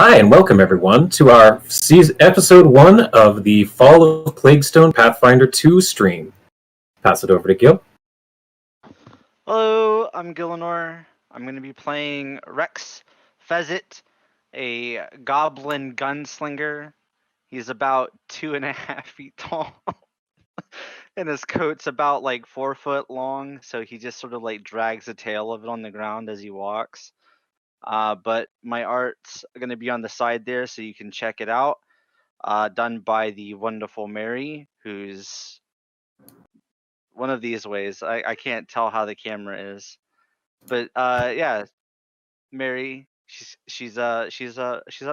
Hi, and welcome everyone to our episode 1 of the Fall of Plaguestone Pathfinder 2 stream. Pass it over to Gil. Hello, I'm Gillinor. I'm going to be playing Rex Fezit, a goblin gunslinger. He's about 2.5 feet tall, and his coat's about 4 foot long, so he just sort of drags the tail of it on the ground as he walks. But my art's going to be on the side there, so you can check it out. Done by the wonderful Mary, who's one of these ways. I can't tell how the camera is. But yeah, Mary, she's up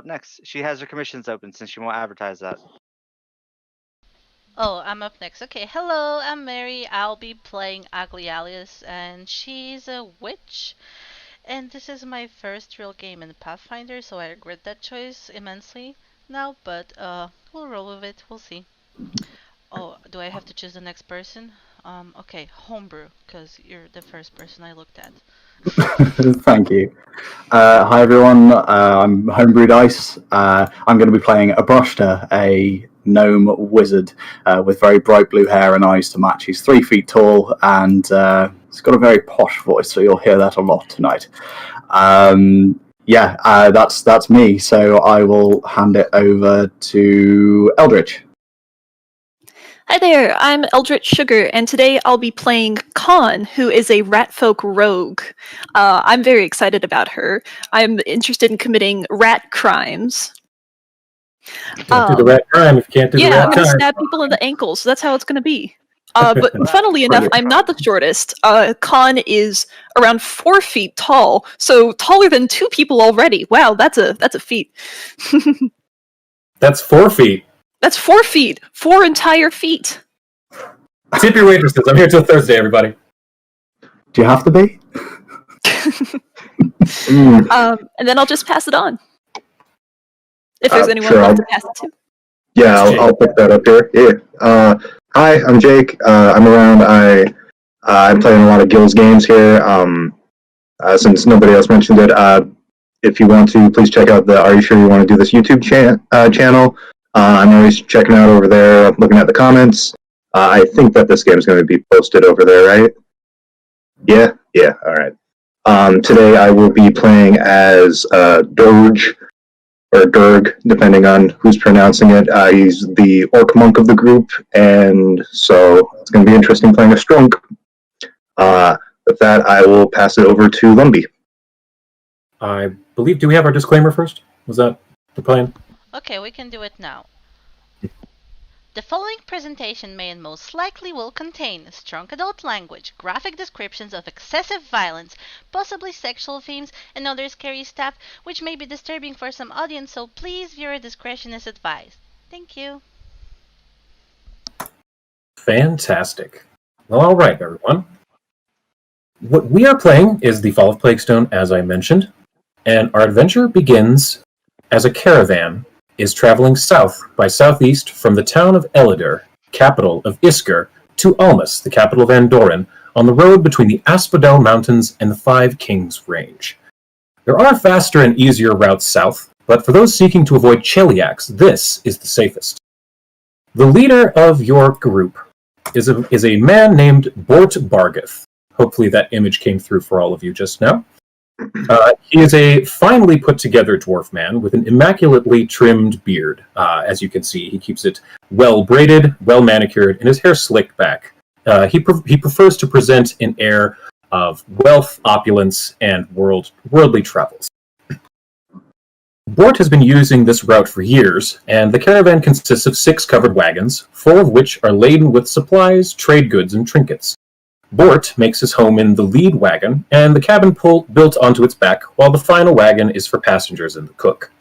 next. She has her commissions open since she won't advertise that. Oh, I'm up next. Okay, hello, I'm Mary. I'll be playing Ugly Alice, and she's a witch. And this is my first real game in Pathfinder, so I regret that choice immensely now, but we'll roll with it. We'll see. Oh, do I have to choose the next person? Okay, homebrew, because you're the first person I looked at. Thank you. Hi everyone, I'm Homebrew Dice. I'm going to be playing Abroshta, a gnome wizard with very bright blue hair and eyes to match. He's 3 feet tall and he's got a very posh voice, so you'll hear that a lot tonight. That's me, so I will hand it over to Eldritch. Hi there, I'm Eldritch Sugar, and today I'll be playing Con, who is a ratfolk rogue. I'm very excited about her. I'm interested in committing rat crimes. Can't do the rat crime if you can't do the rat crime. Yeah, I'm going to stab people in the ankles, so that's how it's going to be. But funnily enough, I'm not the shortest. Con is around 4 feet tall, so taller than 2 people already. Wow, that's a feat. That's 4 feet. That's 4 feet. 4 entire feet. Tip your waitresses. I'm here till Thursday, everybody. Do you have to be? And then I'll just pass it on. If there's anyone sure, left to pass it to. Yeah, I'll pick that up here. Yeah. Hi, I'm Jake. I'm around. I'm playing a lot of Gil's games here. Since nobody else mentioned it, if you want to, please check out the Are You Sure You Want to Do This YouTube channel. I'm always checking out over there, looking at the comments. I think that this game is going to be posted over there, right? Yeah, all right. Today I will be playing as Dirge, or Durg, depending on who's pronouncing it. He's the orc monk of the group, and so it's going to be interesting playing a strunk. With that, I will pass it over to Lumbee. I believe, do we have our disclaimer first? Was that the plan? Okay, we can do it now. The following presentation may and most likely will contain strong adult language, graphic descriptions of excessive violence, possibly sexual themes, and other scary stuff which may be disturbing for some audience, so please viewer discretion is advised. Thank you. Fantastic. Well, all right, everyone. What we are playing is the Fall of Plaguestone, as I mentioned, and our adventure begins as a caravan is traveling south by southeast from the town of Elidar, capital of Isker, to Almas, the capital of Andoran, on the road between the Asphodel Mountains and the Five Kings Range. There are faster and easier routes south, but for those seeking to avoid Cheliax, this is the safest. The leader of your group is a man named Bort Bargath. Hopefully that image came through for all of you just now. He is a finely put-together dwarf man with an immaculately trimmed beard. As you can see, he keeps it well-braided, well-manicured, and his hair slicked back. He prefers to present an air of wealth, opulence, and worldly travels. Bort has been using this route for years, and the caravan consists of 6 covered wagons, 4 of which are laden with supplies, trade goods, and trinkets. Bort makes his home in the lead wagon, and the cabin built onto its back, while the final wagon is for passengers and the cook.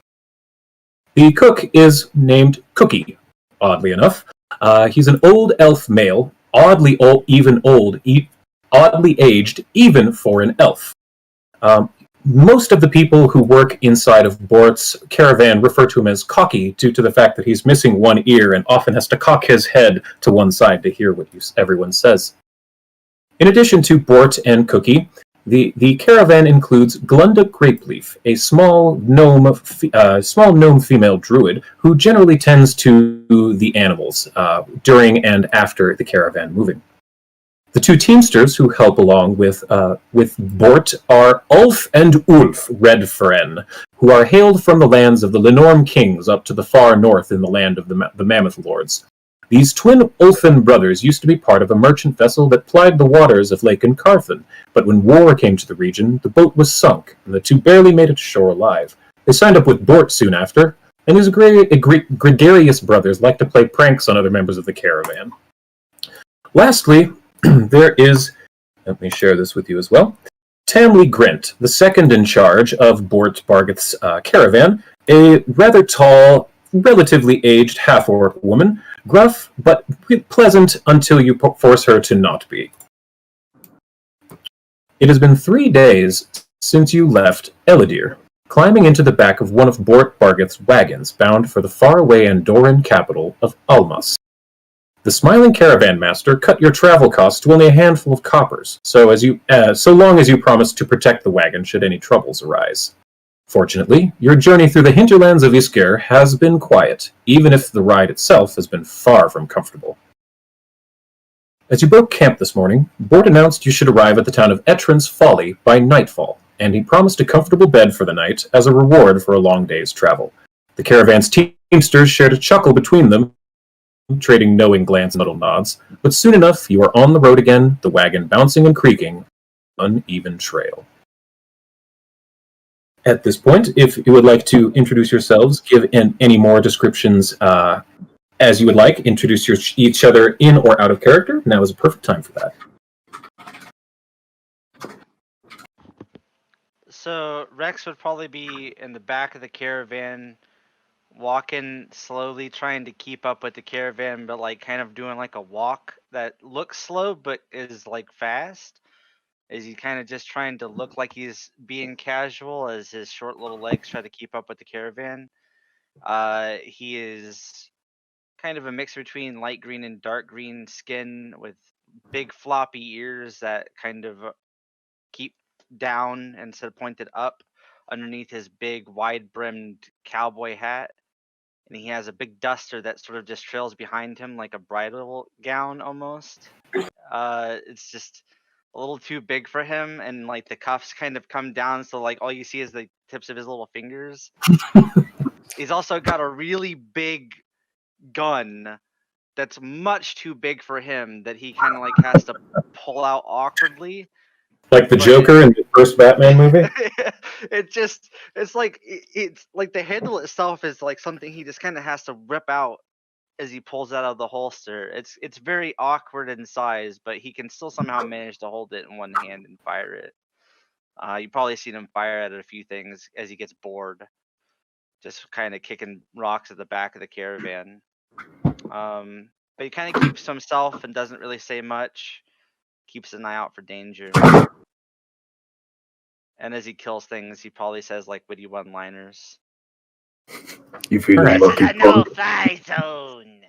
The cook is named Cookie, oddly enough. He's an old elf male, oddly aged, even for an elf. Most of the people who work inside of Bort's caravan refer to him as Cocky due to the fact that he's missing one ear and often has to cock his head to one side to hear what everyone says. In addition to Bort and Cookie, The caravan includes Glunda Grapeleaf, a small gnome female druid who generally tends to the animals during and after the caravan moving. The two teamsters who help along with Bort are Ulf and Ulf Redfren, who are hailed from the lands of the Lenorm kings up to the far north in the land of the Mammoth lords. These twin Ulfin brothers used to be part of a merchant vessel that plied the waters of Lake Encarthen, but when war came to the region, the boat was sunk, and the two barely made it to shore alive. They signed up with Bort soon after, and his gregarious brothers like to play pranks on other members of the caravan. Lastly, there is, let me share this with you as well, Tamley Grint, the second in charge of Bort Bargeth's caravan, a rather tall, relatively aged half-orc woman, gruff but pleasant until you force her to not be. It has been 3 days since you left Elidir, climbing into the back of one of Bort Bargeth's wagons bound for the faraway Andorran capital of Almas. The smiling caravan master cut your travel costs to only a handful of coppers, so long as you promised to protect the wagon should any troubles arise. Fortunately, your journey through the hinterlands of Isker has been quiet, even if the ride itself has been far from comfortable. As you broke camp this morning, Bort announced you should arrive at the town of Etran's Folly by nightfall, and he promised a comfortable bed for the night as a reward for a long day's travel. The caravan's teamsters shared a chuckle between them, trading knowing glances and little nods, but soon enough you are on the road again, the wagon bouncing and creaking on an uneven trail. At this point, if you would like to introduce yourselves, give any more descriptions as you would like, introduce each other in or out of character, now is a perfect time for that. So Rex would probably be in the back of the caravan, walking slowly, trying to keep up with the caravan, but like kind of doing like a walk that looks slow but is like fast. Is he kind of just trying to look like he's being casual as his short little legs try to keep up with the caravan? He is kind of a mix between light green and dark green skin with big floppy ears that kind of keep down instead of pointed up underneath his big wide brimmed cowboy hat. And he has a big duster that sort of just trails behind him like a bridal gown almost. It's just a little too big for him, and like the cuffs kind of come down, so like all you see is the tips of his little fingers. He's also got a really big gun that's much too big for him that he kind of like has to pull out awkwardly. Like the Joker in the first Batman movie? It's like the handle itself is like something he just kind of has to rip out as he pulls it out of the holster. It's very awkward in size, but he can still somehow manage to hold it in one hand and fire it. You've probably seen him fire at a few things as he gets bored, just kind of kicking rocks at the back of the caravan. But he kind of keeps to himself and doesn't really say much. Keeps an eye out for danger. And as he kills things, he probably says like witty one-liners. You feel Alright. This is lucky. a no-fly zone.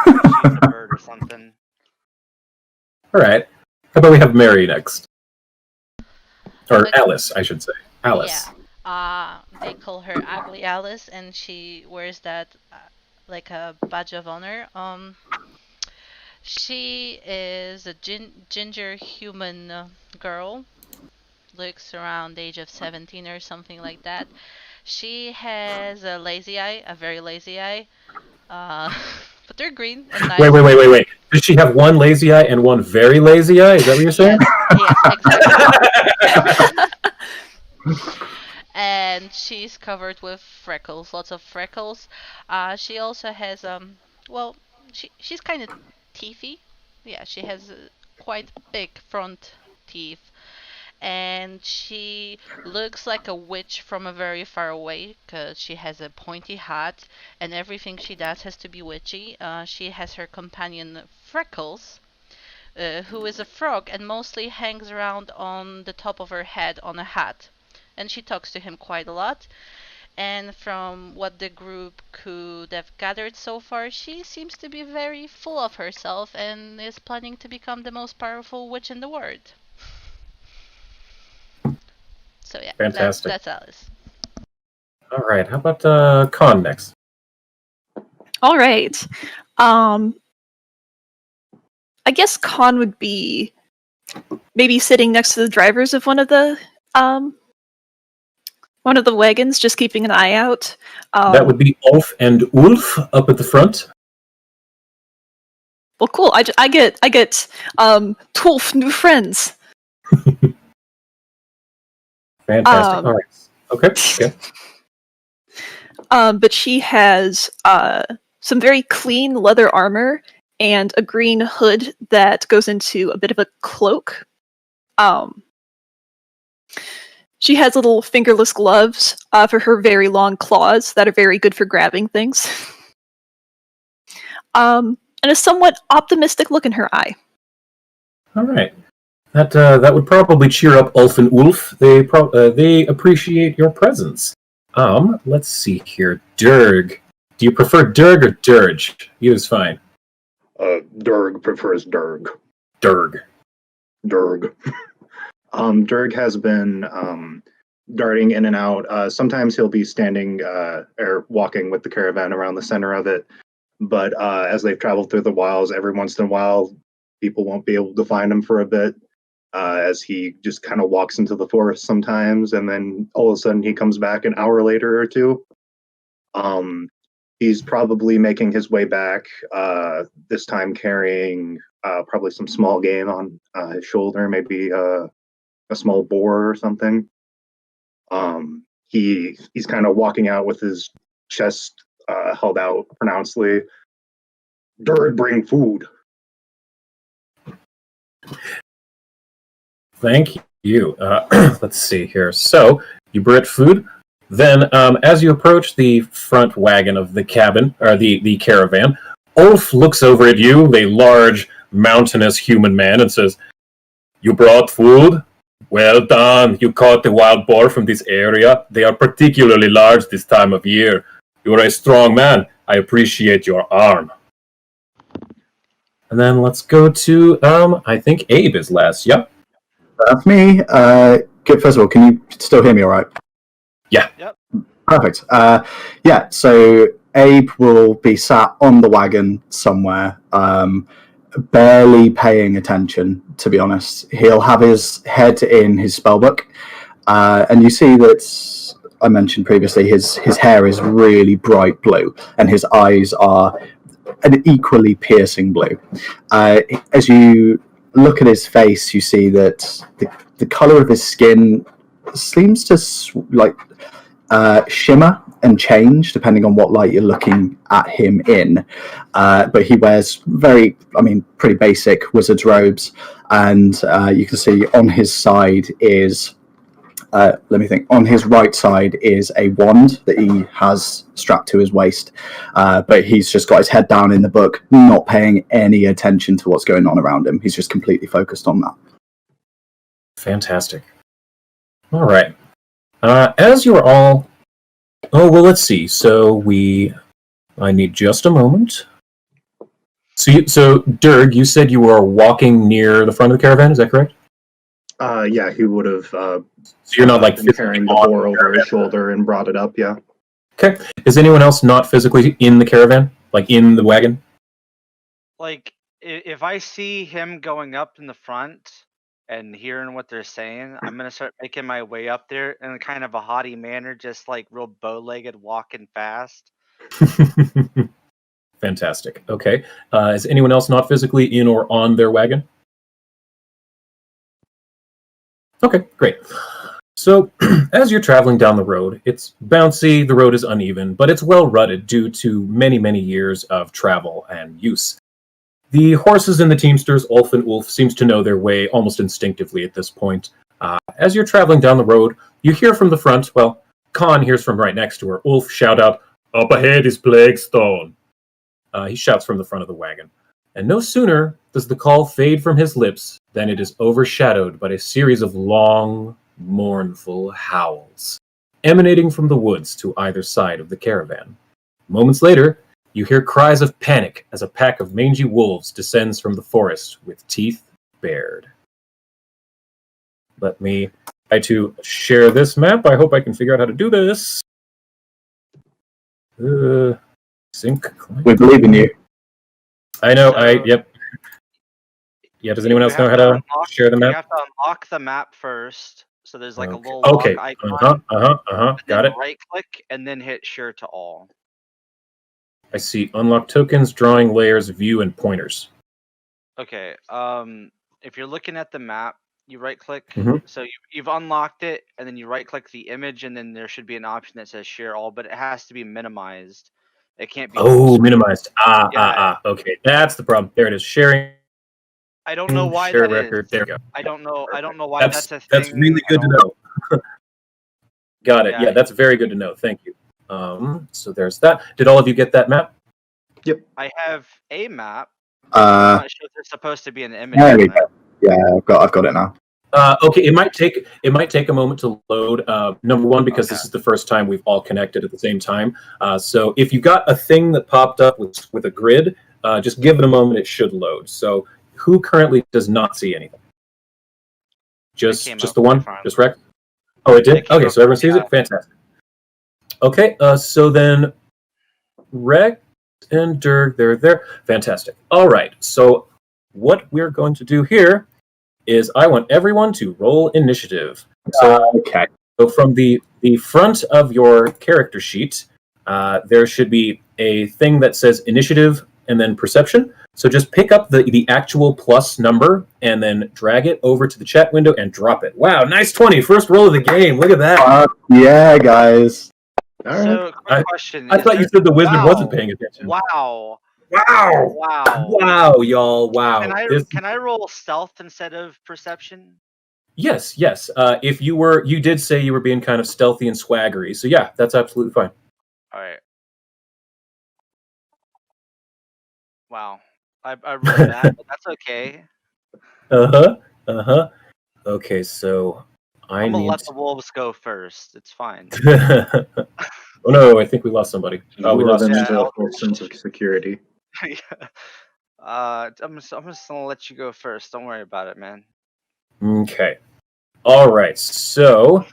Shoot a bird or something. Alright. How about we have Mary next? Or Okay. Alice, I should say. Alice. Yeah. They call her Ugly Alice, and she wears that like a badge of honor. She is a ginger human girl. Looks around the age of 17 or something like that. She has a lazy eye, a very lazy eye. But they're green and nice. Wait. Does she have one lazy eye and one very lazy eye? Is that what you're saying? Yes, exactly. And she's covered with freckles, lots of freckles. She also has well, she's kind of teethy. Yeah, she has quite big front teeth, and she looks like a witch from a very far away because she has a pointy hat, and everything she does has to be witchy. She has her companion Freckles, who is a frog and mostly hangs around on the top of her head on a hat. And she talks to him quite a lot. And from what the group could have gathered so far, she seems to be very full of herself and is planning to become the most powerful witch in the world. So yeah, Fantastic. that's Alice. All right. How about Con next? All right. I guess Khan would be maybe sitting next to the drivers of one of the wagons, just keeping an eye out. That would be Ulf and Ulf up at the front. Well, cool. I get 12 new friends. Fantastic. All right. Okay. But she has some very clean leather armor and a green hood that goes into a bit of a cloak. She has little fingerless gloves for her very long claws that are very good for grabbing things. And a somewhat optimistic look in her eye. All right. That would probably cheer up Ulf and Ulf. They appreciate your presence. Let's see here. Durg. Do you prefer Durg or Dirge? Either's fine. Durg prefers Durg. Durg. Durg has been darting in and out. Sometimes he'll be standing or walking with the caravan around the center of it. But as they've traveled through the wilds, every once in a while, people won't be able to find him for a bit. As he just kind of walks into the forest sometimes, and then all of a sudden he comes back an hour later or two. He's probably making his way back, this time carrying probably some small game on his shoulder, maybe a small boar or something. He's kind of walking out with his chest held out pronouncedly. Durd, bring food. Thank you. Let's see here. So, you brought food. Then, as you approach the front wagon of the cabin, or the caravan, Ulf looks over at you, the large, mountainous human man, and says, "You brought food? Well done. You caught the wild boar from this area. They are particularly large this time of year. You are a strong man. I appreciate your arm." And then let's go to, I think Abe is last. Yep. That's me. First of all, can you still hear me all right? Yeah. Yep. Perfect. Yeah, so Abe will be sat on the wagon somewhere, barely paying attention, to be honest. He'll have his head in his spellbook, and you see that, I mentioned previously, his hair is really bright blue, and his eyes are an equally piercing blue. As you look at his face, you see that the color of his skin seems to shimmer and change depending on what light you're looking at him in. But he wears pretty basic wizard's robes, and you can see on his side is, on his right side is a wand that he has strapped to his waist, but he's just got his head down in the book, not paying any attention to what's going on around him. He's just completely focused on that. Fantastic. All right. As you are all... Oh, well, let's see. I need just a moment. So Durg, you said you were walking near the front of the caravan, is that correct? Yeah, he would have. So you're not like carrying the boar over his shoulder and brought it up. Yeah. Okay. Is anyone else not physically in the caravan, like in the wagon? Like, if I see him going up in the front and hearing what they're saying, I'm gonna start making my way up there in kind of a haughty manner, just like real bow-legged, walking fast. Fantastic. Okay. Is anyone else not physically in or on their wagon? Okay, great. So, as you're traveling down the road, it's bouncy, the road is uneven, but it's well rutted due to many, many years of travel and use. The horses and the teamsters, Ulf and Ulf, seems to know their way almost instinctively at this point. As you're traveling down the road, you hear from the front, Khan hears from right next to her, Ulf shout out, "Up ahead is Plaguestone." He shouts from the front of the wagon. And no sooner does the call fade from his lips than it is overshadowed by a series of long, mournful howls, emanating from the woods to either side of the caravan. Moments later, you hear cries of panic as a pack of mangy wolves descends from the forest with teeth bared. Let me try to share this map. I hope I can figure out how to do this. Sync. We believe in you. I know. So- Yep. Yeah. Does anyone You else know have how to to unlock- share the You map? have to unlock the map first. So there's like a little Okay. log icon. Got then it. Right click and then hit share to all. I see unlock tokens, drawing layers, view, and pointers. Okay. If you're looking at the map, you right click. Mhm. So you've unlocked it, and then you right click the image, and then there should be an option that says share all, but it has to be minimized. It can't be. Oh, full screen. minimized. Yeah. Okay, that's the problem. There it is. Sharing. I don't know why Share that record. is. There we go. I don't know why that's a thing. That's really good to I don't- know. Got it. Yeah. Yeah, that's very good to know. Thank you. So there's that. Did all of you get that map? I have a map. I'm not sure if there's supposed to be an image. There on we it. go. Yeah, I've got it now. Okay, it might take a moment to load. Number one, because this is the first time we've all connected at the same time. So if you got a thing that popped up with a grid, just give it a moment. It should load. So who currently does not see anything? Just came the up one. fine. Just Rex. Oh, it did. It came Okay, up, so everyone sees yeah. it. Fantastic. Okay, so then Rex and Dirk, they're there. Fantastic. All right. So what we're going to do here is I want everyone to roll initiative. So, Okay. so from the front of your character sheet, there should be a thing that says initiative and then perception. So just pick up the actual plus number and then drag it over to the chat window and drop it. Wow, nice 20. First roll of the game. Look at that. Yeah, guys. All right. So, quick question. I is thought you there- said the wizard Wow. wasn't paying attention. Wow. Wow. Wow. Wow, y'all. Wow. Can I roll stealth instead of perception? Yes. If you did say you were being kind of stealthy and swaggery. So yeah, that's absolutely fine. All right. Wow. I rolled that, but that's okay. Okay, so I I'm gonna need. let the wolves go first. It's fine. Oh no, I think we lost somebody. Oh, we Lure lost. them Yeah. into a false sense of security. Yeah. I'm just gonna let you go first. Don't worry about it, man. Okay. All right. So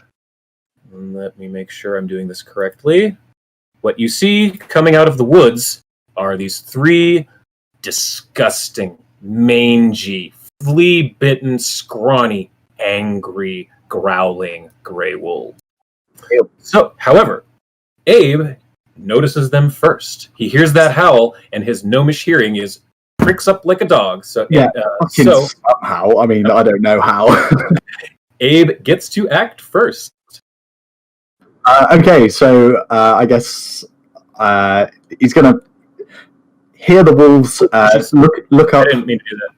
let me make sure I'm doing this correctly. What you see coming out of the woods are these three disgusting, mangy, flea-bitten, scrawny, angry, growling gray wolves. Ew. So, however, Abe notices them first. He hears that howl, and his gnomish hearing pricks up like a dog. So, Yeah, Fucking so somehow. I mean, I don't know how. Abe gets to act first. Okay, so I guess he's gonna hear the wolves. Look I up. didn't mean to do that.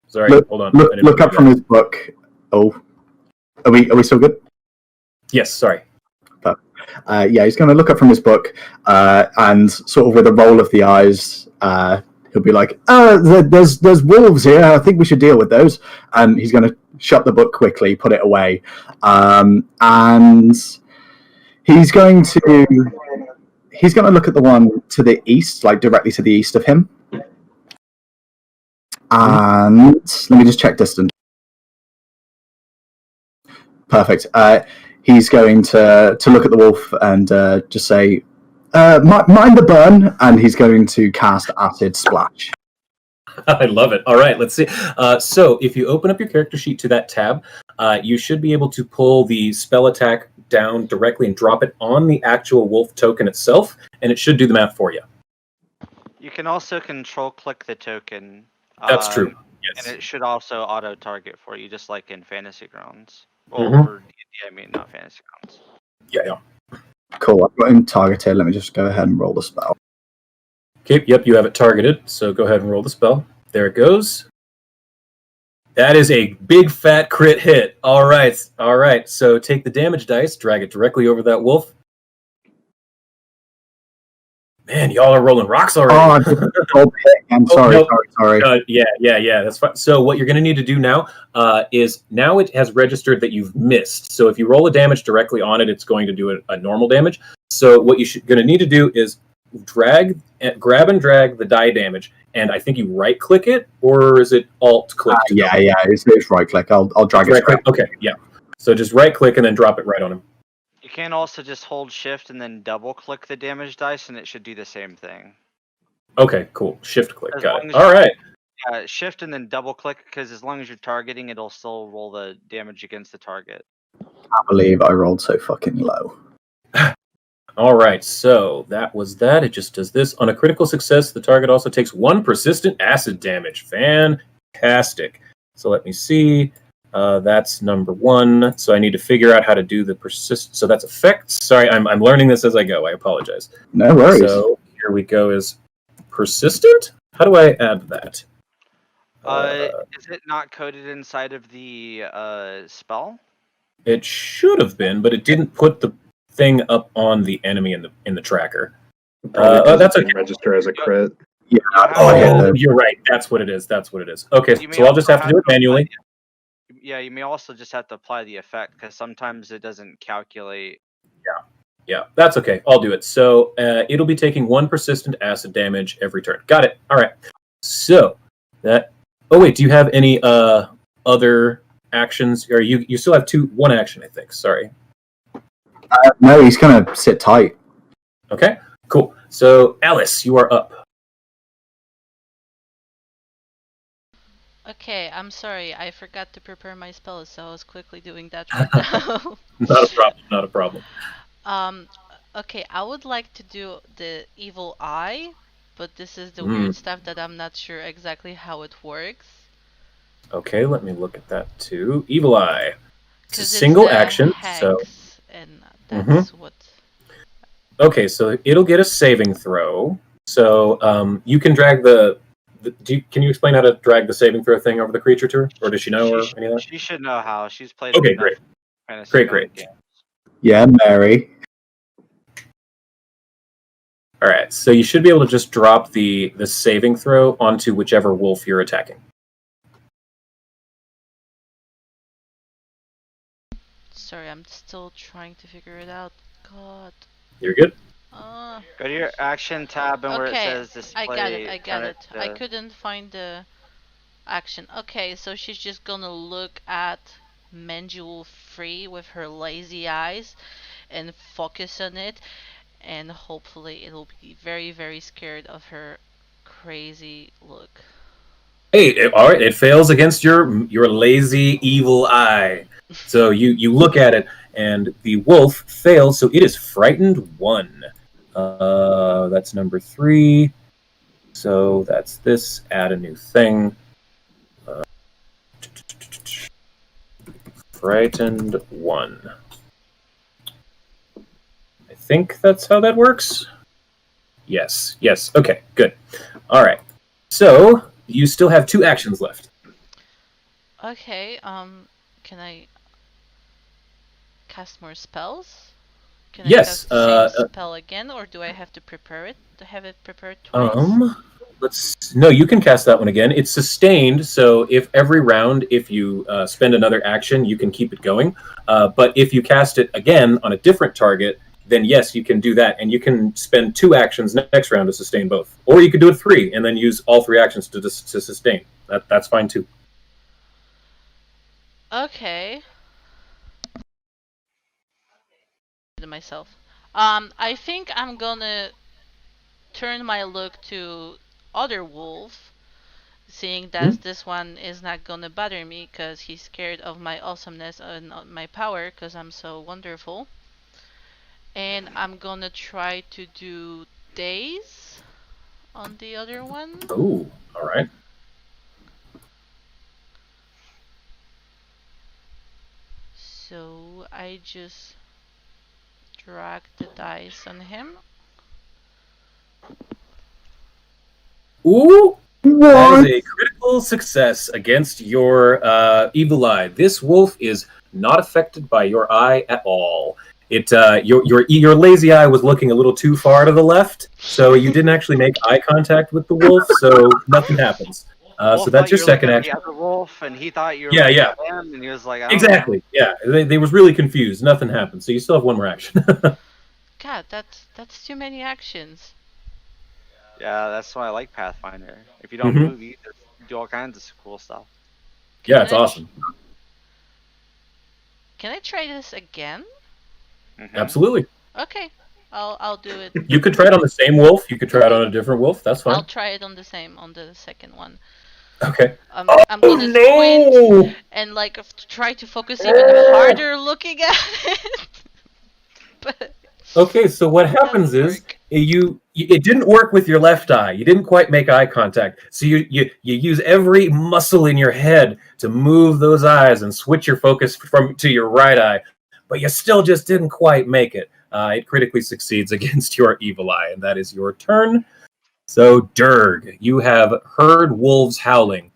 Sorry, hold on. I didn't Look mean up to do from that. his book. Oh, are we still good? Yes, sorry. Yeah, he's going to look up from his book and sort of with a roll of the eyes, he'll be like, there's wolves here. I think we should deal with those. And he's going to shut the book quickly, put it away. And he's going to look at the one to the east, like directly to the east of him. And let me just check distance. Perfect. He's going to look at the wolf and just say, mind the burn, and he's going to cast Acid Splash. I love it. All right, let's see. So if you open up your character sheet to that tab, you should be able to pull the spell attack down directly and drop it on the actual wolf token itself, and it should do the math for you. You can also control click the token. That's true. Yes. And it should also auto target for you, just like in Fantasy Grounds. Well, Mhm. for D&D, I mean, not Fantasy Grounds. Yeah. Cool. I've got him targeted. Let me just go ahead and roll the spell. Okay, yep, you have it targeted, so go ahead and roll the spell. There it goes. That is a big fat crit hit. All right. So take the damage dice, drag it directly over that wolf. Man, y'all are rolling rocks already. Oh, I didn't roll the hit again. Sorry, nope. sorry. Yeah, that's fine. So what you're going to need to do now is now it has registered that you've missed. So if you roll a damage directly on it, it's going to do a normal damage. So what you're going to need to do is grab and drag the die damage, and I think you right click it, or is it alt click? Yeah, it's right click. I'll drag it. Right click. Okay, yeah. So just right-click and then drop it right on him. You can also just hold shift and then double click the damage dice and it should do the same thing. Okay, cool. Shift click. As Got long it. as All right. Shift and then double click, because as long as you're targeting, it'll still roll the damage against the target. I believe I rolled so fucking low. All right, so that was that. It just does this. On a critical success, the target also takes 1 persistent acid damage. Fantastic. So let me see. That's number 1. So I need to figure out how to do the persist. So that's effects. Sorry, I'm learning this as I go. I apologize. No worries. So here we go. Is persistent? How do I add that? Is it not coded inside of the spell? It should have been, but it didn't put the thing up on the enemy in the tracker. Probably 'cause that's it okay. didn't register as a crit. Yeah, Oh, I hit the you're right. That's what it is. That's what it is. Okay, You may so I'll just also have to do it manually. Yeah, you may also just have to apply the effect, because sometimes it doesn't calculate. Yeah, that's okay. I'll do it. So it'll be taking 1 persistent acid damage every turn. Got it. All right. So that. Oh wait, do you have any other actions? Or you still have 1 action, I think. Sorry. no, he's gonna sit tight. Okay. Cool. So Alice, you are up. Okay, I'm sorry, I forgot to prepare my spells, so I was quickly doing that right now. Not a problem. Not a problem. Um, okay, I would like to do the evil eye, but this is the weird stuff that I'm not sure exactly how it works. Okay, let me look at that too. Evil Eye. It's a 'Cause single the action. So hex, and that's what. okay, so it'll get a saving throw. So you can drag can you explain how to drag the saving throw thing over the creature to her, or does she know, or any of that? She should know how. She's played Okay, enough great. fantasy Great. games. Yeah, Mary. All right, so you should be able to just drop the saving throw onto whichever wolf you're attacking. Sorry, I'm still trying to figure it out. God. You're good. Go to your action tab and where it Okay, says display. I got turn it. I to- couldn't find the action. Okay, so she's just gonna look at Menjul free with her lazy eyes and focus on it, and hopefully it'll be very, very scared of her crazy look. Hey, all right, it fails against your lazy evil eye. So you look at it, and the wolf fails, so it is frightened 1. That's number 3. So that's this. Add a new thing. Frightened 1. I think that's how that works. Yes. Okay, good. All right. So you still have 2 actions left. Okay, can I cast more spells? Can I Yes, cast the same spell again, or do I have to prepare it? To have it prepared twice? No, you can cast that one again. It's sustained, so if every round, if you spend another action, you can keep it going. But if you cast it again on a different target, then yes, you can do that, and you can spend 2 actions next round to sustain both, or you could do it 3 and then use all 3 actions to sustain. That's fine too. Okay. Myself. I think I'm gonna turn my look to other wolf, seeing that this one is not gonna bother me because he's scared of my awesomeness and my power because I'm so wonderful. And I'm gonna try to do days on the other one. Oh, all right. So I just drag the dice on him. Ooh, that is a critical success against your evil eye. This wolf is not affected by your eye at all. Your lazy eye was looking a little too far to the left, so you didn't actually make eye contact with the wolf, so nothing happens. So that's your second action. The other wolf, and he thought you were Yeah, him, and he was like, I don't exactly. Yeah, they was really confused. Nothing happened, so you still have 1 more action. God, that's too many actions. Yeah, that's why I like Pathfinder. If you don't move, you do all kinds of cool stuff. Yeah, it's awesome. Can I try this again? Mhm. Absolutely. Okay, I'll do it. You could try it on the same wolf. You could try it on a different wolf. That's I'll fine. try it on the second one. Okay. I'm gonna squint No! and like try to focus even harder looking at it. But Okay, so what it happens doesn't is work. it didn't work with your left eye. You didn't quite make eye contact. So you use every muscle in your head to move those eyes and switch your focus from to your right eye, but you still just didn't quite make it. It critically succeeds against your evil eye, and that is your turn. So Durg, you have heard wolves howling.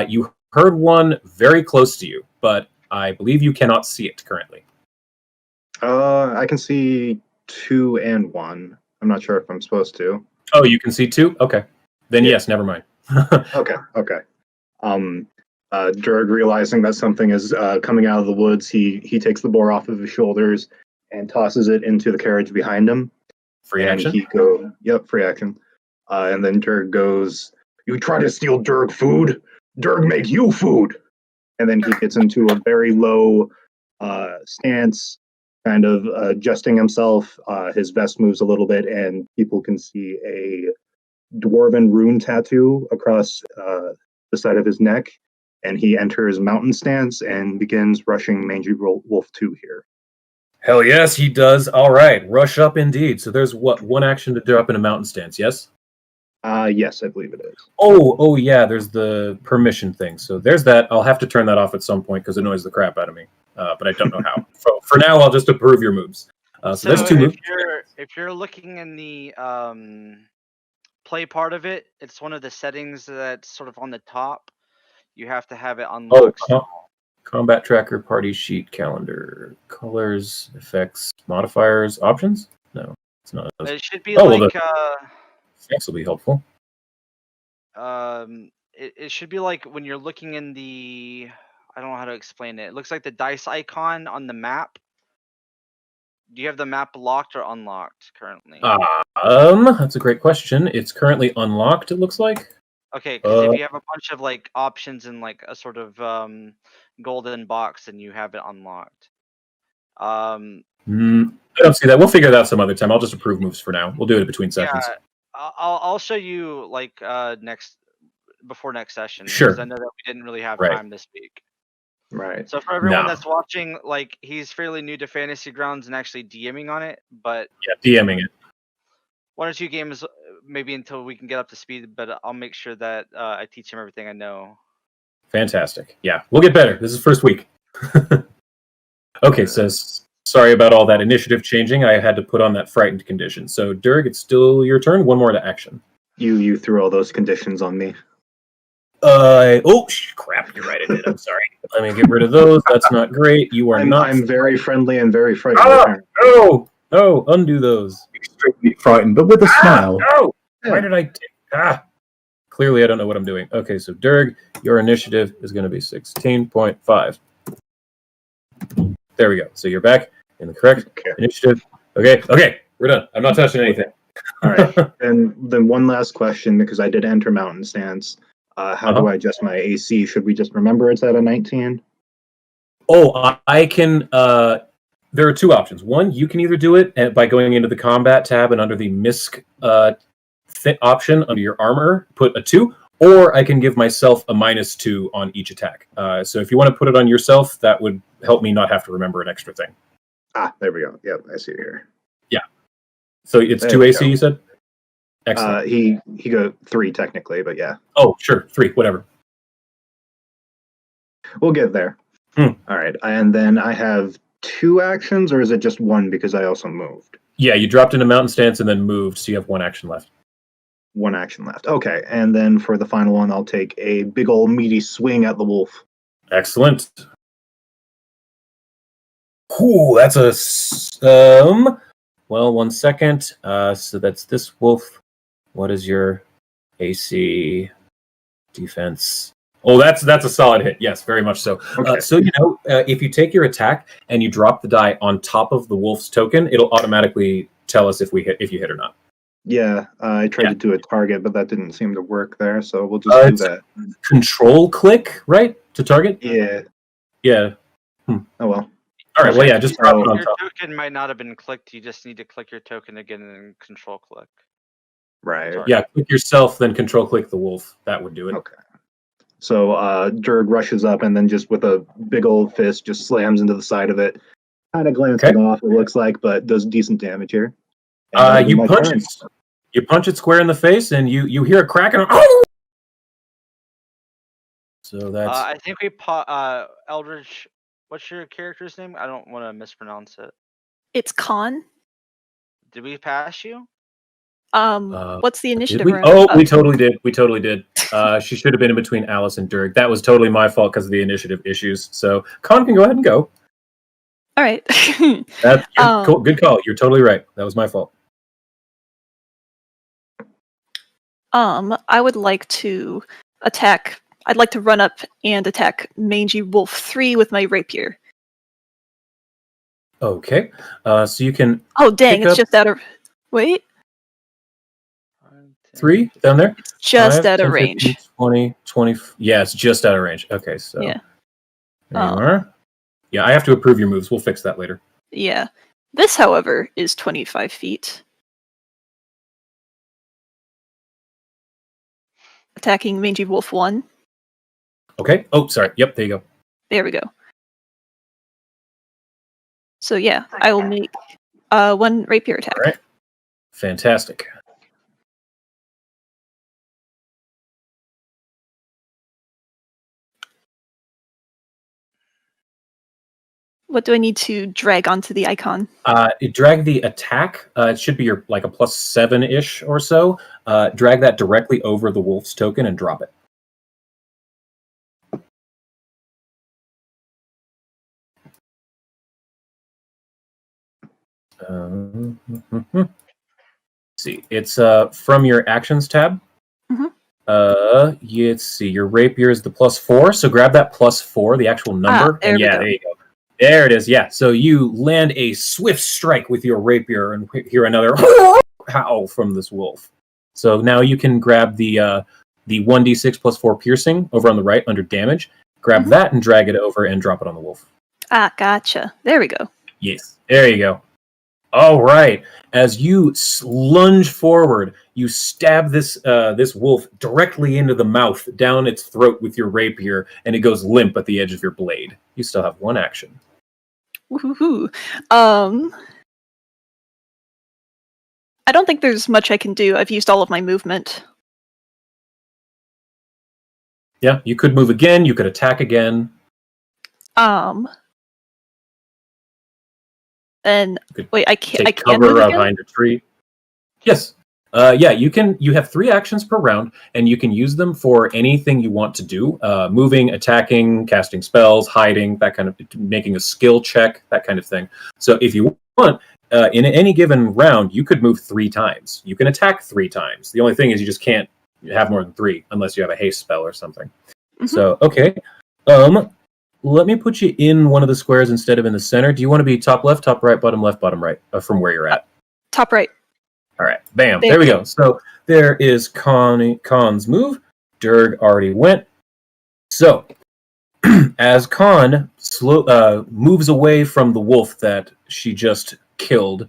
You heard one very close to you, but I believe you cannot see it currently. I can see 2 and 1. I'm not sure if I'm supposed to. Oh, you can see two? Okay. Then Yeah. yes, never mind. Okay. Durg, realizing that something is coming out of the woods, he takes the boar off of his shoulders and tosses it into the carriage behind him. Free and action? free action. And then Durg goes, "You try to steal Durg food? Durg make you food." And then he gets into a very low stance, kind of adjusting himself. His vest moves a little bit, and people can see a dwarven rune tattoo across the side of his neck. And he enters mountain stance and begins rushing Mangy Wolf 2 here. Hell yes, he does. All right, rush up indeed. So there's what, one action to drop in a mountain stance, yes? Yes, I believe it is. Oh yeah, there's the permission thing. So there's that. I'll have to turn that off at some point because it annoys the crap out of me. But I don't know how. So for now, I'll just approve your moves. So there's two moves. If you're looking in the play part of it, it's one of the settings that's sort of on the top. You have to have it unlocked. Combat tracker, party sheet, calendar, colors, effects, modifiers, options? No, it's not. It should be Effects will be helpful. it should be like when you're looking in the, I don't know how to explain it. It looks like the dice icon on the map. Do you have the map locked or unlocked currently? That's a great question. It's currently unlocked, it looks like. Okay, because if you have a bunch of like options in like a sort of golden box, then you have it unlocked. I don't see that. We'll figure it out some other time. I'll just approve moves for now. We'll do it between sessions. Yeah, I'll show you like before next session. Sure. Because I know that we didn't really have time this week. Right. So for everyone that's watching, like he's fairly new to Fantasy Grounds and actually DMing on it, but yeah, DMing it. 1 or 2 games maybe until we can get up to speed. But I'll make sure that I teach him everything I know. Fantastic. Yeah, we'll get better. This is first week. Okay, so sorry about all that initiative changing. I had to put on that frightened condition. So Durg, it's still your turn. One more to action. You threw all those conditions on me. Crap! You're right. I did. I'm sorry. Let me get rid of those. That's not great. You are not. I'm very friendly and very frightened. No! Undo those. Extremely frightened, but with a smile. No! Why did I? Clearly, I don't know what I'm doing. Okay, so Durg, your initiative is going to be 16.5. There we go. So you're back in the correct initiative. Okay, we're done. I'm not touching anything. All right. And then one last question, because I did enter mountain stance. How do I adjust my AC? Should we just remember it's at a 19? I can. There are two options. One, you can either do it by going into the combat tab and under the MISC option under your armor, put a 2, or I can give myself a -2 on each attack. So if you want to put it on yourself, that would help me not have to remember an extra thing. There we go. Yep, I see it here. Yeah. So it's 2 AC, you said? Excellent. He go 3 technically, but yeah. Oh, sure. 3, whatever. We'll get there. All right. And then I have 2 actions, or is it just 1 because I also moved? Yeah, you dropped into mountain stance and then moved, so you have 1 action left. 1 action left. Okay. And then for the final one, I'll take a big old meaty swing at the wolf. Excellent. Ooh, that's a... Well, 1 second. So that's this wolf. What is your AC defense? Oh, that's a solid hit. Yes, very much so. Okay. So if you take your attack and you drop the die on top of the wolf's token, it'll automatically tell us if you hit or not. Yeah, I tried to do a target, but that didn't seem to work there. So we'll just do that. Control click, right, to target. Yeah. Yeah. Oh well. All right. Well, Okay, yeah, just so- drop it on Your top. token might not have been clicked. You just need to click your token again and control click. Right. Sorry. Yeah, click yourself, then control click the wolf. That would do it. Okay. So Durg rushes up and then just with a big old fist just slams into the side of it. Kind of glancing off, it looks like, but does decent damage here. And that'll be You my punch turn. it. You punch it square in the face, and you hear a crack and oh! So that's I think we Eldridge. What's your character's name? I don't want to mispronounce it. It's Con. Did we pass you? What's the did initiative we? round? Oh, we totally did. We totally did. She should have been in between Alice and Dirk. That was totally my fault because of the initiative issues. So Con can go ahead and go. All right. That's cool. Good call. You're totally right. That was my fault. I would like to attack. I'd like to run up and attack Mangy Wolf 3 with my rapier. Okay. So you can Oh dang! Pick It's up- just out of. Wait, 3 down there. it's just 5, out 10, of 15, range. 20, 20. Yeah, it's just out of range. Okay, so Yeah. there you are. Yeah, I have to approve your moves. We'll fix that later. Yeah. This, however, is 25 feet. Attacking Mangy Wolf 1. Okay. Oh, sorry. Yep, there you go. There we go. So yeah, I will make one rapier attack. All right. Fantastic. What do I need to drag onto the icon? You drag the attack. It should be your like a +7-ish or so. Drag that directly over the wolf's token and drop it. Let's see, it's from your actions tab. Mhm. Let's see, your rapier is the +4, so grab that +4, the actual number, there and we yeah, go. there you go. There it is. Yeah, so you land a swift strike with your rapier and hear another howl from this wolf. So now you can grab the 1d6 +4 piercing over on the right under damage. Grab Mhm. that and drag it over and drop it on the wolf. Ah, gotcha. There we go. Yes, there you go. All right. As you lunge forward, you stab this wolf directly into the mouth, down its throat with your rapier, and it goes limp at the edge of your blade. You still have one action. Woohoo. I don't think there's much I can do. I've used all of my movement. Yeah, you could move again. You could attack again. And You could wait, I can't. I take can't move cover again? behind a tree. Yes. Yeah, you can. You have 3 actions per round, and you can use them for anything you want to do: moving, attacking, casting spells, hiding, that kind of, making a skill check, that kind of thing. So, if you want, in any given round, you could move 3 times. You can attack 3 times. The only thing is, you just can't have more than 3 unless you have a haste spell or something. Mhm. So, okay. Let me put you in one of the squares instead of in the center. Do you want to be top left, top right, bottom left, bottom right, from where you're at? Top right. All right, bam, there we go. So there is Khan's move. Durg already went. So as Khan moves away from the wolf that she just killed,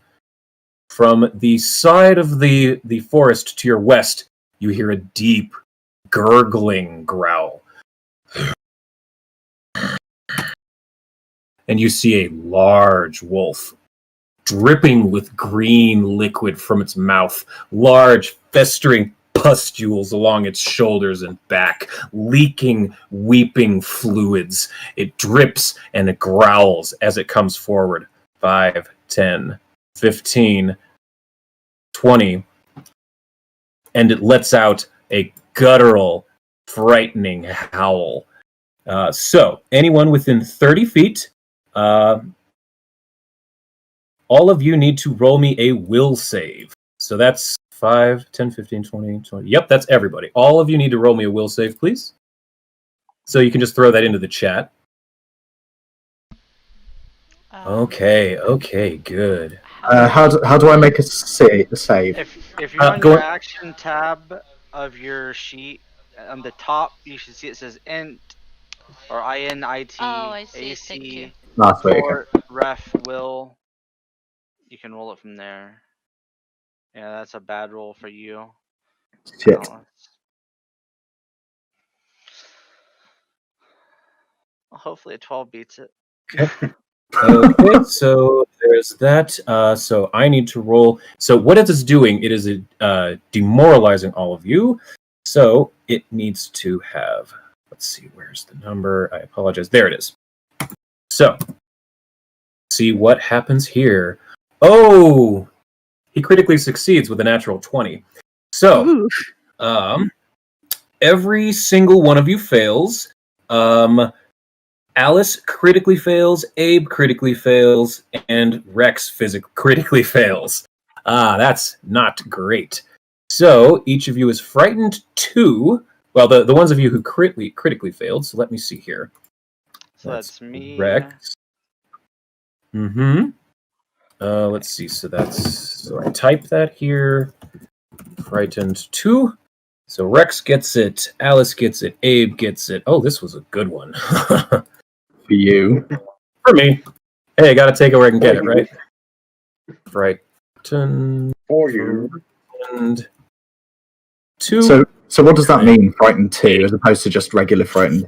from the side of the forest to your west, you hear a deep, gurgling growl. And you see a large wolf dripping with green liquid from its mouth, large festering pustules along its shoulders and back, leaking, weeping fluids. It drips and it growls as it comes forward. 5, 10, 15, 20. And it lets out a guttural, frightening howl. So, anyone within 30 feet, all of you need to roll me a will save. So that's 5, 10, 15, 20, 20. Yep, that's everybody. All of you need to roll me a will save, please. So you can just throw that into the chat. Okay, good. How do I make a save? If you're on go your on. action tab of your sheet, on the top you should see it says int or INIT Oh, I see. Thank you. Last week. or Ref, Will, you can roll it from there. Yeah, that's a bad roll for you. Shit. Alice. Well, hopefully a 12 beats it. Okay, so there's that. So I need to roll. So what it is doing, it is demoralizing all of you. So it needs to have, let's see, where's the number? I apologize. There it is. So, see what happens here. Oh, he critically succeeds with a natural 20. So, Ooh. every single one of you fails. Alice critically fails, Abe critically fails, and Rex critically fails. That's not great. So each of you is frightened 2. Well, the ones of you who critically failed. So let me see here. So that's me. Rex. Mm-hmm. Let's see. So I type that here. Frightened 2. So Rex gets it. Alice gets it. Abe gets it. Oh, this was a good one. For you. For me. Hey, I gotta take it where I can get it, right? Frightened For you. and 2. So what does that mean, frightened 2, as opposed to just regular frightened?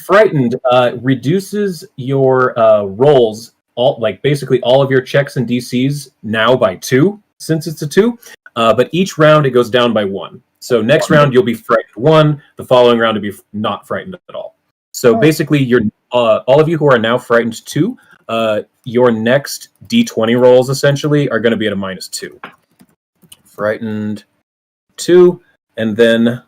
Frightened reduces your rolls, basically all of your checks and DCs now by 2, since it's a 2. But each round it goes down by 1. So next round you'll be frightened 1. The following round you'll be not frightened at all. So basically, you're all of you who are now frightened 2. Your next D20 rolls essentially are going to be at a -2. Frightened 2, and then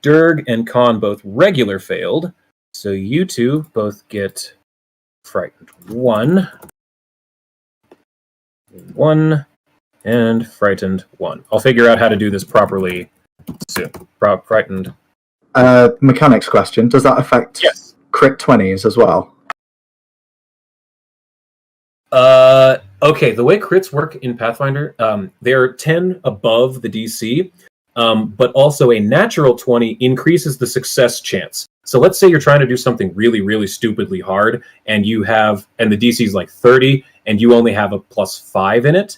Durg and Khan both regular failed. So you two both get frightened 1, and frightened 1. I'll figure out how to do this properly soon. Frightened. Mechanics question. Does that affect crit 20s as well? Okay, the way crits work in Pathfinder, they're 10 above the DC, but also a natural 20 increases the success chance. So let's say you're trying to do something really, really stupidly hard, and the DC is like 30, and you only have a +5 in it.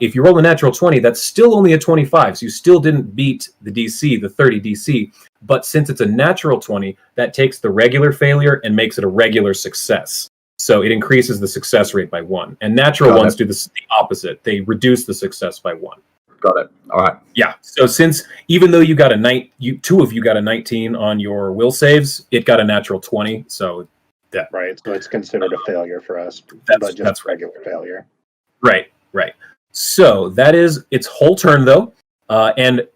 If you roll a natural 20, that's still only a 25, so you still didn't beat the DC, the 30 DC. But since it's a natural 20, that takes the regular failure and makes it a regular success. So it increases the success rate by 1. And natural ones do the opposite. They reduce the success by 1. Got it. All right. Yeah. So even though you got two of you got a 19 on your will saves, it got a natural 20. So that Right. So it's considered a failure for us, but just regular failure. Right. So that is its whole turn, though. And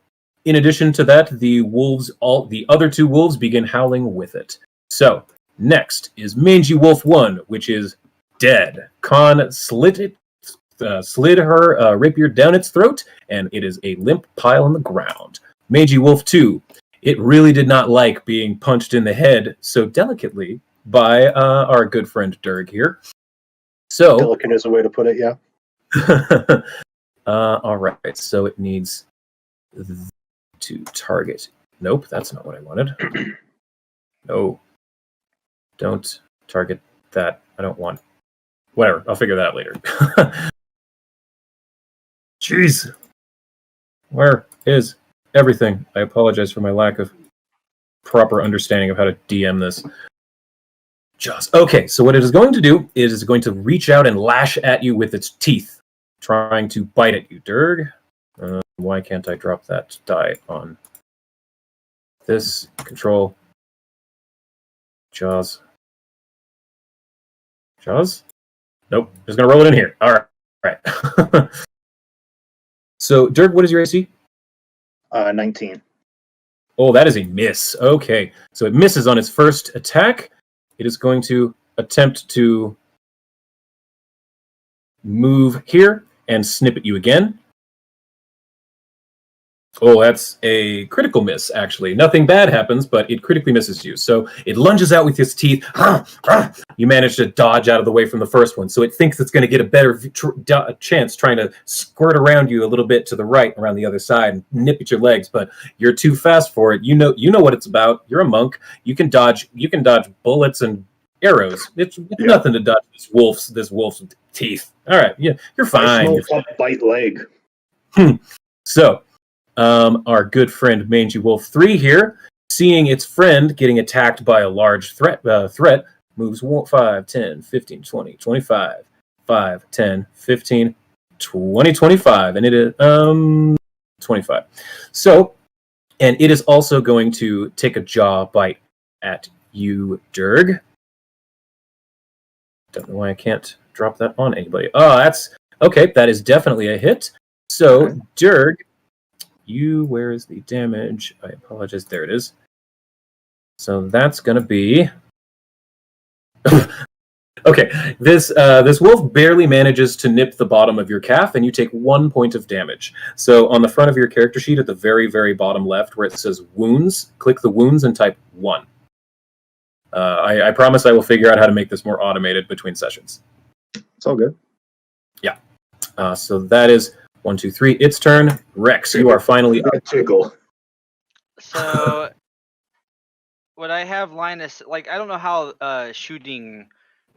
in addition to that, the other 2 wolves begin howling with it. So next is Mangy Wolf 1, which is dead. Khan slid her rapier down its throat, and it is a limp pile on the ground. Mangy Wolf 2, it really did not like being punched in the head so delicately by our good friend Durg here. So Delicate is a way to put it, yeah. all right, so it needs to target. Nope, that's not what I wanted. No, don't target that. I don't want. Whatever, I'll figure that out later. Jeez, where is everything? I apologize for my lack of proper understanding of how to DM this. Just okay, so what it is going to do is it's going to reach out and lash at you with its teeth, trying to bite at you. Durg, why can't I drop that die on this? Control. Jaws. Nope, just gonna roll it in here. All right. So, Durg, what is your AC? 19. Oh, that is a miss. Okay, so it misses on its first attack. It is going to attempt to move here and snip at you again. Oh, that's a critical miss, actually. Nothing bad happens, but it critically misses you. So it lunges out with its teeth. You manage to dodge out of the way from the first one. So it thinks it's going to get a better chance trying to squirt around you a little bit to the right, around the other side, and nip at your legs. But you're too fast for it. You know what it's about. You're a monk. You can dodge bullets and arrows. It's nothing to dodge this wolf's teeth. All right, yeah, you're fine. I smell bite leg. So, our good friend Mangy Wolf 3 here, seeing its friend getting attacked by a large threat, moves 5, 10, 15, 20, 25, 5, 10, 15, 20, 25, and it is 25. So, and it is also going to take a jaw bite at you, Durg. Don't know why I can't drop that on anybody. Oh, that's okay. That is definitely a hit. So, okay. Durg, where is the damage? I apologize. There it is. So that's going to be... Okay, this wolf barely manages to nip the bottom of your calf, and you take 1 point of damage. So on the front of your character sheet, at the very, very bottom left, where it says wounds, click the wounds and type 1. I promise I will figure out how to make this more automated between sessions. It's all good. Yeah. So that is 1, 2, 3. Its turn. Rex, you are finally up. Tickle. So would I have line of like I don't know how shooting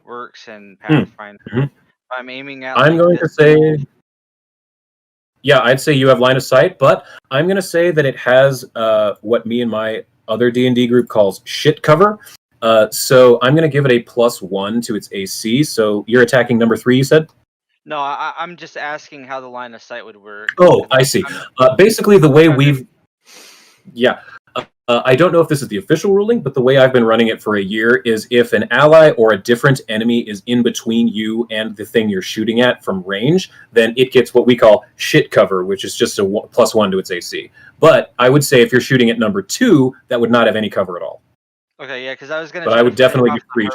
works in Pathfinder. If I'm aiming at I'm going to say yeah, I'd say you have line of sight, but I'm going to say that it has what me and my other D&D group calls shit cover. So I'm going to give it a +1 to its AC. So you're attacking number 3, you said? No, I'm just asking how the line of sight would work. Oh, I see. Basically, the way we've... Yeah. I don't know if this is the official ruling, but the way I've been running it for a year is if an ally or a different enemy is in between you and the thing you're shooting at from range, then it gets what we call shit cover, which is just a +1 to its AC. But I would say if you're shooting at number 2, that would not have any cover at all. Okay, yeah, because I was going to... But I would definitely give 3 shit.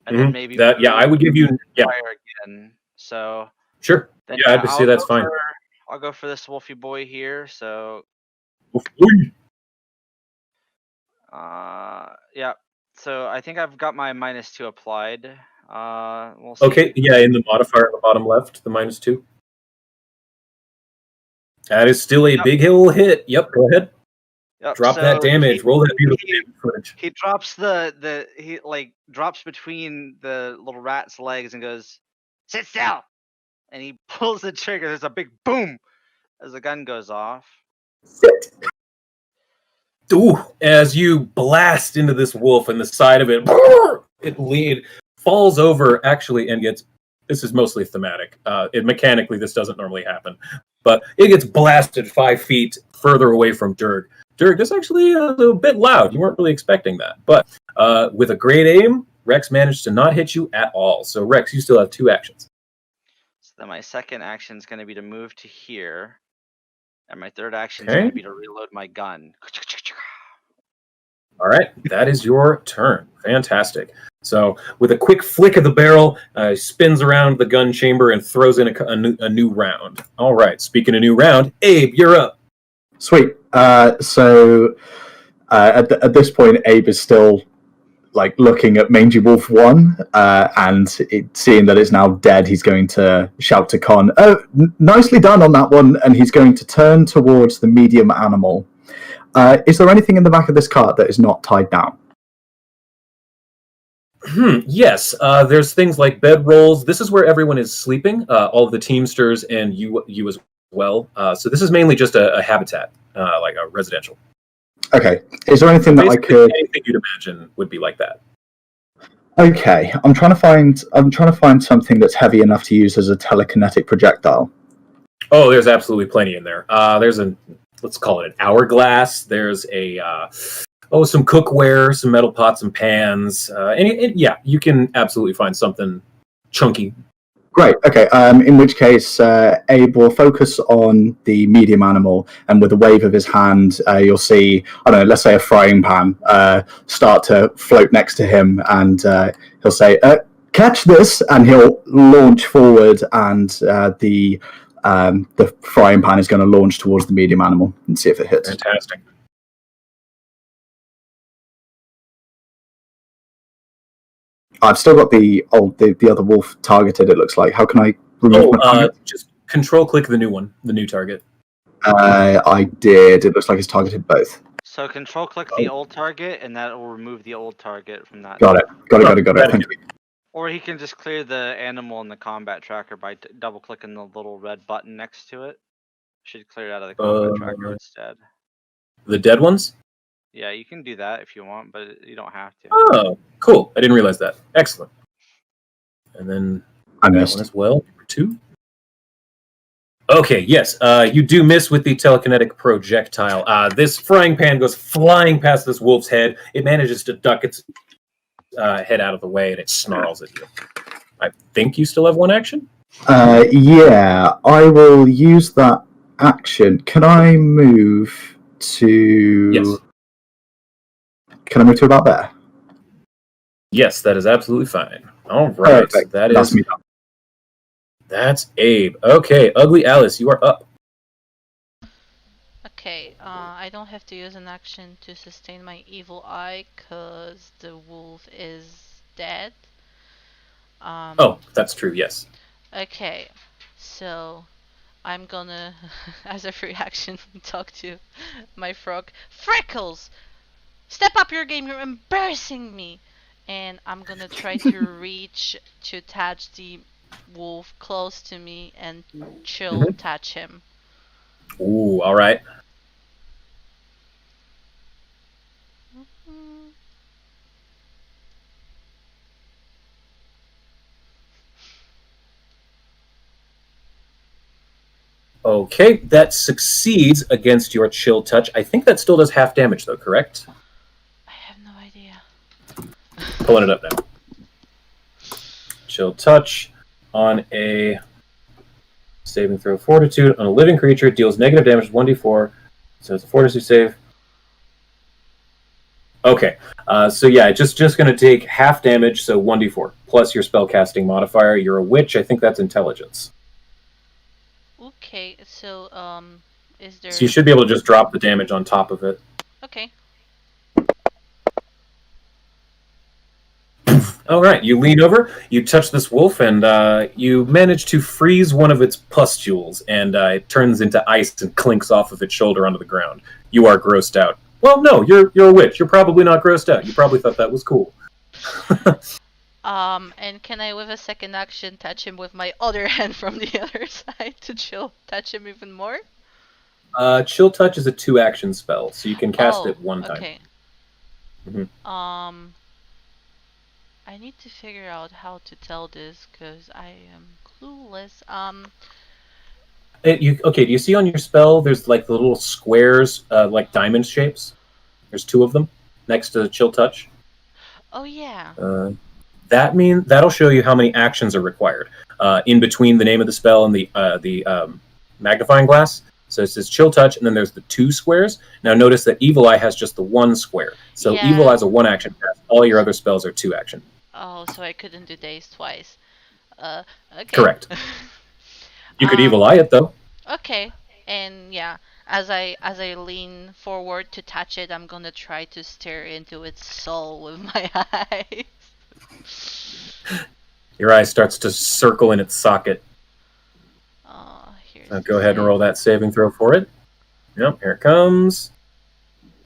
And then maybe... That, yeah, I would give you... Yeah. Again, so... Sure. Yeah, I'd say that's fine. I'll go for this wolfy boy here, so... Yeah. So I think I've got my -2 applied. We'll see. Okay, yeah, in the modifier at the bottom left, the -2. That is still a big hill hit. Yep, go ahead. Yep, drop that damage. Roll that beautiful damage footage. He drops he drops between the little rat's legs and goes, "Sit still!" And he pulls the trigger. There's a big boom as the gun goes off. Sit. Ooh, as you blast into this wolf and the side of it, it falls over actually and gets... This is mostly thematic. Mechanically, this doesn't normally happen. But it gets blasted 5 feet further away from Durg. Durg, that's actually a bit loud. You weren't really expecting that. But with a great aim, Rex managed to not hit you at all. So, Rex, you still have 2 actions. So then my second action is going to be to move to here. And my third action is going to be to reload my gun. All right, that is your turn. Fantastic. So, with a quick flick of the barrel, spins around the gun chamber and throws in a new round. All right, speaking of new round, Abe, you're up. Sweet. So, at this point, Abe is still looking at Mangy Wolf 1, and seeing that it's now dead, he's going to shout to Con, "Oh, nicely done on that one," and he's going to turn towards the medium animal. Is there anything in the back of this cart that is not tied down? Yes, there's things like bedrolls. This is where everyone is sleeping, all of the Teamsters and you as well. So this is mainly just a habitat, like a residential. Okay. Is there anything that basically, I could... Anything you'd imagine would be like that. Okay. I'm trying to find something that's heavy enough to use as a telekinetic projectile. Oh, there's absolutely plenty in there. There's let's call it an hourglass. There's some cookware, some metal pots and pans. Yeah, you can absolutely find something chunky. Great. Okay. In which case, Abe will focus on the medium animal, and with a wave of his hand, you'll see, I don't know, let's say a frying pan start to float next to him, and he'll say, "Catch this!" and he'll launch forward, and the frying pan is going to launch towards the medium animal and see if it hits. Fantastic. I've still got the other wolf targeted, it looks like. How can I remove my target? Just control click the new one, the new target. I did. It looks like it's targeted both. So control click the old target, and that will remove the old target from that. Got it. Got it. Thank you. Or he can just clear the animal in the combat tracker by double clicking the little red button next to it. Should clear it out of the combat tracker instead. The dead ones? Yeah, you can do that if you want, but you don't have to. Oh, cool. I didn't realize that. Excellent. And then I that missed. one as well. Number 2. Okay, yes. You do miss with the telekinetic projectile. This frying pan goes flying past this wolf's head. It manages to duck its head out of the way, and it snarls at you. I think you still have one action? Yeah, I will use that action. Can I move to... Yes. Can I move to about there? Yes, that is absolutely fine. All right. Perfect. That's me. That's Abe. Okay, Ugly Alice, you are up. Okay, I don't have to use an action to sustain my evil eye because the wolf is dead. Oh, that's true, yes. Okay, so I'm gonna, as a free action, talk to my frog. Freckles! Step up your game, you're embarrassing me! And I'm gonna try to reach to touch the wolf close to me and chill touch him. Ooh, all right. Okay, that succeeds against your chill touch. I think that still does half damage, though, correct? I have no idea. Pulling it up now. Chill touch on a saving throw fortitude on a living creature deals negative damage 1d4. So it's a fortitude save. Okay, so yeah, just going to take half damage, so 1d4 plus your spellcasting modifier. You're a witch. I think that's intelligence. Okay, so is there? So you should be able to just drop the damage on top of it. Okay. All right, you lean over, you touch this wolf, and you manage to freeze one of its pustules, and it turns into ice and clinks off of its shoulder onto the ground. You are grossed out. Well, no, you're a witch. You're probably not grossed out. You probably thought that was cool. And can I, with a second action, touch him with my other hand from the other side to chill touch him even more? Chill touch is a 2-action spell, so you can cast it one time. Okay. Mm-hmm. I need to figure out how to tell this because I am clueless. Okay, do you see on your spell there's like the little squares, like diamond shapes? There's 2 of them next to chill touch. Oh yeah. That'll show you how many actions are required in between the name of the spell and the magnifying glass. So it says chill touch, and then there's the 2 squares. Now notice that Evil Eye has just the 1 square. So Yeah. Evil Eye's a 1-action cast. All your other spells are 2-action. Oh, so I couldn't do days twice. Okay. Correct. You could Evil Eye it though. Okay, and yeah, as I lean forward to touch it, I'm gonna try to stare into its soul with my eyes. Your eye starts to circle in its socket. Here's Now go ahead and roll that saving throw for it. Yep, here it comes.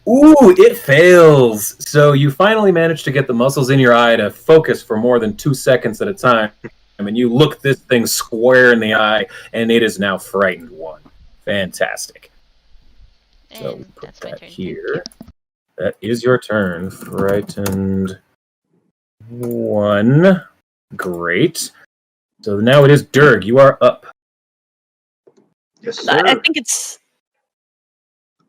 Ooh, it fails! So you finally manage to get the muscles in your eye to focus for more than 2 seconds at a time. And you look this thing square in the eye, and it is now frightened 1. Fantastic. So And put that's my that turn. Thank here. That is your turn. Frightened 1. Great. So now it is Durg. You are up. Yes, sir. I think it's.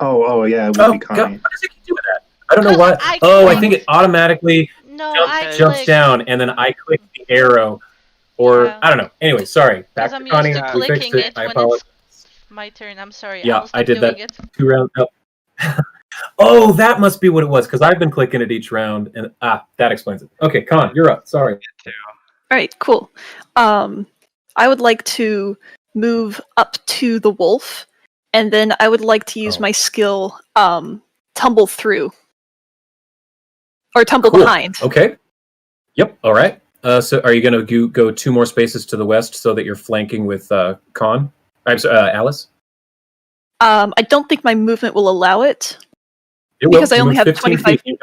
Oh, yeah, it would Oh, be God, Connie. why does it keep doing that? I don't know why. I I clicked. think it automatically No, jumps clicked. down, and then I click the arrow. Or, Yeah. I don't know. Anyway, sorry. Back Because to I'm Connie. used to We fixed clicking it. it I when apologize. it's my turn. I'm sorry. Yeah, I'll stop I did doing that. it. 2 rounds up. Oh, that must be what it was, because I've been clicking it each round, and that explains it. Okay, Con, you're up. Sorry. All right, cool. I would like to move up to the wolf, and then I would like to use Oh. my skill tumble through. Or tumble Cool. behind. Okay. Yep. All right. So are you going to go 2 more spaces to the west so that you're flanking with Con? I'm sorry, Alice? I don't think my movement will allow it. It will. Because I You only moved have 15 25 feet.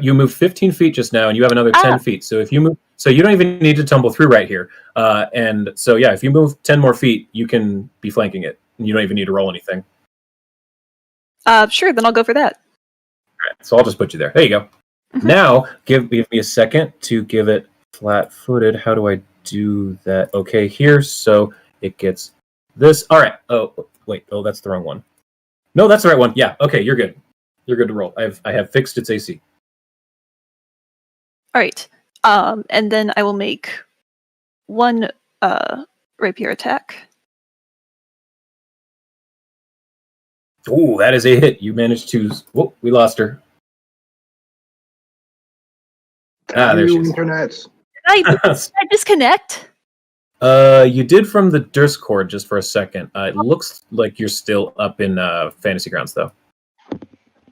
You moved 15 feet just now, and you have another 10 feet. So if you move, so you don't even need to tumble through right here. And so yeah, if you move 10 more feet, you can be flanking it. You don't even need to roll anything. Sure, then I'll go for that. All right, so I'll just put you there. There you go. Mhm. Now give me a second to give it flat-footed. How do I do that? Okay, here. So it gets this. All right. Oh wait. Oh, that's the wrong one. No, that's the right one. Yeah. Okay, you're good. You're good to roll. I have fixed its AC. All right. And then I will make one rapier attack. Oh, that is a hit. You managed to. Whoop, we lost her. There she is. Internets. Did I disconnect? You did from the Discord just for a second. It looks like you're still up in Fantasy Grounds, though.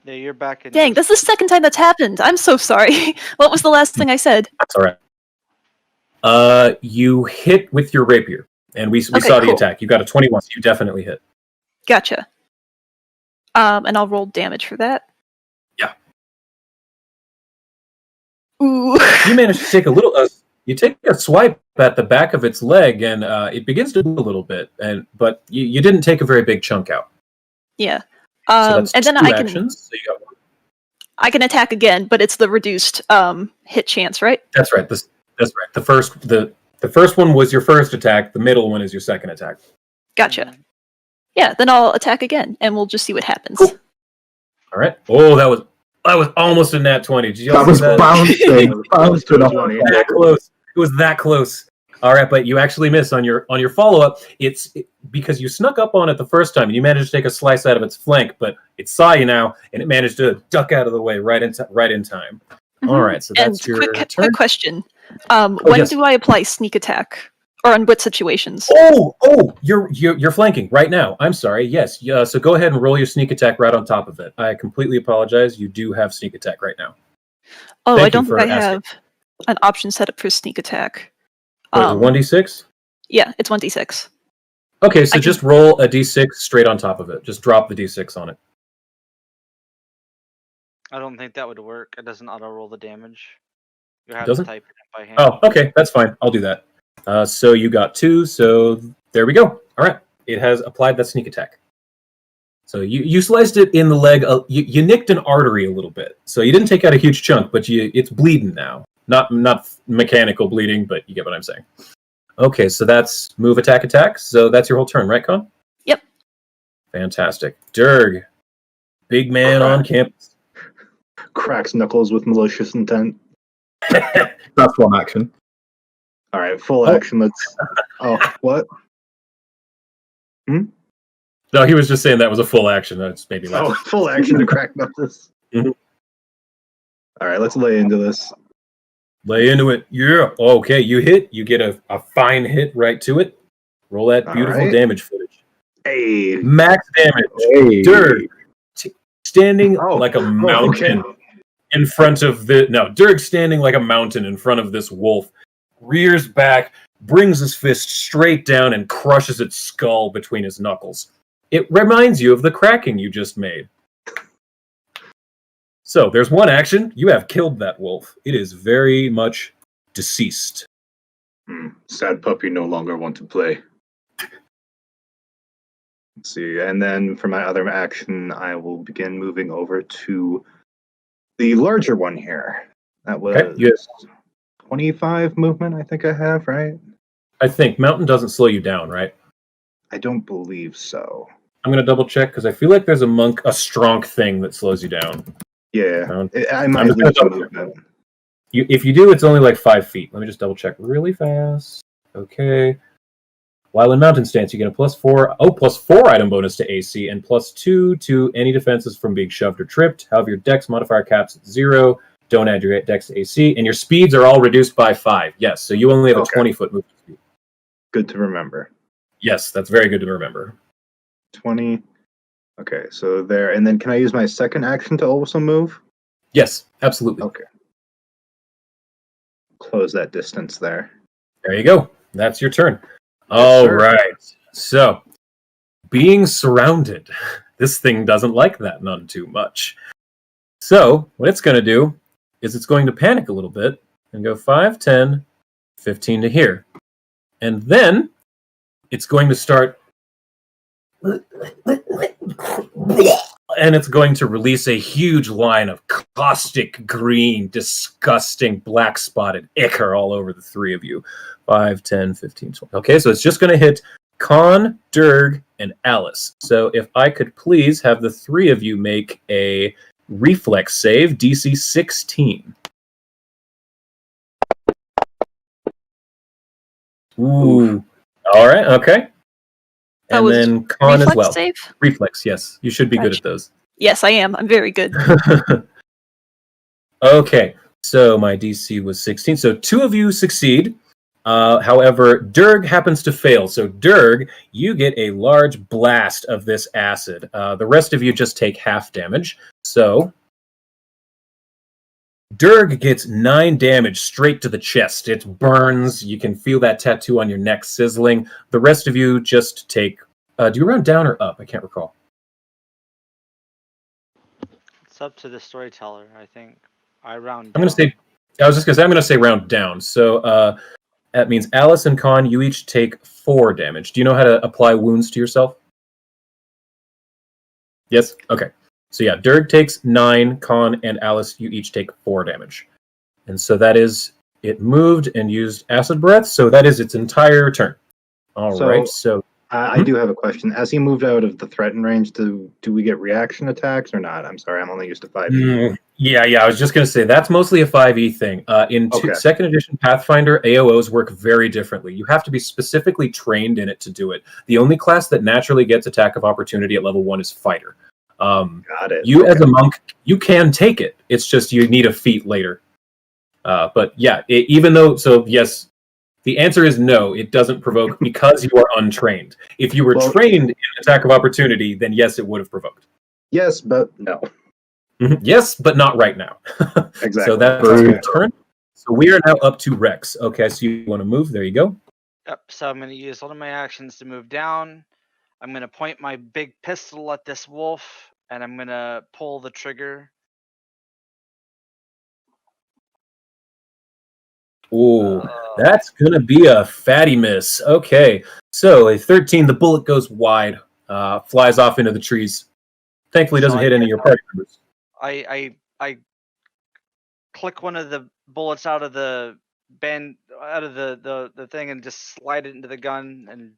Yeah, you're back in. Dang, that's the second time that's happened. I'm so sorry. What was the last thing I said? That's all right. You hit with your rapier, and we Okay, saw the cool. attack. You got a 21, so you definitely hit. Gotcha. And I'll roll damage for that. Yeah. Ooh. You managed to take a little. You take a swipe at the back of its leg, and it begins to move a little bit. But you didn't take a very big chunk out. Yeah. So that's And then two I can actions. So you got one. I can attack again, but it's the reduced hit chance, right? That's right. That's right. The first one was your first attack. The middle one is your second attack. Gotcha. Yeah, then I'll attack again, and we'll just see what happens. Cool. All right. Oh, that was almost a nat 20. Did you That see was that? bouncing off. That close. It was that close. All right, but you actually missed on your follow up. It's because you snuck up on it the first time and you managed to take a slice out of its flank, but it saw you now and it managed to duck out of the way right in time. Mhm. All right, so that's And your quick turn. question: when yes. do I apply sneak attack, or on what situations? Oh, you're flanking right now. I'm sorry. Yes. So go ahead and roll your sneak attack right on top of it. I completely apologize. You do have sneak attack right now. Oh, Thank I you don't for think I asking. have an option set up for sneak attack. What is it, 1d6? Yeah, it's 1d6. Okay, so just roll a d6 straight on top of it. Just drop the d6 on it. I don't think that would work. It doesn't auto roll the damage. You have Doesn't? to type it in by hand. Oh, okay, that's fine. I'll do that. So you got 2, so there we go. All right, it has applied that sneak attack. So you sliced it in the leg. You nicked an artery a little bit. So you didn't take out a huge chunk, but it's bleeding now. Not mechanical bleeding, but you get what I'm saying. Okay, so that's move, attack. So that's your whole turn, right, Con? Yep. Fantastic. Durg, big man on campus. Cracks knuckles with malicious intent. That's one action. All right, full action. Let's. Oh, what? No, he was just saying that was a full action. That's maybe less. Oh, full action to crack knuckles. Mhm. All right, let's lay into this. Lay into it. Yeah. Okay, you hit. You get a fine hit right to it. Roll that All beautiful right. damage footage. Hey. Max damage. Hey. Durg, standing Oh, like a oh, mountain okay. in front of Durg standing like a mountain in front of this wolf, rears back, brings his fist straight down and crushes its skull between his knuckles. It reminds you of the cracking you just made. So there's one action. You have killed that wolf. It is very much deceased. Sad puppy no longer want to play. Let's see, and then for my other action, I will begin moving over to the larger one here. That was Okay, yes. 25 movement, I think I have, right? I think mountain doesn't slow you down, right? I don't believe so. I'm going to double check because I feel like there's a strong thing that slows you down. Yeah, I I'm might just lose gonna some movement. If you do, it's only like 5 feet. Let me just double check really fast. Okay. While in mountain stance, you get a +4 item bonus to AC and +2 to any defenses from being shoved or tripped. However, your dex modifier caps at 0. Don't add your dex to AC, and your speeds are all reduced by 5. Yes, so you only have a 20-foot movement speed. Good to remember. Yes, that's very good to remember. 20. Okay, so there. And then can I use my second action to also move? Yes, absolutely. Okay. Close that distance there. There you go. That's your turn. All sir. right. So, being surrounded, This thing doesn't like that none too much. So what it's going to do is it's going to panic a little bit and go 5, 10, 15 to here. And then it's going to start... And it's going to release a huge line of caustic green, disgusting, black-spotted ichor all over the three of you. 5, 10, 15, 20. Okay, so it's just going to hit Con, Durg, and Alice. So if I could please have the three of you make a reflex save, DC 16. Ooh. All right, okay. That And was then Con as reflex well. save? Reflex, yes. You should be good Gotcha. at those. Yes, I am. I'm very good. Okay, so my DC was 16. So two of you succeed. However, Durg happens to fail. So Durg, you get a large blast of this acid. The rest of you just take half damage. So Durg gets 9 damage straight to the chest. It burns. You can feel that tattoo on your neck sizzling. The rest of you just take... do you round down or up? I can't recall. It's up to the storyteller, I think. I round I'm down. going to say... I was just going to say, I'm going to say round down. So that means Alice and Con, you each take 4 damage. Do you know how to apply wounds to yourself? Yes? Okay. So yeah, Durg takes 9, Con and Alice, you each take 4 damage. And so that is... It moved and used acid breath, so that is its entire turn. All right, so... I do have a question. As he moved out of the threatened range, do we get reaction attacks or not? I'm sorry, I'm only used to 5e. Yeah, I was just going to say, that's mostly a 5e thing. In Okay. 2nd edition Pathfinder, AOOs work very differently. You have to be specifically trained in it to do it. The only class that naturally gets attack of opportunity at level 1 is Fighter. Got it. You, as a monk, you can take it. It's just you need a feat later. But yeah, even though... So yes... The answer is no, it doesn't provoke because you are untrained. If you were trained in attack of opportunity, then yes, it would have provoked. Yes, but no. Yes, but not right now. Exactly. So that's your turn. So we are now up to Rex. Okay, so you want to move. There you go. Yep, so I'm going to use one of my actions to move down. I'm going to point my big pistol at this wolf, and I'm going to pull the trigger. Ooh, that's going to be a fatty miss. Okay, so a 13, the bullet goes wide, flies off into the trees. Thankfully, doesn't hit any of your party members. I click one of the bullets out of the the thing and just slide it into the gun and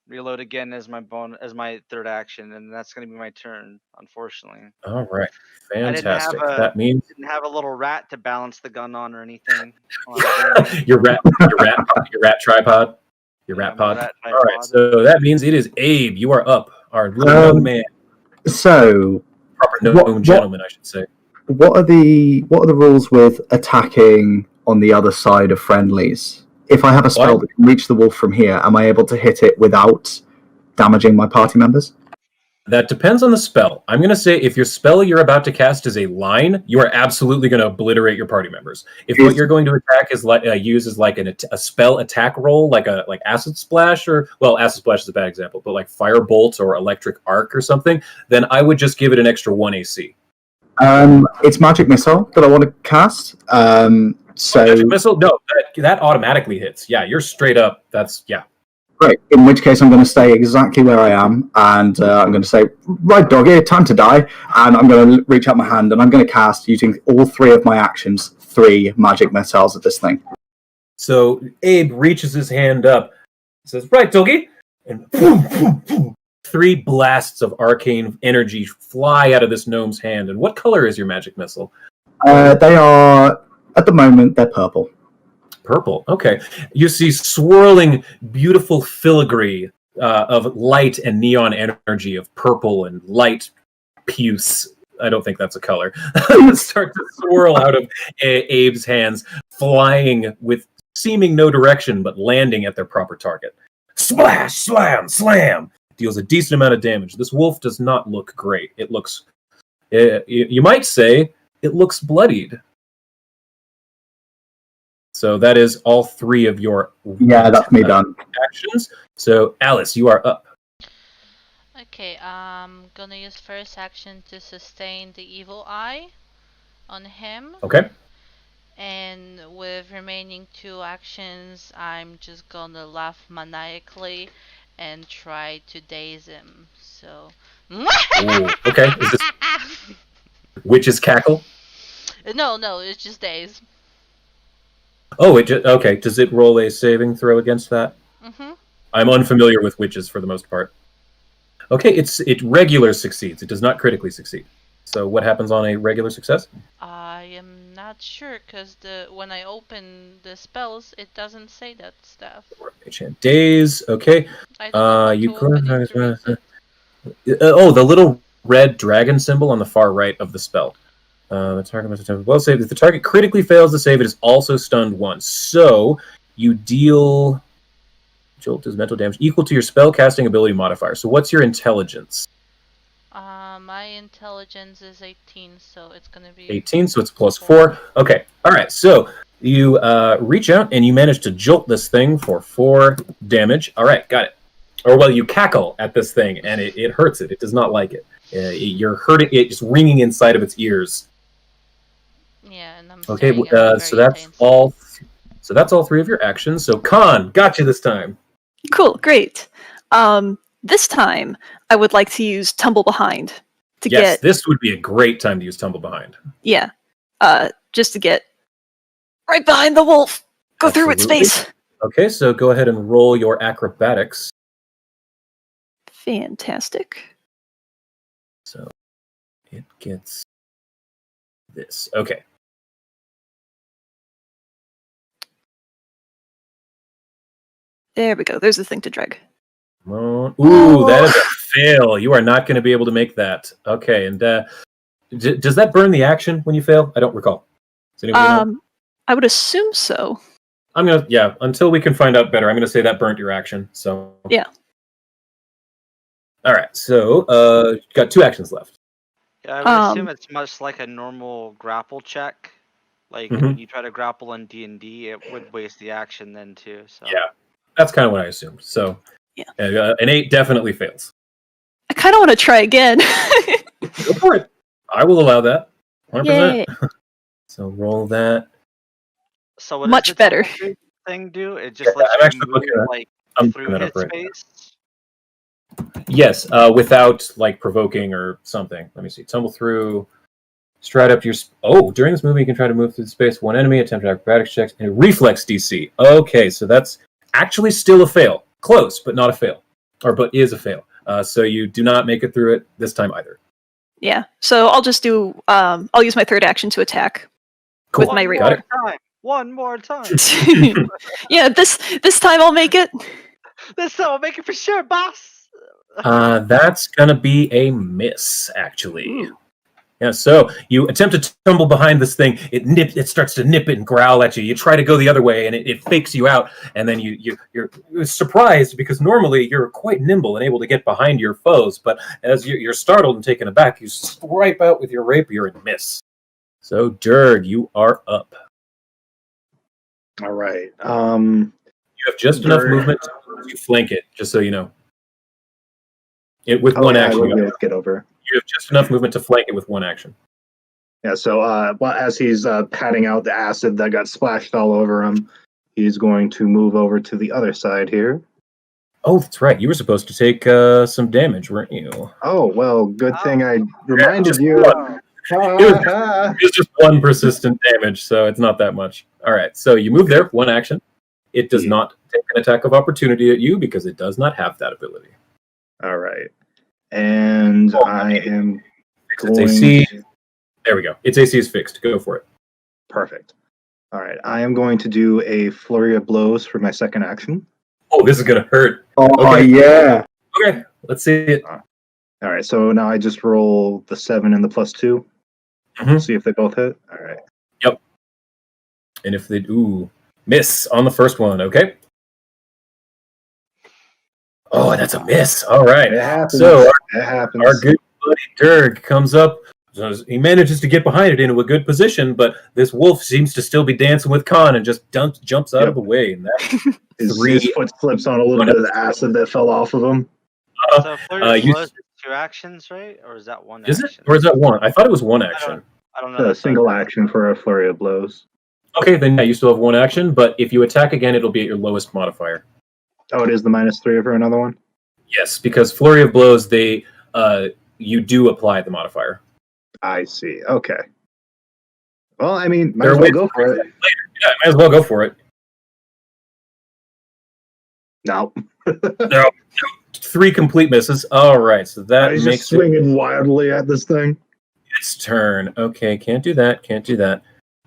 reload again as my third action, and that's going to be my turn, unfortunately. All right, fantastic. I That means didn't have a little rat to balance the gun on or anything. your rat tripod. Your rat pod. All right, so that means it is Abe. You are up, our little young man. So, Proper gnome gentleman, I should say. What are the rules with attacking on the other side of friendlies? If I have a spell that can reach the wolf from here, am I able to hit it without damaging my party members? That depends on the spell. I'm going to say if your spell you're about to cast is a line, you are absolutely going to obliterate your party members. If what you're going to attack is use as like a spell attack roll, like acid splash, or acid splash is a bad example, but like firebolt or electric arc or something, then I would just give it an extra 1 AC. It's magic missile that I want to cast. Magic missile? No, that automatically hits. Yeah, you're straight up. Great. In which case, I'm going to stay exactly where I am, and I'm going to say, "Right, doggy, time to die." And I'm going to reach out my hand, and I'm going to cast, using all 3 of my actions, 3 magic missiles at this thing. So Abe reaches his hand up, says, "Right, doggy," and boom, boom, boom. 3 blasts of arcane energy fly out of this gnome's hand. And what color is your magic missile? They are, at the moment, they're purple. Purple. Okay. You see swirling, beautiful filigree of light and neon energy of purple and light puce. I don't think that's a color. Start to swirl out of Abe's hands, flying with seeming no direction, but landing at their proper target. Splash, slam, slam. Deals a decent amount of damage. This wolf does not look great. It looks, you might say, it looks bloodied. So that is all 3 of your that's me done. Actions. So Alice, you are up. Okay, I'm gonna use first action to sustain the evil eye on him. Okay. And with remaining 2 actions, I'm just gonna laugh maniacally and try to daze him. So. Ooh, okay. Is this witch's cackle? No, it's just daze. Oh, okay. Does it roll a saving throw against that? Mm-hmm. I'm unfamiliar with witches for the most part. Okay, it regular succeeds. It does not critically succeed. So what happens on a regular success? I am not sure, because when I open the spells, it doesn't say that stuff. Days. Okay. I don't know how You to open it to read it. Oh, the little red dragon symbol on the far right of the spell. The target must attempt well saved. If the target critically fails to save, it is also stunned once. So you deal jolt is mental damage equal to your spell casting ability modifier. So what's your intelligence? My intelligence is 18, so it's gonna be 18, so it's plus 4. Okay, all right. So you reach out and you manage to jolt this thing for 4 damage. All right, got it. Or well, you cackle at this thing and it hurts it. It does not like it. You're hurting it, just ringing inside of its ears. Yeah, and I'm Okay, staring at it so very that's intensely. all. So that's all 3 of your actions. So Khan, got you this time. Cool, great. This time, I would like to use Tumble Behind to Yes, get this would be a great time to use Tumble Behind. just to get right behind the wolf, go through its Absolutely. face. Okay, so go ahead and roll your acrobatics. Fantastic. So it gets this. Okay. There we go. There's the thing to drag. Come on. Ooh, that is a fail. You are not going to be able to make that. Okay, and does that burn the action when you fail? I don't recall. Does anybody know? I would assume so. I'm gonna until we can find out better, I'm gonna say that burnt your action. So Yeah. All right, so got 2 actions left. Yeah, I would assume it's much like a normal grapple check. Like when you try to grapple in D&D, it would waste the action then too. So Yeah, that's kind of what I assumed. So Yeah. An 8 definitely fails. I kind of want to try again. Go for it. I will allow that. 100%. Yay. So roll that. So what Much does the better. tumble thing do? It just I'm lets you actually move looking at- like I'm through looking that his up right now. space. Yes, without like provoking or something. Let me see. Tumble through. Stride up to your. During this movie, you can try to move through the space of one enemy, attempt acrobatics checks, and reflex DC. Okay, so that's actually still a fail. Close, but not a fail. But is a fail. So you do not make it through it this time either. Yeah. So I'll just do. I'll use my third action to attack. Cool. With my Got it. One more time. Yeah. This time I'll make it. This time I'll make it for sure, boss. That's gonna be a miss, actually. Ooh. Yeah, so you attempt to tumble behind this thing. It starts to nip it and growl at you. You try to go the other way, and it fakes you out. And then you're surprised because normally you're quite nimble and able to get behind your foes. But as you're startled and taken aback, you swipe out with your rapier and miss. So Durg, you are up. All right. You have just enough movement to flank it. Just so you know, with one action. We'll be able to get over. You have just enough movement to flank it with one action. Yeah, so as he's patting out the acid that got splashed all over him, he's going to move over to the other side here. Oh, that's right. You were supposed to take some damage, weren't you? Oh, well, good thing I reminded you. It was just 1 persistent damage, so it's not that much. All right, so you move there, 1 action. It does not take an attack of opportunity at you because it does not have that ability. All right. And I am Its AC. There we go. Its AC is fixed. Go for it. Perfect. All right. I am going to do a flurry of blows for my second action. Oh, this is going to hurt. Oh, Okay. yeah. Okay, let's see it. All right. So now I just roll the 7 and the +2. See if they both hit. All right. Yep. And if they miss on the first one, okay? Oh, that's a miss. All right. It happens. So it happens. our good buddy Durg comes up. So he manages to get behind it into a good position, but this wolf seems to still be dancing with Khan and just jumps out of the way. And that his foot slips on a little bit of the acid that fell off of him. So flurry of you blows is 2 actions, right? Or is that 1 is it action? or is that one? I thought it was one I action. don't know. A That's single action for a flurry of blows. Okay, then yeah, you still have one action, but if you attack again, it'll be at your lowest modifier. Oh, it is the -3 for another one? Yes, because flurry of blows, they you do apply the modifier. I see. Okay. Well, I mean, might There as are well ways go to for fix it. that later. Yeah, might as well go for it. No. No, 3 complete misses. All right, so that He's makes just swinging wildly at this thing. its turn. Okay, can't do that. Can't do that.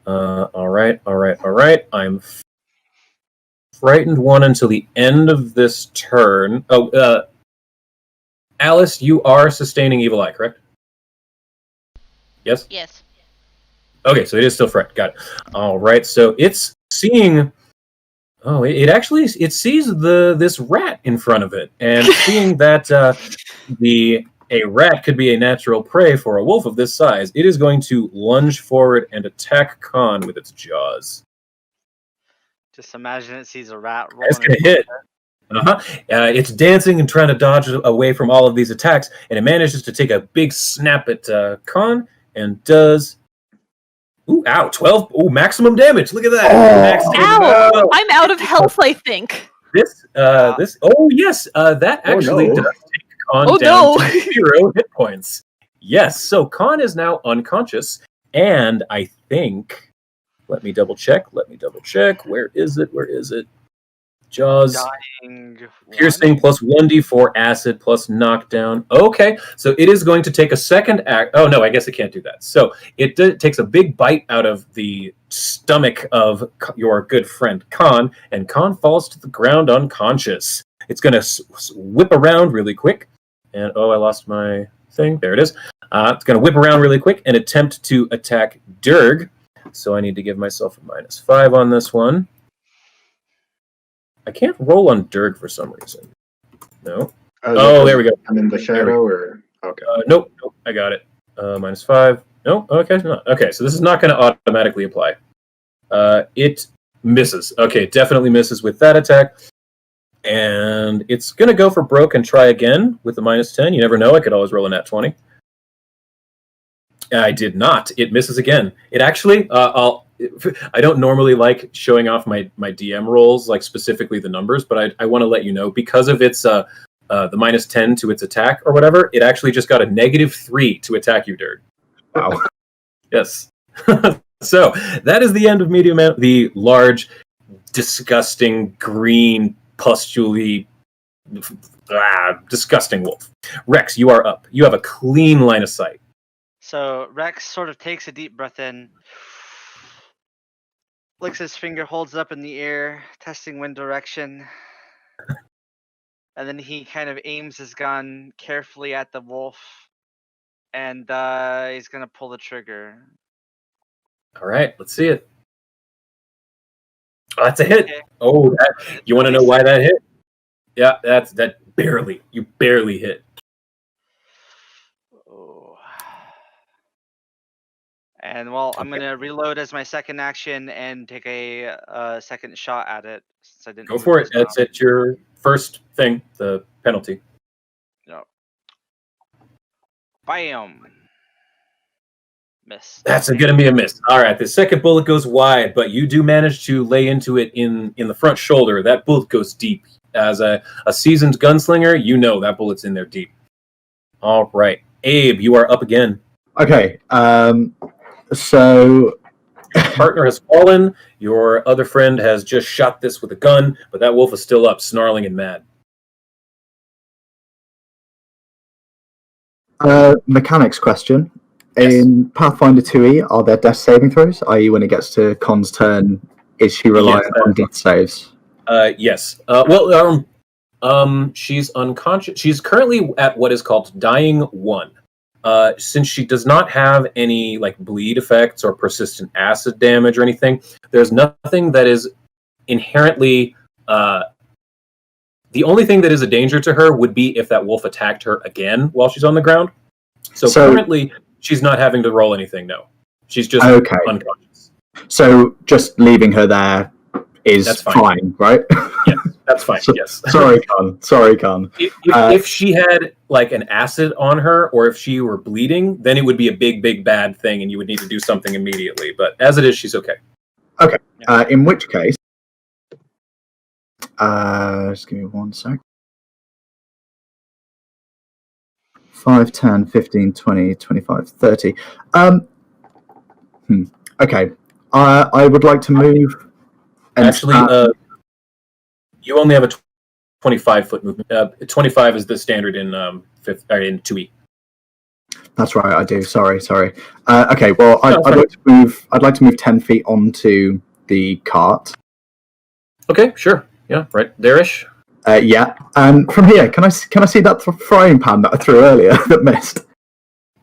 All right. I'm frightened 1 until the end of this turn. Oh, Alice, you are sustaining evil eye, correct? Yes. Yes. Okay, so it is still frightened. Got it. All right, so it's seeing. Oh, it actually it sees this rat in front of it, and seeing that a rat could be a natural prey for a wolf of this size, it is going to lunge forward and attack Khan with its jaws. Just imagine it sees a rat It's rolling. going to hit. It's dancing and trying to dodge away from all of these attacks, and it manages to take a big snap at Khan and does. Ooh, ow, 12. Ooh, maximum damage. Look at that. Ow! I'm out of health, I think. This, oh, yes, that actually does take Khan down to 0 hit points. Yes, so Khan is now unconscious, and I think, let me double check. Where is it? Jaws. Dying. Piercing plus 1d4 acid plus knockdown. Okay, so it is going to take a second act. Oh, no, I guess it can't do that. So it takes a big bite out of the stomach of your good friend Khan, and Khan falls to the ground unconscious. It's going to whip around really quick. And, oh, I lost my thing. There it is. It's going to whip around really quick and attempt to attack Durg. So I need to give myself a -5 on this one. I can't roll on Durg for some reason. No. Oh, there we go. I'm in the shadow, or okay. Nope, I got it. -5. No, okay, not. Okay, so this is not going to automatically apply. It misses. Okay, definitely misses with that attack. And it's going to go for broke and try again with the -10. You never know. I could always roll a nat 20. I did not. It misses again. It actually, I don't normally like showing off my DM rolls, like specifically the numbers, but I want to let you know, because of its the -10 to its attack or whatever, it actually just got a -3 to attack you, Dirk. Wow. Yes. So that is the end of Medium Man, the large, disgusting, green, pustulely, disgusting wolf. Rex, you are up. You have a clean line of sight. So Rex sort of takes a deep breath in, licks his finger, holds it up in the air, testing wind direction. And then he kind of aims his gun carefully at the wolf. And he's going to pull the trigger. All right, let's see it. Oh, that's a hit. Okay. Oh, you want to know why that hit? Yeah, that barely. You barely hit. Oh. And well, I'm going to reload as my second action and take a second shot at it. Since I didn't Go for it. That's at your first thing, the penalty. No. Bam. Miss. That's going to be a miss. All right, the second bullet goes wide, but you do manage to lay into it in the front shoulder. That bullet goes deep. As a seasoned gunslinger, you know that bullet's in there deep. All right. Abe, you are up again. Okay, so Your partner has fallen. Your other friend has just shot this with a gun, but that wolf is still up, snarling and mad. mechanics question. Yes. In Pathfinder 2e, are there death saving throws? I.e., when it gets to Con's turn, is she reliant on death saves? Yes. She's unconscious. She's currently at what is called Dying 1. Since she does not have any like bleed effects or persistent acid damage or anything, there's nothing that is inherently. The only thing that is a danger to her would be if that wolf attacked her again while she's on the ground. So currently, she's not having to roll anything. No, she's just unconscious. So just leaving her there is That's fine. fine, right? Yes, that's fine. Yes. Sorry, Khan. If she had like an acid on her, or if she were bleeding, then it would be a big bad thing, and you would need to do something immediately. But as it is, she's okay. Okay. In which case, just give me 1 sec. 5, 10, 15, 20, 25, 30. Okay. I would like to move. And Actually, you only have a 25-foot movement. 25 is the standard in in 2E. That's right, I do. Sorry. Okay, well, I'd like to move 10 feet onto the cart. Okay, sure. Yeah, right there-ish. Yeah, and from here, can I see that frying pan that I threw earlier that missed?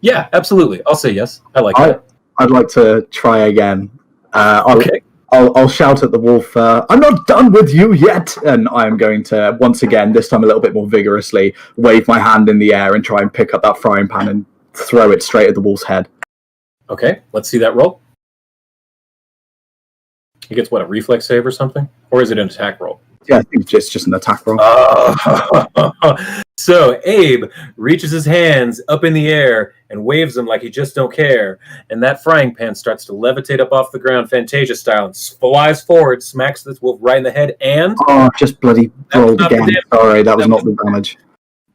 Yeah, absolutely. I'll say yes. I like that. I'd like to try again. Okay. I'll shout at the wolf, I'm not done with you yet! And I'm going to, once again, this time a little bit more vigorously, wave my hand in the air and try and pick up that frying pan and throw it straight at the wolf's head. Okay, let's see that roll. He gets, what, a reflex save or something? Or is it an attack roll? Yeah, I think it's just an attack roll. So Abe reaches his hands up in the air and waves them like he just don't care. And that frying pan starts to levitate up off the ground, Fantasia style, and flies forward, smacks this wolf right in the head, and... Oh, just bloody rolled again. Sorry, that was not the damage.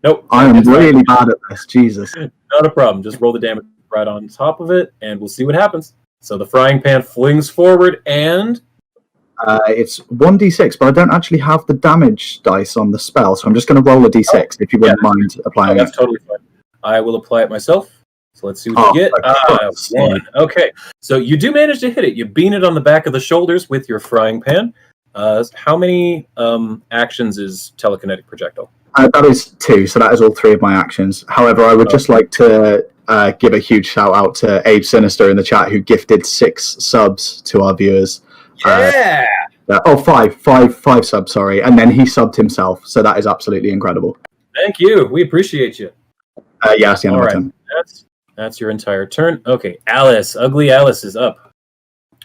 Nope. I am really bad at this, Jesus. Not a problem. Just roll the damage right on top of it, and we'll see what happens. So the frying pan flings forward, and... It's 1d6, but I don't actually have the damage dice on the spell, so I'm just going to roll a d6 if you wouldn't mind applying that's it. totally fine. I will apply it myself. So let's see what you get. One. Okay. So you do manage to hit it. You bean it on the back of the shoulders with your frying pan. How many actions is telekinetic projectile? That is 2, so that is all 3 of my actions. However, I would just like to give a huge shout out to Abe Sinister in the chat, who gifted 6 subs to our viewers. Yeah! Five subs, sorry. And then he subbed himself, so that is absolutely incredible. Thank you. We appreciate you. Yeah, that's the end of my turn. That's your entire turn. Okay, Alice. Ugly Alice is up.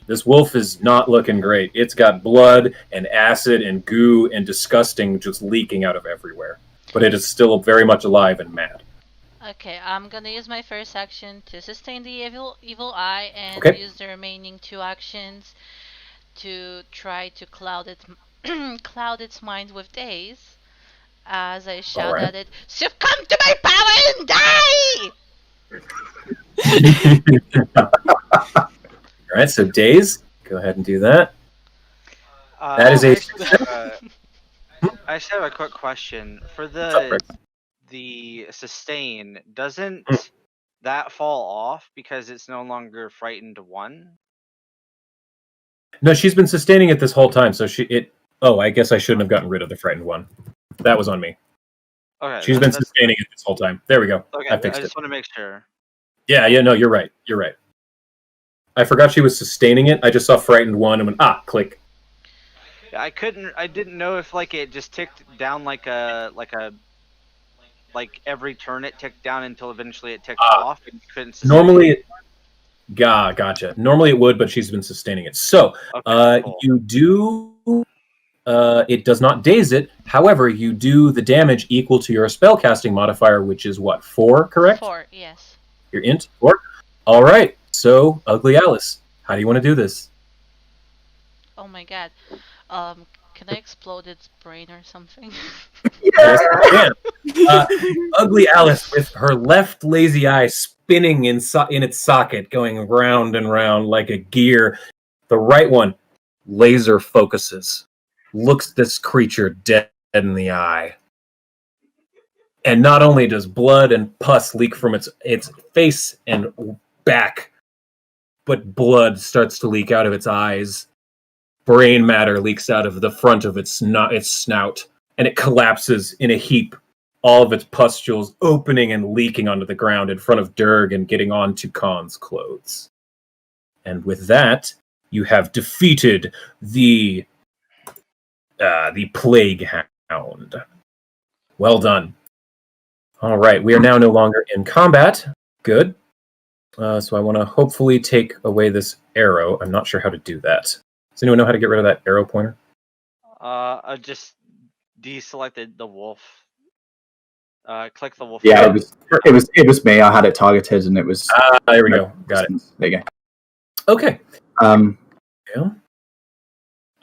This wolf is not looking great. It's got blood and acid and goo and disgusting just leaking out of everywhere. But it is still very much alive and mad. Okay, I'm gonna use my first action to sustain the evil eye and use the remaining 2 actions to try to cloud its mind with daze, as I shout at it, "Succumb to my power and die!" Alright, so daze. Go ahead and do that. That is a... I just have a quick question. For the sustain, doesn't that fall off because it's no longer frightened 1? No, she's been sustaining it this whole time, so I guess I shouldn't have gotten rid of the frightened 1. That was on me. Okay. She's been sustaining it this whole time. There we go. Okay, I fixed it. just want to make sure. Yeah, no, you're right. I forgot she was sustaining it. I just saw frightened 1 and went, click. I didn't know if it just ticked down like every turn it ticked down until eventually it ticked off and you couldn't sustain normally gotcha. Normally it would, but she's been sustaining it. So cool. You do it does not daze it. However, you do the damage equal to your spellcasting modifier, which is what, 4, correct? 4, yes. Your int 4. All right. So, Ugly Alice, how do you want to do this? Oh my god. Can I explode its brain or something? Yes, you can. Ugly Alice, with her left lazy eye spinning in its socket, going round and round like a gear. The right one laser focuses, looks this creature dead in the eye. And not only does blood and pus leak from its face and back, but blood starts to leak out of its eyes. Brain matter leaks out of the front of its snout, and it collapses in a heap, all of its pustules opening and leaking onto the ground in front of Durg and getting onto Khan's clothes. And with that, you have defeated the Plague Hound. Well done. All right, we are now no longer in combat. Good. So I want to hopefully take away this arrow. I'm not sure how to do that. Does anyone know how to get rid of that arrow pointer? I just deselected the wolf. Click the wolf. Yeah, button. it was me. I had it targeted, and it was. There we go. Got it. There you go. Okay. Yeah.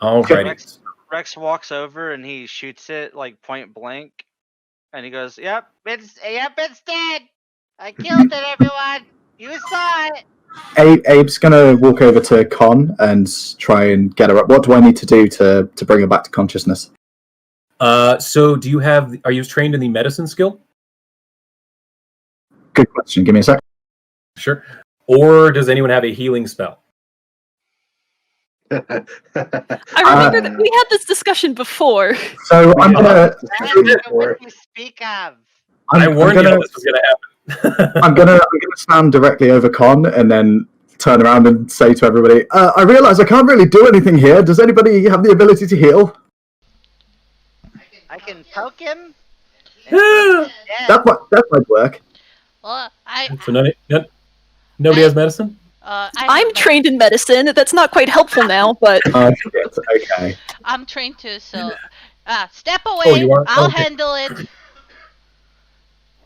Alrighty. Rex walks over and he shoots it like point blank, and he goes, "Yep, it's dead. I killed it, everyone. You saw it." Abe's gonna walk over to Con and try and get her up. What do I need to do to bring her back to consciousness? So do you have? Are you trained in the medicine skill? Good question. Give me a sec. Sure. Or does anyone have a healing spell? I remember that we had this discussion before. So I'm gonna. What you speak of? I warned you this was gonna happen. I'm gonna stand directly over Con and then turn around and say to everybody, "I realise I can't really do anything here. Does anybody have the ability to heal?" I can poke him. That might work. Well, So nobody has medicine? I'm trained in medicine. That's not quite helpful now, but Okay. I'm trained too, so step away. Oh, you are? I'll Okay. handle it,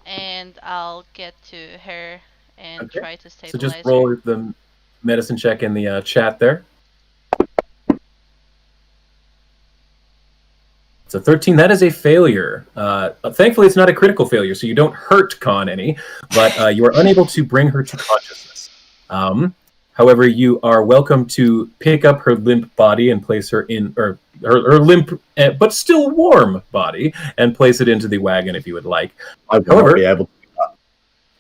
and I'll get to her and Okay. try to So stabilize just roll her. the medicine check in the chat there. So 13, that is a failure. Thankfully, it's not a critical failure, so you don't hurt Con any, but you are unable to bring her to consciousness. However, you are welcome to pick up her limp body and place her in, or her limp but still warm body, and place it into the wagon if you would like. I will not be able to do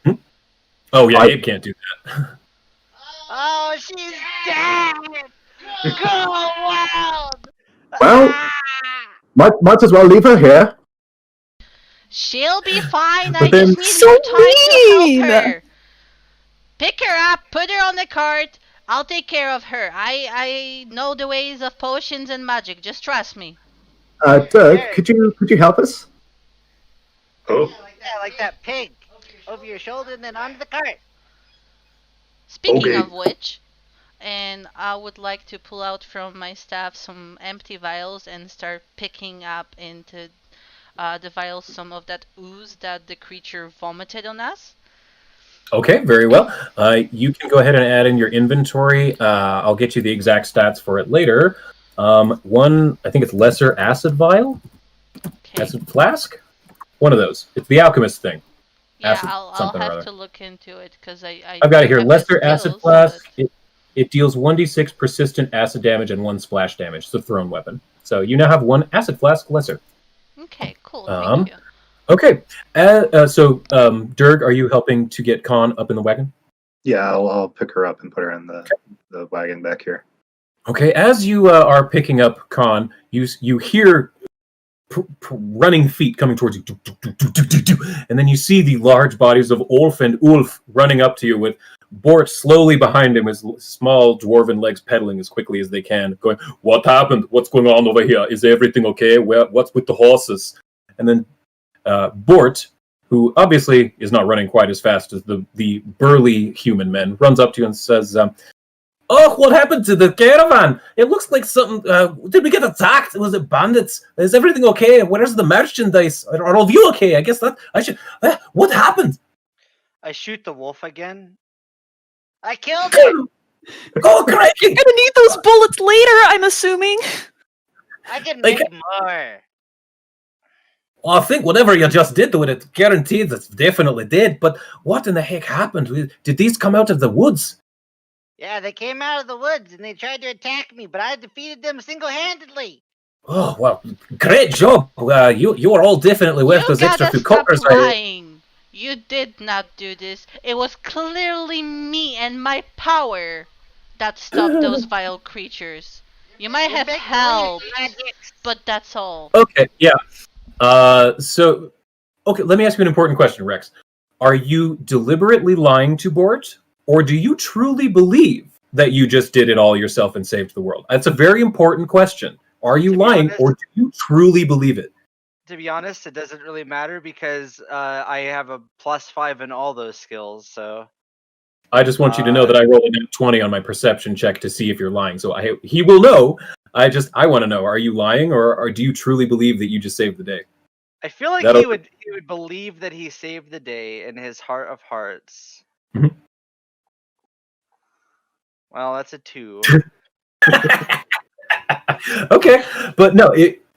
that. Oh yeah, Abe can't do that. Oh, she's dead. Go wild. Well, might as well leave her here. She'll be fine. But I then- just need So more time to mean! help her. Pick her up, put her on the cart. I'll take care of her. I know the ways of potions and magic. Just trust me. Doug, could you help us? Oh, Yeah, like that pig. Over your shoulder and then onto the cart. Speaking Okay. of which, and I would like to pull out from my staff some empty vials and start picking up into the vials some of that ooze that the creature vomited on us. Okay, very well. You can go ahead and add in your inventory. I'll get you the exact stats for it later. One, I think it's lesser acid vial, Okay. acid flask. One of those. It's the alchemist thing. Yeah, acid I'll something or have other. to look into it because I've got it here. have the Lesser acid skills, flask. but- It deals 1d6 persistent acid damage and 1 splash damage. It's a thrown weapon. So you now have 1 acid flask lesser. Okay, cool. Um, Thank you. Okay. So, Durg, are you helping to get Khan up in the wagon? yeah, I'll pick her up and put her in the wagon back here. Okay. As you are picking up Khan, you hear running feet coming towards you, and then you see the large bodies of Ulf and Ulf running up to you with Bort slowly behind him, his small dwarven legs pedaling as quickly as they can, going, "What happened? What's going on over here? Is everything okay? What's with the horses?" And then Bort, who obviously is not running quite as fast as the burly human men, runs up to you and says, "Oh, what happened to the caravan? It looks like something. Did we get attacked? Was it bandits? Is everything okay? Where's the merchandise? Are all of you okay? I guess that I should. What happened?" I shoot the wolf again. I killed it. Go, Craigie! you're gonna need those bullets later, I'm assuming. I can Like- make more. Well, I think whatever you just did to it guaranteed that definitely did. But what in the heck happened? Did these come out of the woods? Yeah, they came out of the woods and they tried to attack me, but I defeated them single-handedly. Oh well, great job! You were all definitely worth You those extra gotta few stop coppers. lying. You did not do this. It was clearly me and my power that stopped those vile creatures. You might You have make helped, magics. but that's all. Okay, yeah. So, okay, let me ask you an important question, Rex. Are you deliberately lying to Bort, or do you truly believe that you just did it all yourself and saved the world? That's a very important question. Are you To be lying, honest- or do you truly believe it? To be honest, it doesn't really matter because I have a +5 in all those skills. So I just want you to know that I rolled a 20 on my perception check to see if you're lying. So he will know I want to know, are you lying or do you truly believe that you just saved the day? I feel like That'll- he would believe that he saved the day in his heart of hearts. Mhm. Well, that's a 2. Okay, but no,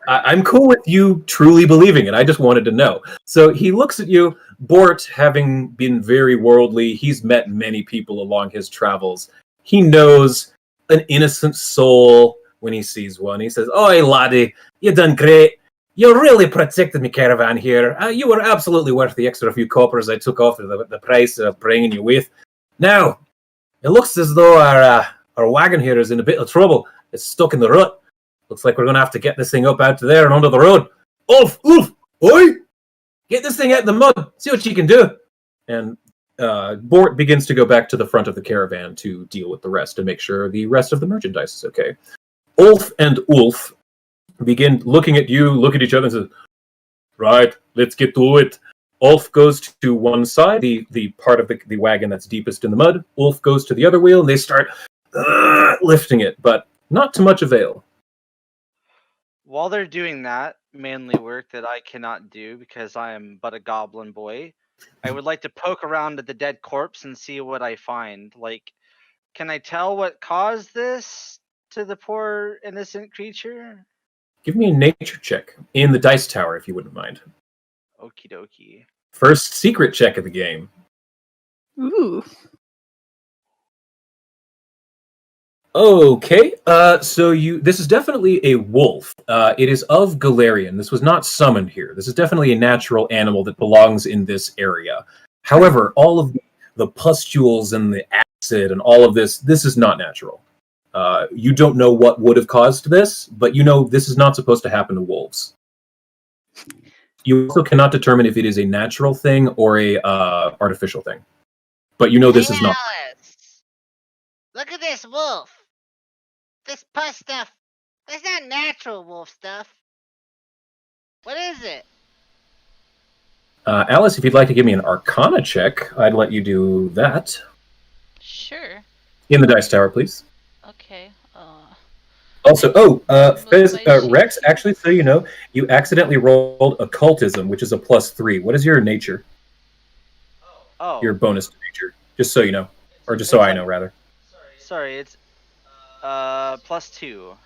I'm cool with you truly believing it. I just wanted to know. So he looks at you, Bort, having been very worldly. He's met many people along his travels. He knows an innocent soul when he sees one. He says, "Oi, laddie, you done great. You really protected me caravan here. You were absolutely worth the extra few coppers I took off the price of bringing you with. Now, it looks as though our wagon here is in a bit of trouble. It's stuck in the rut. Looks like we're going to have to get this thing up out to there and onto the road. Ulf, oi! Get this thing out of the mud. See what you can do." And Bort begins to go back to the front of the caravan to deal with the rest and make sure the rest of the merchandise is okay. Ulf and Ulf begin looking at you, look at each other, and says, "Right, let's get to it." Ulf goes to one side, the part of the wagon that's deepest in the mud. Ulf goes to the other wheel, and they start lifting it, but not to much avail. While they're doing that manly work that I cannot do because I am but a goblin boy, I would like to poke around at the dead corpse and see what I find. Like, can I tell what caused this to the poor innocent creature? Give me a nature check in the dice tower, if you wouldn't mind. Okie dokie. First secret check of the game. Ooh. Okay, so this is definitely a wolf. It is of Galarian. This was not summoned here. This is definitely a natural animal that belongs in this area. However, all of the pustules and the acid and all of this is not natural. You don't know what would have caused this, but you know this is not supposed to happen to wolves. You also cannot determine if it is a natural thing or a artificial thing. But you know this is not. Alice, look at this wolf. This pus stuff. That's not natural wolf stuff. What is it? Alice, if you'd like to give me an Arcana check, I'd let you do that. Sure. In the dice tower, please. Okay. Also, Rex, actually, so you know, you accidentally rolled occultism, which is a +3. What is your nature? Oh, Your bonus to nature, just so you know, or just so I know, rather. sorry, it's +2.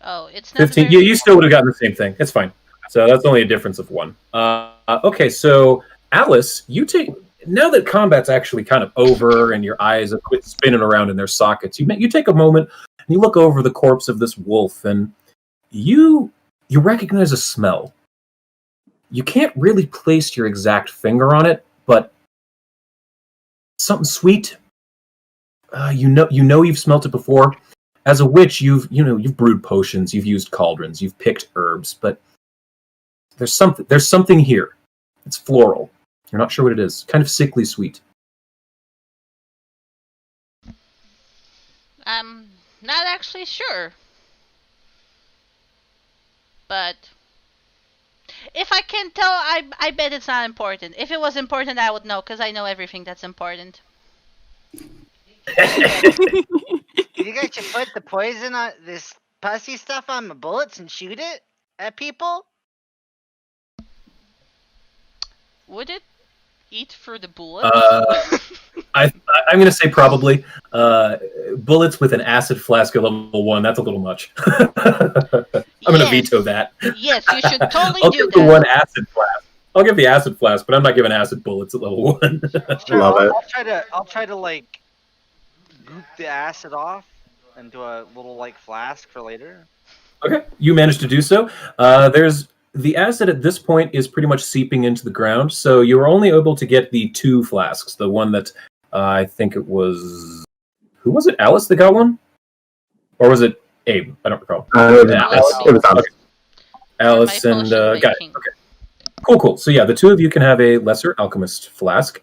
Oh, it's not 15. very- Yeah, you still would have gotten the same thing. It's fine. So that's only a difference of 1. Okay, so Alice, you take now that combat's actually kind of over and your eyes have quit spinning around in their sockets. You take a moment and you look over the corpse of this wolf, and you recognize a smell. You can't really place your exact finger on it, but something sweet. You know you've smelt it before. As a witch, you've brewed potions, you've used cauldrons, you've picked herbs, but there's something here. It's floral. You're not sure what it is. Kind of sickly sweet. I'm not actually sure. But if I can tell, I bet it's not important. If it was important, I would know, because I know everything that's important. You guys should put the poison on this pussy stuff on the bullets and shoot it at people? Would it eat through the bullets? I'm going to say probably. Bullets with an acid flask at level 1, that's a little much. I'm going to veto that. Yes, you should totally I'll do give that. the one acid flask. I'll give the acid flask, but I'm not giving acid bullets at level 1. Sure, Love it. I'll try to like goop the acid off into a little like flask for later. Okay, you managed to do so. There's the acid at this point is pretty much seeping into the ground, so you were only able to get the 2 flasks. The one that I think it was, who was it? Alice that got one, or was it Abe? I don't recall. It was Alice. Okay. Alice My and potion got it. making. Okay, cool. So yeah, the 2 of you can have a lesser alchemist flask.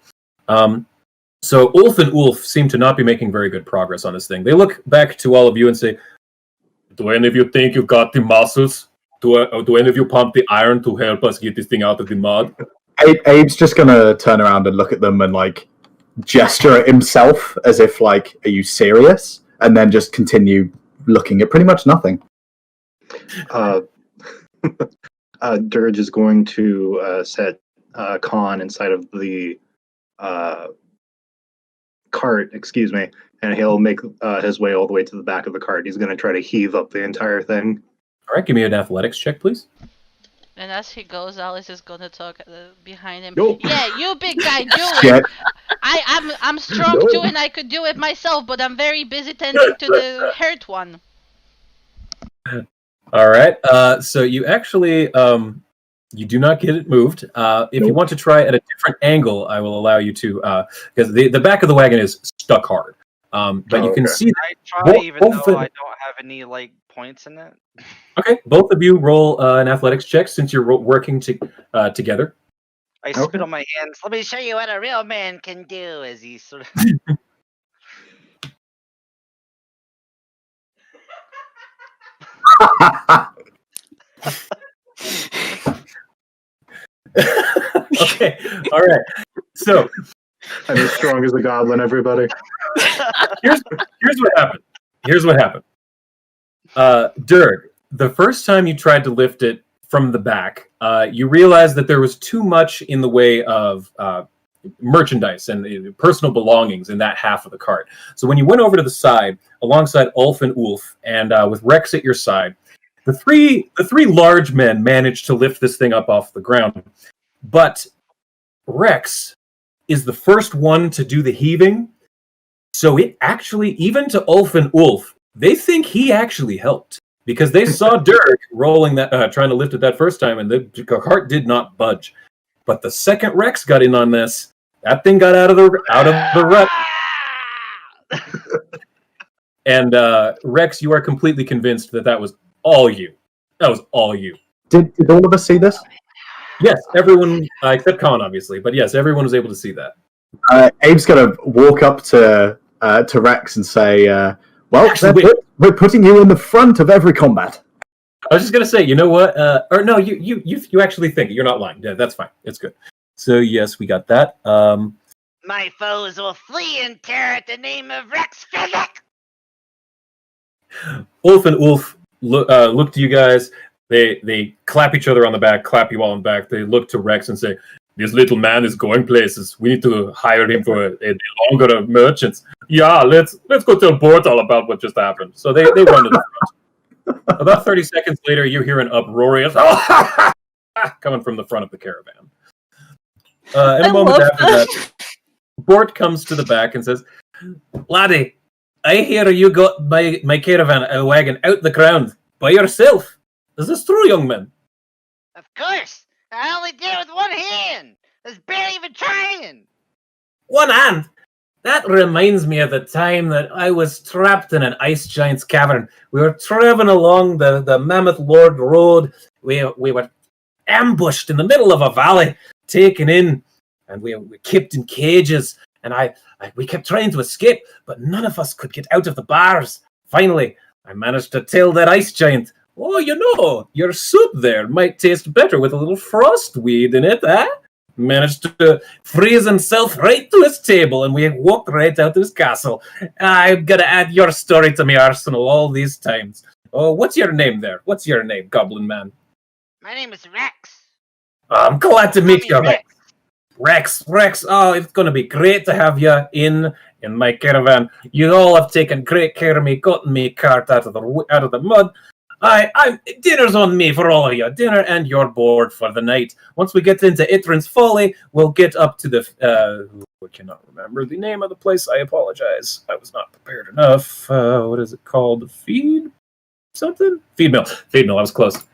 So Ulf and Ulf seem to not be making very good progress on this thing. They look back to all of you and say, "Do any of you think you've got the muscles? Do any of you pump the iron to help us get this thing out of the mud?" Abe's just gonna turn around and look at them and like gesture at himself as if like, "Are you serious?" And then just continue looking at pretty much nothing. Uh, Dirge is going to set Khan inside of the cart, excuse me, and he'll make his way all the way to the back of the cart. He's going to try to heave up the entire thing. All right, give me an athletics check, please. And as he goes, Alice is gonna talk behind him. Nope. Yeah, you big guy, do Yeah. it. I'm strong Nope. too, and I could do it myself, but I'm very busy tending to the hurt one. All right. So you actually you do not get it moved. If you Nope. want to try at a different angle, I will allow you to because the back of the wagon is stuck hard. But you can okay. see that. I try Both- even both though of- I don't have any like points in it. Okay, both of you roll an athletics check since you're working together. I Okay. spit on my hands. Let me show you what a real man can do as he sort of. Okay. All right. So I'm as strong as a goblin, everybody. here's what happened. Here's what happened. Dirk, the first time you tried to lift it from the back, you realized that there was too much in the way of merchandise and personal belongings in that half of the cart. So when you went over to the side, alongside Ulf and Ulf, and with Rex at your side, the three large men managed to lift this thing up off the ground. But Rex is the first one to do the heaving. So it actually, even to Ulf and Ulf, they think he actually helped because they saw Dirk rolling that, trying to lift it that first time, and the cart did not budge. But the second Rex got in on this, that thing got out of the rut. And Rex, you are completely convinced that was all you. That was all you. Did all of us see this? Yes, everyone except Colin, obviously, but yes, everyone was able to see that. Abe's gonna walk up to Rex and say, "Well, Actually, we're putting you in the front of every combat." I was just gonna say, you know what? Or no, you actually think it. You're not lying. Yeah, that's fine. It's good. So yes, we got that. My foes will flee in terror at the name of Rex Frederick. Ulf and Ulf look to you guys. They clap each other on the back, clap you all on the back. They look to Rex and say, "This little man is going places. We need to hire him for a longer of merchants." Yeah, let's go tell Bort all about what just happened. So they run to the front. About 30 seconds later, you hear an uproarious coming from the front of the caravan. And a moment after that, Bort comes to the back and says, "Laddie, I hear you got my caravan wagon out the ground by yourself. Is this true, young man?" Of course. I only did it with one hand. I was barely even trying. One hand? That reminds me of the time that I was trapped in an ice giant's cavern. We were traveling along the Mammoth Lord Road. We were ambushed in the middle of a valley, taken in, and we kept in cages. And we kept trying to escape, but none of us could get out of the bars. Finally, I managed to tell that ice giant, "Oh, you know, your soup there might taste better with a little frostweed in it, eh?" Managed to freeze himself right to his table, and we walked right out to his castle. I'm gonna add your story to my arsenal all these times. Oh, what's your name there? What's your name, Goblin Man? My name is Rex. I'm glad to meet you, Call me Rex. Rex. Oh, it's gonna be great to have you in my caravan. You all have taken great care of me, gotten me cart out of the mud. Dinner's on me for all of you. Dinner and your board for the night. Once we get into Etran's Folly, we'll get up to the. I cannot remember the name of the place. I apologize. I was not prepared enough. What is it called? Feed something? Feed mill. Feed mill. I was close.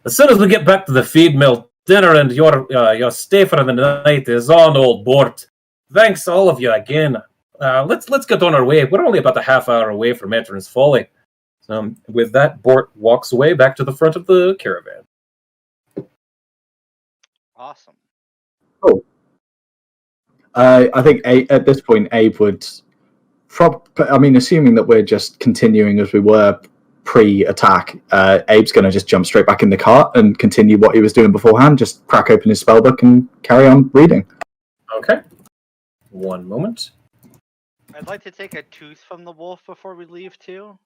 As soon as we get back to the feed mill, dinner and your stay for the night is on, old Bort. Thanks all of you again. Let's get on our way. We're only about a half hour away from Etran's Folly. With that, Bort walks away back to the front of the caravan. Awesome. I think at this point, Abe would. Assuming that we're just continuing as we were pre-attack, Abe's going to just jump straight back in the cart and continue what he was doing beforehand. Just crack open his spellbook and carry on reading. Okay. One moment. I'd like to take a tooth from the wolf before we leave too.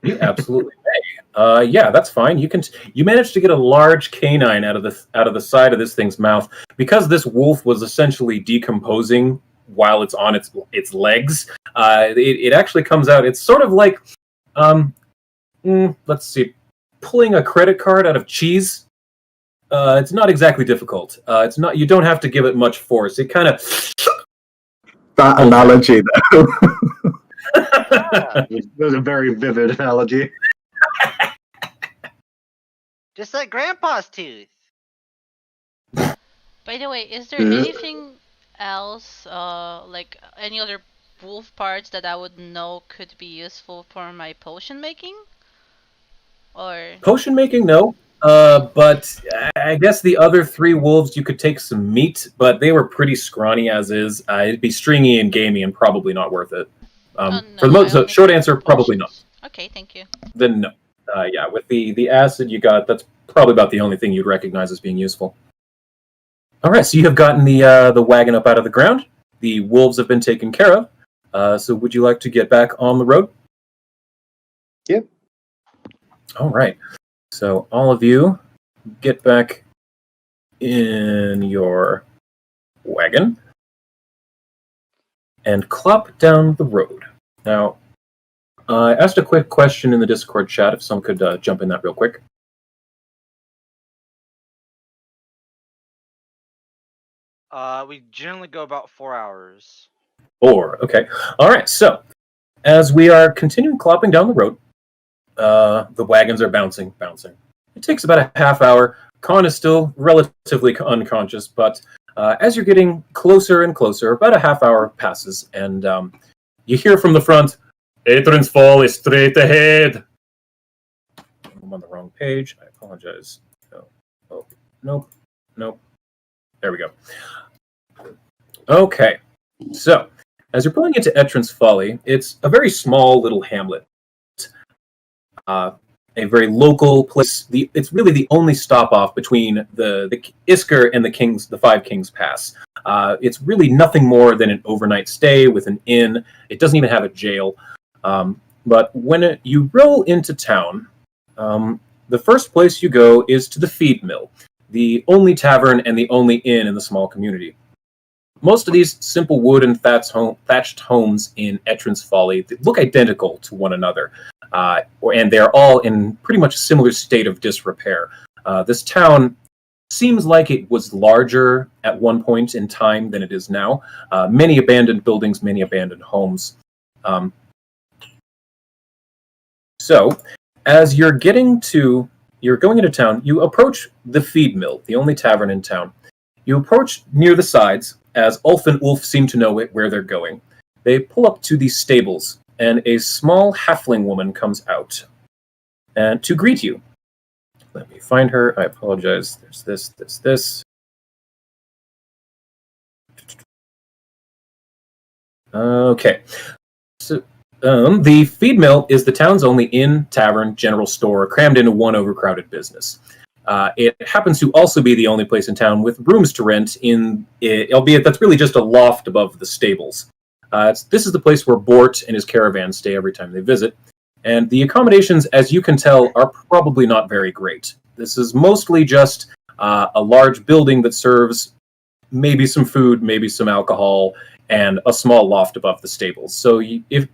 You absolutely may. Yeah, that's fine. You managed to get a large canine out of the side of this thing's mouth because this wolf was essentially decomposing while it's on its legs. It actually comes out. It's sort of like let's see, pulling a credit card out of cheese. It's not exactly difficult. It's not. You don't have to give it much force. It kind of That analogy, though. That was a very vivid analogy. Just like Grandpa's tooth. By the way, is there anything else, like any other wolf parts that I would know could be useful for my potion making? Or potion making, no. But I guess the other 3 wolves, you could take some meat, but they were pretty scrawny as is. It'd be stringy and gamey and probably not worth it. no, For the most, I so only short take answer, probably not. potions. Okay, thank you. Then no. Yeah, with the acid you got, that's probably about the only thing you'd recognize as being useful. All right, so you have gotten the wagon up out of the ground. The wolves have been taken care of. So would you like to get back on the road? Yep. All right. So all of you get back in your wagon and clop down the road. Now, I asked a quick question in the Discord chat, if someone could jump in that real quick. We generally go about 4 hours. 4, okay. All right, so as we are continuing clopping down the road, the wagons are bouncing. It takes about a half hour. Khan is still relatively unconscious, but as you're getting closer and closer, about a half hour passes, and you hear from the front, Etran's Fall is straight ahead. I'm on the wrong page. I apologize. Oh, nope. There we go. Okay, so as you're pulling into Etran's Folly, it's a very small little hamlet. A very local place. It's really the only stop off between the Isker and the 5 Kings Pass. It's really nothing more than an overnight stay with an inn. It doesn't even have a jail. But when you roll into town, the first place you go is to the feed mill, the only tavern and the only inn in the small community. Most of these simple wood and thatched homes in Etran's Folly look identical to one another, and they're all in pretty much a similar state of disrepair. This town seems like it was larger at one point in time than it is now. Many abandoned buildings, many abandoned homes. So, as you're going into town, you approach the feed mill, the only tavern in town. You approach near the sides, as Ulf and Ulf seem to know where they're going. They pull up to the stables, and a small halfling woman comes out and to greet you. Let me find her. I apologize. There's this. Okay. So, the feed mill is the town's only inn, tavern, general store, crammed into one overcrowded business. It happens to also be the only place in town with rooms to rent, albeit that's really just a loft above the stables. This is the place where Bort and his caravan stay every time they visit, and the accommodations, as you can tell, are probably not very great. This is mostly just a large building that serves maybe some food, maybe some alcohol, and a small loft above the stables. So the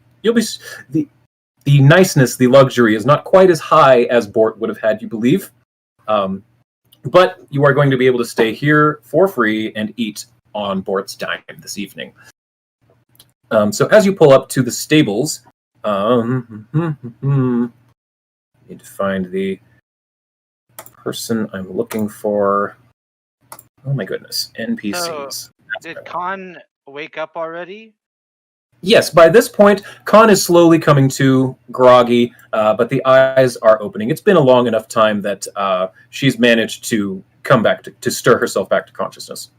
niceness, the luxury is not quite as high as Bort would have had you believe. But you are going to be able to stay here for free and eat on Bort's dime this evening. So as you pull up to the stables, need to find the person I'm looking for. Oh my goodness, NPCs. So, did Khan wake up already? Yes, by this point, Khan is slowly coming to, groggy, but the eyes are opening. It's been a long enough time that she's managed to come back to stir herself back to consciousness.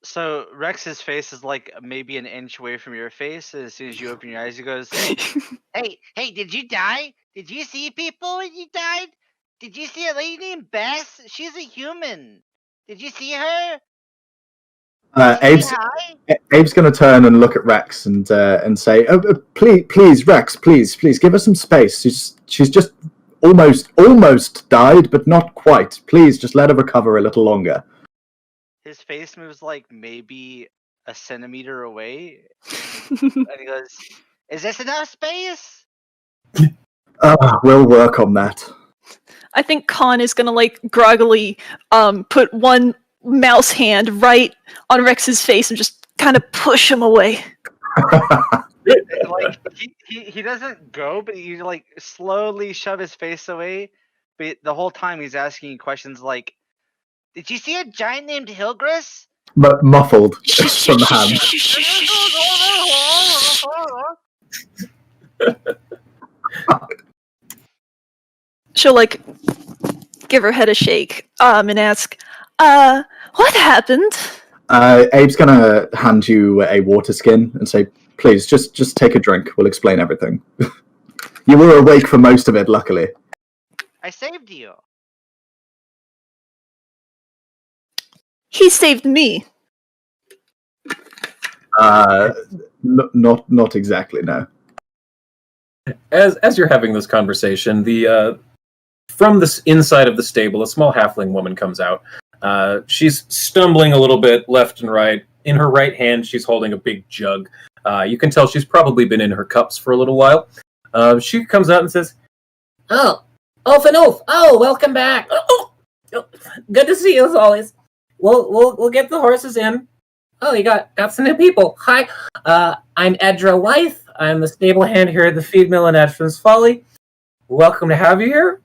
So Rex's face is like maybe an inch away from your face. As soon as you open your eyes, he goes, Hey, did you die? Did you see people when you died? Did you see a lady named Bess? She's a human. Did you see her? Abe's going to turn and look at Rex and say, "Please, Rex, please give her some space. She's just almost died, but not quite. Please, just let her recover a little longer. His face moves like maybe a centimeter away, and he goes, "Is this enough space?" We'll work on that. I think Khan is gonna like groggily put one mouse hand right on Rex's face and just kind of push him away. Like he doesn't go, but he like slowly shove his face away. But the whole time he's asking you questions like, "Did you see a giant named Hilgris?" But muffled from the hand. She'll like give her head a shake and ask, what happened? Abe's gonna hand you a water skin and say, please, just take a drink. We'll explain everything. You were awake for most of it, luckily. I saved you. He saved me. Not exactly, no. As you're having this conversation, the from the inside of the stable, a small halfling woman comes out. She's stumbling a little bit left and right. In her right hand, she's holding a big jug. You can tell she's probably been in her cups for a little while. She comes out and says, "Oh, Ulf and Ulf! Oh, welcome back! Oh, good to see you as always. We'll get the horses in. Oh, you got some new people. Hi, I'm Edra Wythe. I'm the stable hand here at the feed mill in Etran's Folly. Welcome to have you here.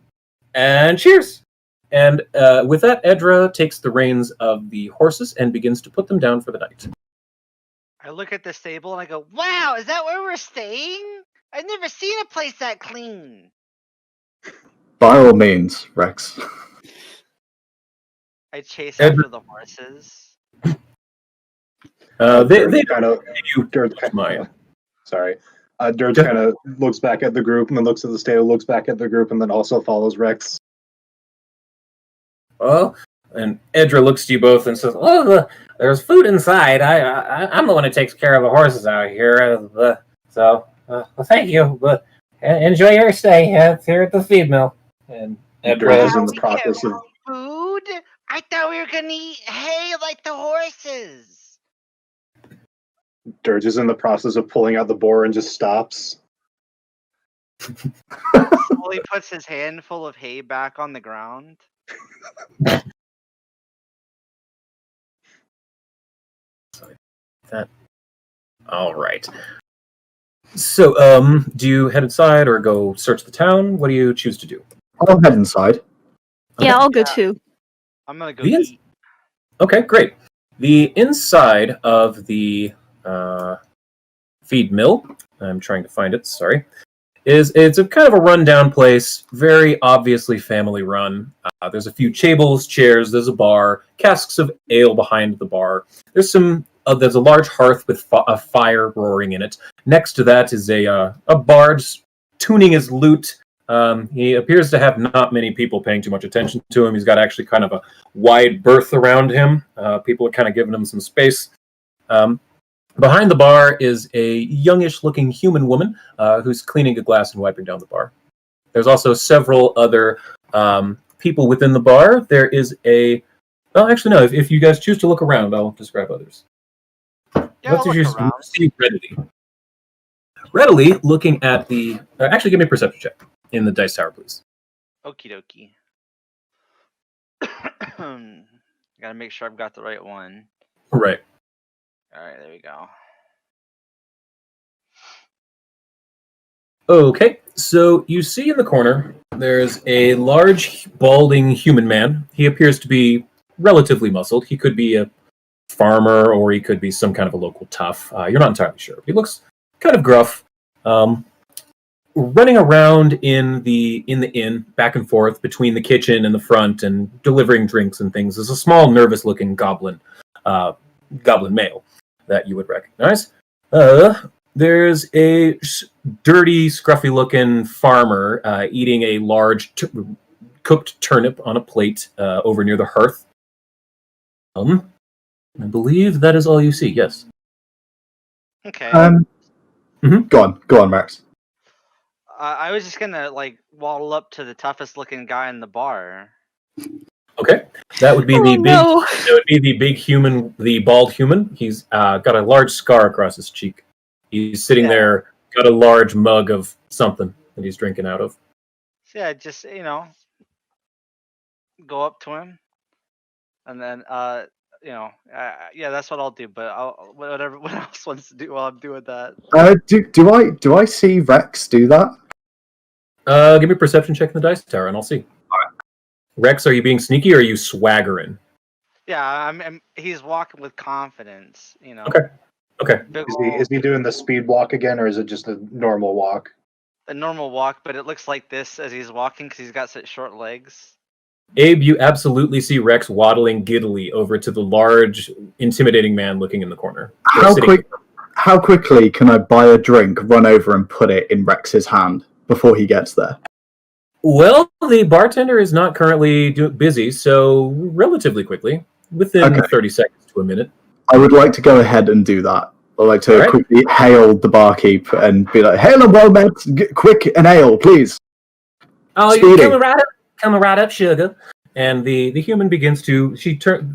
And cheers!" And with that, Edra takes the reins of the horses and begins to put them down for the night. I look at the stable and I go, "Wow, is that where we're staying? I've never seen a place that clean." By all means, Rex. I chase after the horses. They kind of Dirt mine. sorry. Dirt kind of looks back at the group and then looks at the stable, looks back at the group, and then also follows Rex. Well, and Edra looks to you both and says, "Oh, there's food inside. I'm the one who takes care of the horses out here. So thank you. But enjoy your stay here at the feed mill." And Edra is in the process of food. I thought we were gonna eat hay like the horses. Dirge is in the process of pulling out the boar and just stops. Slowly puts his handful of hay back on the ground. All right. So, do you head inside or go search the town? What do you choose to do? I'll head inside. Yeah, I'll go too. I'm gonna go The ins- eat. Okay, great. The inside of the feed mill, I'm trying to find it, sorry, it's a kind of a rundown place, very obviously family run. There's a few tables, chairs, there's a bar, casks of ale behind the bar. There's a large hearth with a fire roaring in it. Next to that is a bard tuning his lute. He appears to have not many people paying too much attention to him. He's got actually kind of a wide berth around him. People are kind of giving him some space. Behind the bar is a youngish-looking human woman who's cleaning a glass and wiping down the bar. There's also several other people within the bar. There is well, actually, no. If you guys choose to look around, I'll describe others. Yeah, I'll look around. See readily looking at the... actually, give me a perception check in the dice tower, please. Okie dokie. Gotta make sure I've got the right one. Right. Alright, there we go. Okay, so you see in the corner, there's a large, balding human man. He appears to be relatively muscled. He could be a farmer, or he could be some kind of a local tough. You're not entirely sure. He looks kind of gruff. Running around in the inn, back and forth between the kitchen and the front, and delivering drinks and things, is a small, nervous-looking goblin male that you would recognize. There's a dirty, scruffy-looking farmer eating a large cooked turnip on a plate over near the hearth. I believe that is all you see. Yes. Okay. Go on, Max. I was just gonna like waddle up to the toughest looking guy in the bar. Okay, that would be Oh, the big. no. That would be the big human, the bald human. He's got a large scar across his cheek. He's sitting Yeah. there, got a large mug of something that he's drinking out of. So yeah, just go up to him, and then yeah, that's what I'll do. But I'll whatever what else wants to do while I'm doing that. Do I see Rex do that? Give me a perception check in the dice tower, and I'll see. Rex, are you being sneaky or are you swaggering? Yeah, he's walking with confidence. Okay. Okay. Is he doing the speed walk again, or is it just a normal walk? A normal walk, but it looks like this as he's walking because he's got such short legs. Abe, you absolutely see Rex waddling giddily over to the large, intimidating man looking in the corner. How quickly can I buy a drink, run over, and put it in Rex's hand before he gets there? Well, the bartender is not currently busy, so relatively quickly, within 30 seconds to a minute. I would like to go ahead and do that. I'd like to quickly hail the barkeep and be like, "Hail him, well met, quick an ale, please." Oh, you're coming right up, sugar. And the human begins to,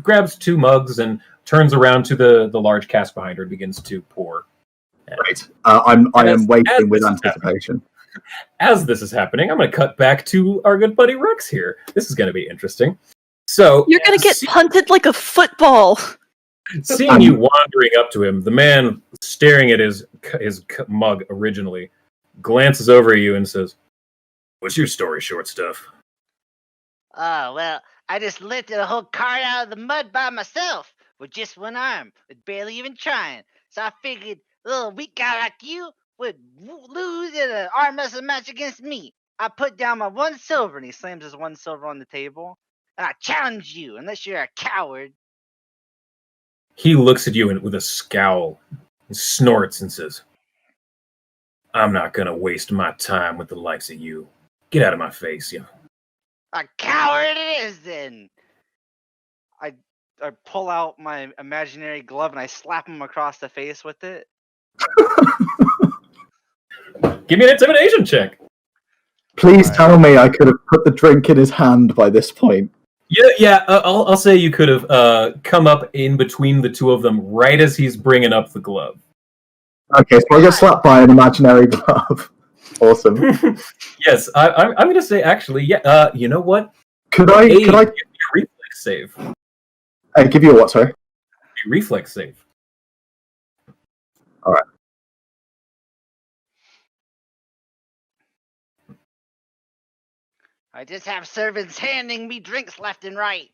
grabs 2 mugs and turns around to the large cask behind her and begins to pour. Right. I am waiting with anticipation. As this is happening, I'm going to cut back to our good buddy Rex here. This is going to be interesting. So You're going to get punted like a football. Seeing you wandering up to him, the man staring at his mug originally glances over at you and says, "What's your story, short stuff?" Oh, well, I just lifted a whole cart out of the mud by myself with just one arm, with barely even trying. So I figured a little weak guy like you would lose in an arm wrestle match against me. I put down my 1 silver, and he slams his 1 silver on the table, and I challenge you, unless you're a coward. He looks at you with a scowl, and snorts and says, "I'm not going to waste my time with the likes of you. Get out of my face, you." A coward it is, then. I pull out my imaginary glove and I slap him across the face with it. Give me an intimidation check. Please tell me I could have put the drink in his hand by this point. Yeah. I'll say you could have come up in between the two of them right as he's bringing up the glove. Okay, so I get slapped by an imaginary glove. Awesome. Yes, I'm going to say actually, yeah. You know what? Could I give you a reflex save? I give you a what? Sorry. A reflex save. All right. I just have servants handing me drinks left and right.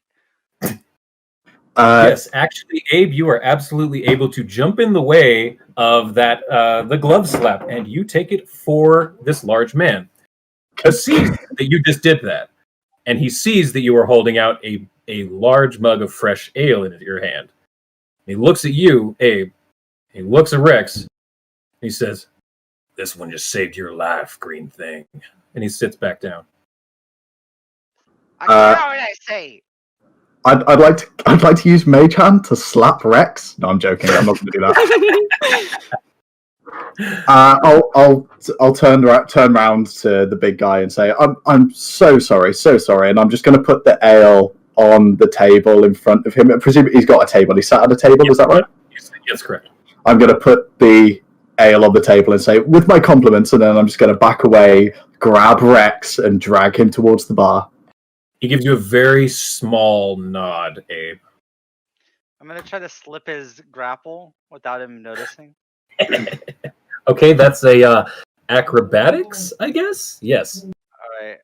Yes, actually, Abe, you are absolutely able to jump in the way of that the glove slap, and you take it for this large man. He sees that you just did that, and he sees that you are holding out a large mug of fresh ale in your hand. He looks at you, Abe. He looks at Rex. And he says, "This one just saved your life, green thing." And he sits back down. A coward, I say. I'd like to use Mage Hand to slap Rex. No, I'm joking. I'm not going to do that. I'll turn round to the big guy and say, "I'm so sorry, and I'm just going to put the ale on the table in front of him. I presume he's got a table. He sat at a table. Is that right? Yes, correct. I'm going to put the ale on the table and say, with my compliments, and then I'm just going to back away, grab Rex, and drag him towards the bar." He gives you a very small nod, Abe. I'm going to try to slip his grapple without him noticing. Okay, that's a acrobatics, I guess? Yes. Alright.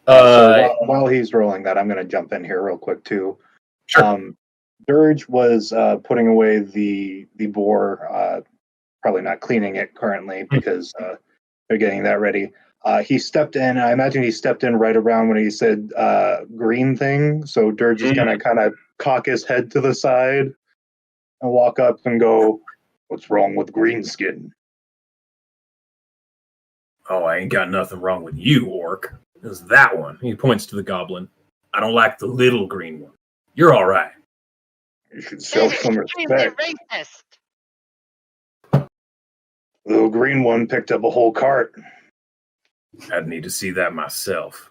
So while he's rolling that, I'm going to jump in here real quick, too. Sure. Dirge was putting away the boar, probably not cleaning it currently because they're getting that ready. He stepped in. I imagine he stepped in right around when he said green thing. So Dirge is going to kind of cock his head to the side and walk up and go, "What's wrong with Greenskin?" "Oh, I ain't got nothing wrong with you, orc. It's that one." He points to the goblin. "I don't like the little green one. You're all right." "You should show some respect." Racist. The little green one picked up a whole cart. I'd need to see that myself.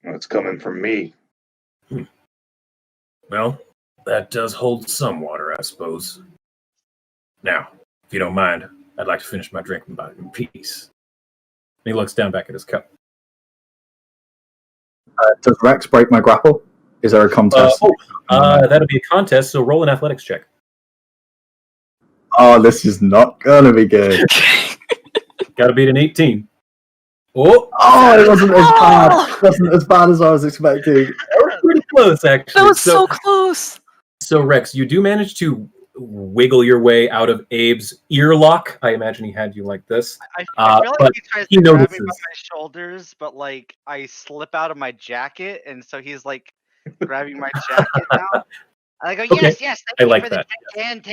It's coming from me. Well, that does hold some water, I suppose. Now, if you don't mind, I'd like to finish my drink in peace. And he looks down back at his cup. Does Rex break my grapple? Is there a contest? That'll be a contest, so roll an athletics check. Oh, this is not gonna be good. Gotta beat an 18. Oh, it wasn't as bad. It wasn't as bad as I was expecting. that was pretty close, actually. That was so close. So, Rex, you do manage to wiggle your way out of Abe's ear lock. I imagine he had you like this. I feel but like he tries he to grab me notices. by my shoulders, but like I slip out of my jacket, and so he's like grabbing my jacket now. I go, Okay. yes, thank I you like for the that. drink, and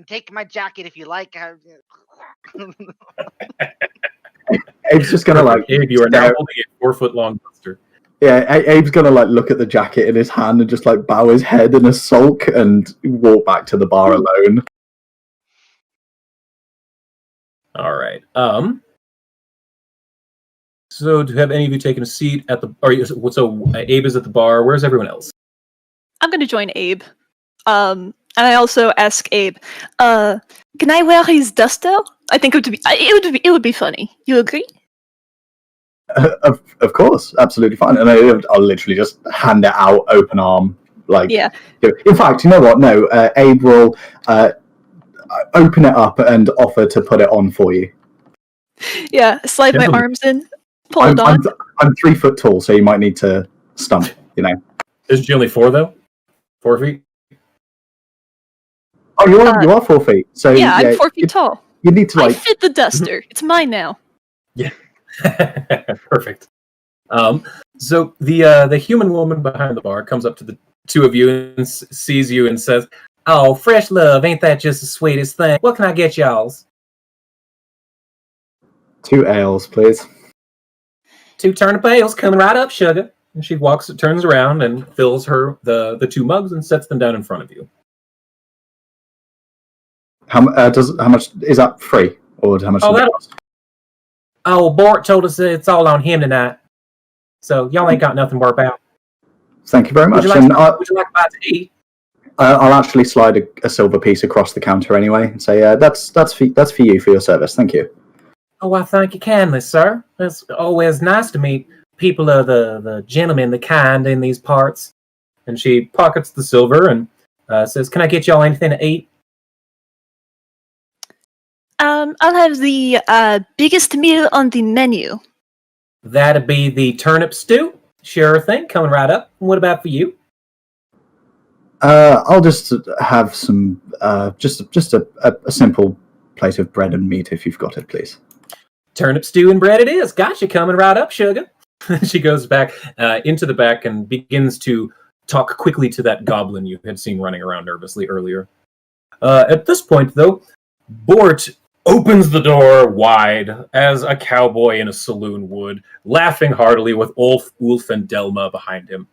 take my jacket if you like. Abe's just gonna like. Abe, you are now stare- holding a 4-foot-long monster. Yeah, Abe's gonna like look at the jacket in his hand and just like bow his head in a sulk and walk back to the bar alone. All right. So, do have any of you taken a seat at the? Abe is at the bar. Where's everyone else? I'm gonna join Abe. And I also ask Abe, can I wear his duster? I think it would be funny. You agree? Of course, absolutely fine. And I'll literally just hand it out, open arm. Like, Yeah. In fact, you know what? No, Abe will open it up and offer to put it on for you. Yeah. Slide my Definitely. arms in, pull it on. I'm 3 foot tall, so you might need to stump. You know. Isn't she only 4 though? 4 feet. Oh, you are 4 feet. So Yeah, I'm 4 feet tall. You need to I like. fit the duster. It's mine now. Yeah. Perfect. So the human woman behind the bar comes up to the two of you and sees you and says, "Oh, fresh love, ain't that just the sweetest thing? What can I get y'all's?" 2 ales, please. 2 turnip ales coming right up, sugar. And she turns around and fills the 2 mugs and sets them down in front of you. How much is that free, or how much? Oh, does it that- cost? Oh, Bort told us that it's all on him tonight. So y'all ain't got nothing to worry about. Thank you very much. Would you like a bite to eat? I'll actually slide a silver piece across the counter anyway and say, that's for you for your service. Thank you. Oh, I thank you kindly, sir. It's always nice to meet people of the gentleman, the kind in these parts. And she pockets the silver and says, "Can I get y'all anything to eat?" I'll have the biggest meal on the menu. That'd be the turnip stew. Sure thing, coming right up. What about for you? I'll just have some, just a simple plate of bread and meat if you've got it, please. Turnip stew and bread it is. Gotcha, coming right up, sugar. She goes back into the back and begins to talk quickly to that goblin you had seen running around nervously earlier. At this point, though, Bort opens the door wide as a cowboy in a saloon would, laughing heartily with Ulf and Delma behind him.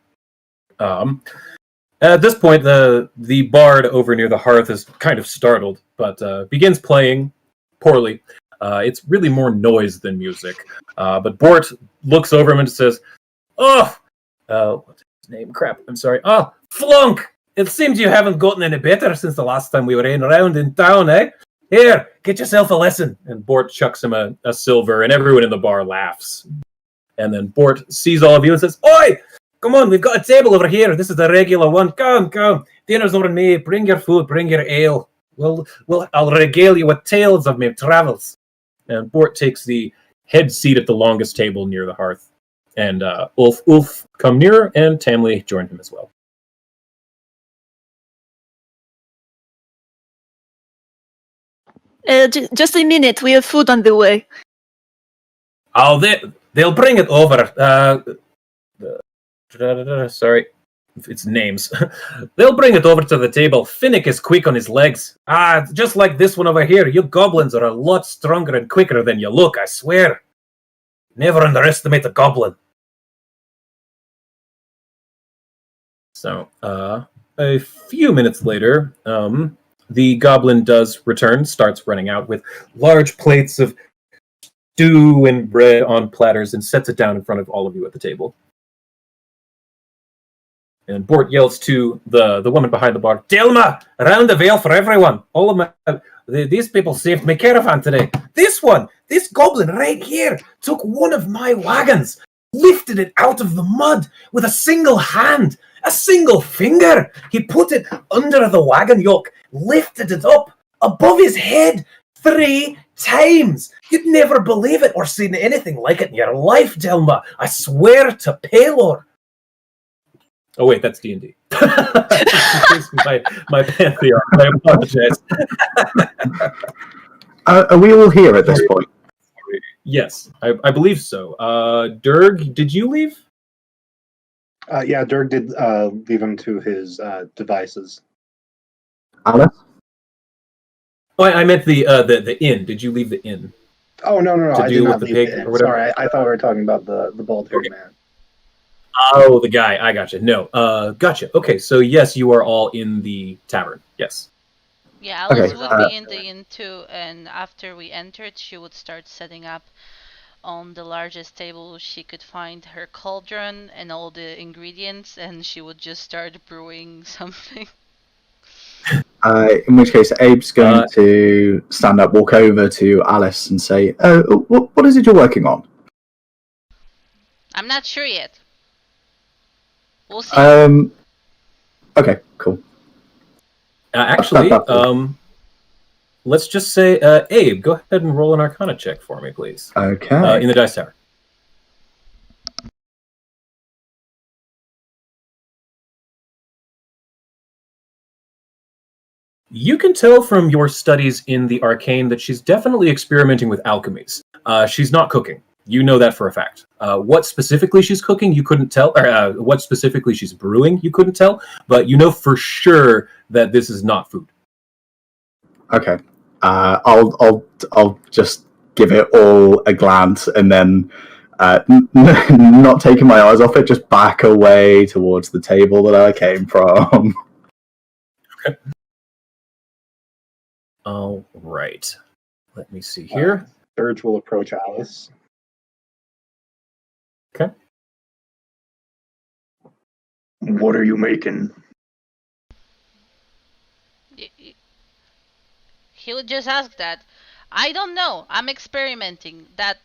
At this point, the bard over near the hearth is kind of startled, but begins playing poorly. It's really more noise than music. But Bort looks over him and says, what's his name? Crap, I'm sorry. Oh, Flunk! It seems you haven't gotten any better since the last time we were around in town, eh? Here, get yourself a lesson. And Bort chucks him a silver, and everyone in the bar laughs. And then Bort sees all of you and says, "Oi! Come on, we've got a table over here. This is the regular one. Come. Dinner's over me. Bring your food, bring your ale. I'll regale you with tales of my travels." And Bort takes the head seat at the longest table near the hearth. And Ulf come near, and Tamley join him as well. Just a minute. We have food on the way. Oh, they'll bring it over. Sorry, it's names. They'll bring it over to the table. Finnick is quick on his legs. Just like this one over here. You goblins are a lot stronger and quicker than you look, I swear. Never underestimate a goblin. So, a few minutes later, the goblin does return, starts running out with large plates of stew and bread on platters and sets it down in front of all of you at the table. And Bort yells to the woman behind the bar, Dilma, around the veil for everyone. All of these people saved my caravan today. This goblin right here, took one of my wagons, lifted it out of the mud with a single hand, a single finger. He put it under the wagon yoke, lifted it up above his head 3 times. You'd never believe it or seen anything like it in your life, Dilma. I swear to Paylor. Oh wait, that's D&D. my pantheon. I apologize. Are we all here at this point? Yes, I believe so. Durg, did you leave? Yeah, Dirk did leave him to his devices. Alice? Oh, I meant the inn. Did you leave the inn? Oh no, To I deal did with not the leave pig the inn. or whatever? Sorry, I thought we were talking about the bald-haired man. Oh, the guy. I gotcha. No. Gotcha. Okay, so yes, you are all in the tavern. Yes. Yeah, Alice Okay, would be in the inn too, and after we entered, she would start setting up on the largest table she could find her cauldron and all the ingredients, and she would just start brewing something. In which case, Abe's going to stand up, walk over to Alice and say, what is it you're working on? I'm not sure yet. We'll see. Okay, cool. Actually, let's just say, Abe, go ahead and roll an Arcana check for me, please. Okay. In the dice tower. You can tell from your studies in the arcane that she's definitely experimenting with alchemies. She's not cooking. You know that for a fact. What specifically she's cooking, you couldn't tell. Or what specifically she's brewing, you couldn't tell. But you know for sure that this is not food. Okay. I'll just give it all a glance and then, not taking my eyes off it, just back away towards the table that I came from. Okay. All right. Let me see here. Surge will approach Alice. Okay. What are you making? He would just ask that. I don't know. I'm experimenting. That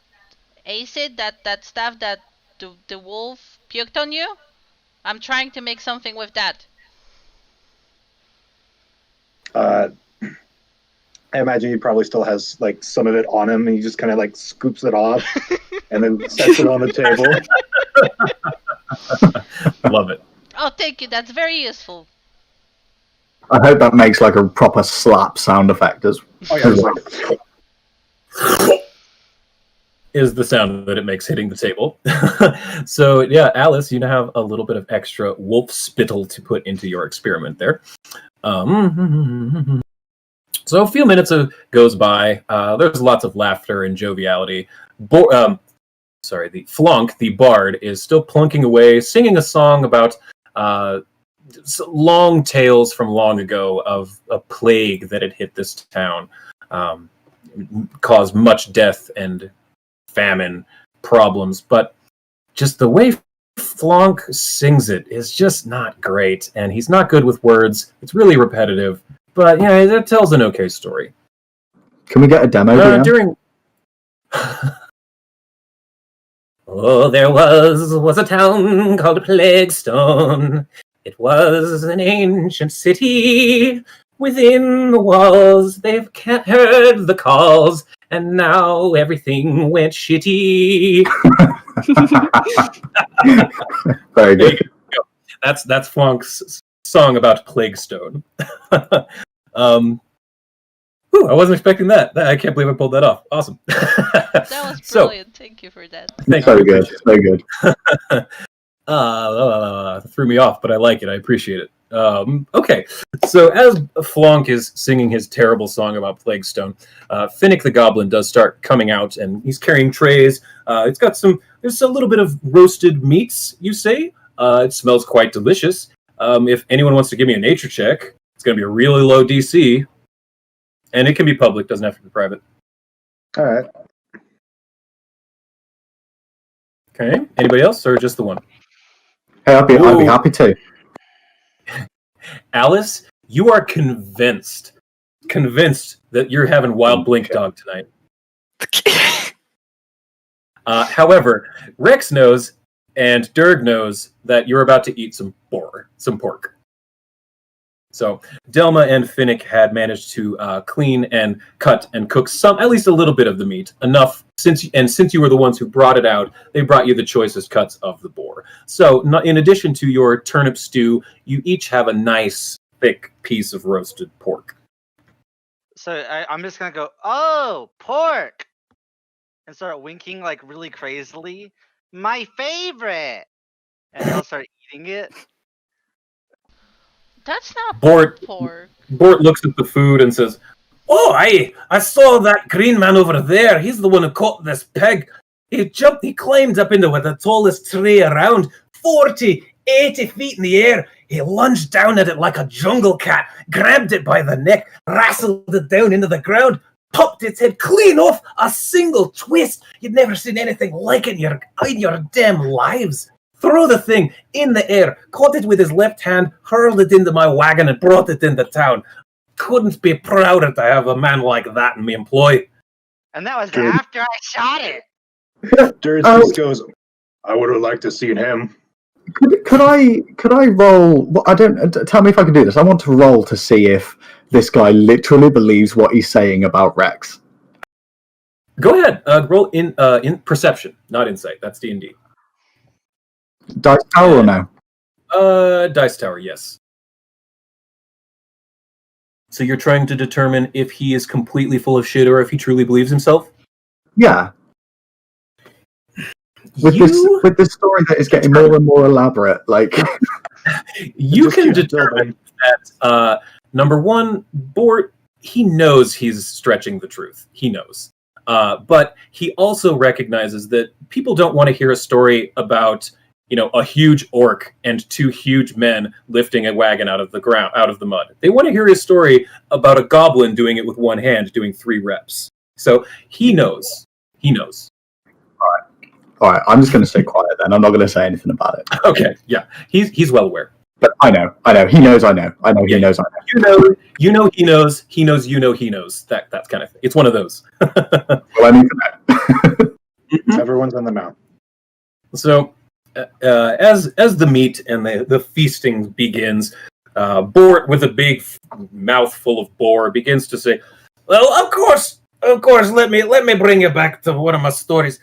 acid, that stuff that the wolf puked on you, I'm trying to make something with that. I imagine he probably still has like some of it on him, and he just kind of like scoops it off and then sets it on the table. Love it. Oh, thank you. That's very useful. I hope that makes like a proper slap sound effect as Oh yeah, is the sound that it makes hitting the table. So yeah, Alice, you now have a little bit of extra wolf spittle to put into your experiment there. So a few minutes goes by. There's lots of laughter and joviality. The Flonk, the bard, is still plunking away, singing a song about long tales from long ago of a plague that had hit this town, caused much death and famine problems. But just the way Flonk sings it is just not great, and he's not good with words. It's really repetitive. But yeah, it tells an okay story. Can we get a demo? During oh, there was a town called Plaguestone. It was an ancient city. Within the walls, they've heard the calls, and now everything went shitty. Very good. That's Flonk's song about Plaguestone. I wasn't expecting that. I can't believe I pulled that off. Awesome. That was brilliant. Thank you for that. Very good. Very good. Threw me off, but I like it. I appreciate it. Okay, so as Flonk is singing his terrible song about Plaguestone, Finnick the Goblin does start coming out, and he's carrying trays. There's a little bit of roasted meats, you say. It smells quite delicious. If anyone wants to give me a nature check, it's going to be a really low DC. And it can be public, doesn't have to be private. All right. Okay. Anybody else, or just the one? Hey, I'd be Ooh. happy to. Alice, you are convinced that you're having wild blink dog tonight. However, Rex knows and Durg knows that you're about to eat some pork. So Delma and Finnick had managed to clean and cut and cook at least a little bit of the meat, enough. Since you were the ones who brought it out, they brought you the choicest cuts of the boar. So in addition to your turnip stew, you each have a nice thick piece of roasted pork. So I'm just gonna go, oh, pork, and start winking like really crazily. My favorite, and I'll start eating it. That's not Bort pork. looks at the food and says, Oh, I saw that green man over there. He's the one who caught this pig. He climbed up into the tallest tree around, 40, 80 feet in the air. He lunged down at it like a jungle cat, grabbed it by the neck, wrestled it down into the ground, popped its head clean off, a single twist. You'd never seen anything like it in your damn lives. Threw the thing in the air, caught it with his left hand, hurled it into my wagon, and brought it into town. Couldn't be prouder to have a man like that in my employ. And that was Dude. after I shot it. Dirge Oh. just goes, I would have liked to seen him. Could I roll? Well, I don't. Tell me if I can do this. I want to roll to see if this guy literally believes what he's saying about Rex. "Go ahead, roll in perception, not insight. That's D&D. Dice tower or no? Dice tower, yes. So you're trying to determine if he is completely full of shit or if he truly believes himself? Yeah. With this story that is getting more and more elaborate, like You Just can keep determine that, number one, Bort, he knows he's stretching the truth. He knows. But he also recognizes that people don't want to hear a story about, a huge orc and two huge men lifting a wagon out of the mud. They want to hear a story about a goblin doing it with one hand, doing 3 reps. So he knows. He knows. all right. I'm just going to stay quiet then. I'm not going to say anything about it. Okay, yeah. He's well aware. But I know. He knows. I know. He knows. I know. He knows he knows. He knows he knows. That kind of thing. It's one of those. Well, I mean, Everyone's on the mount. So, as the meat and the feasting begins, Bort, with a big mouthful of boar, begins to say, Well, of course. Let me bring you back to one of my stories.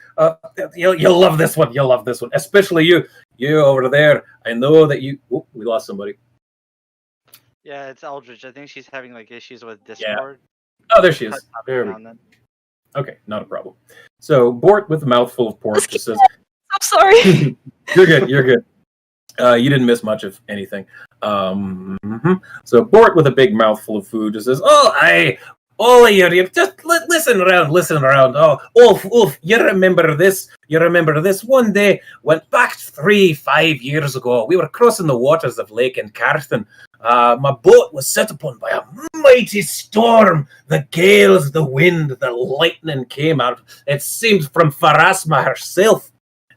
You'll love this one. You'll love this one, especially you over there. I know that you. Oh, we lost somebody. Yeah, it's Eldridge. I think she's having like issues with Discord. Oh, there she is. Cuts out There every we now and then. Okay, not a problem. So Bort, with a mouthful of pork, just says, I'm sorry. You're good. You didn't miss much of anything. So Bort, with a big mouthful of food, just says, all of you, just listen around. Oh, Ulf, you remember this? One day, went back 5 years ago. We were crossing the waters of Lake Encarthen. My boat was set upon by a mighty storm. The gales, the wind, the lightning came out. It seemed from Pharasma herself.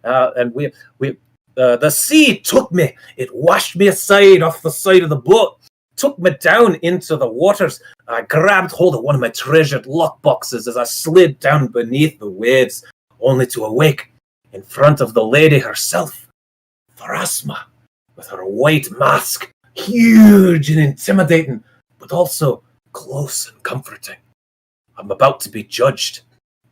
And the sea took me. It washed me aside off the side of the boat. Took me down into the waters. I grabbed hold of one of my treasured lockboxes as I slid down beneath the waves, only to awake in front of the lady herself, Pharasma, with her white mask, huge and intimidating, but also close and comforting. I'm about to be judged,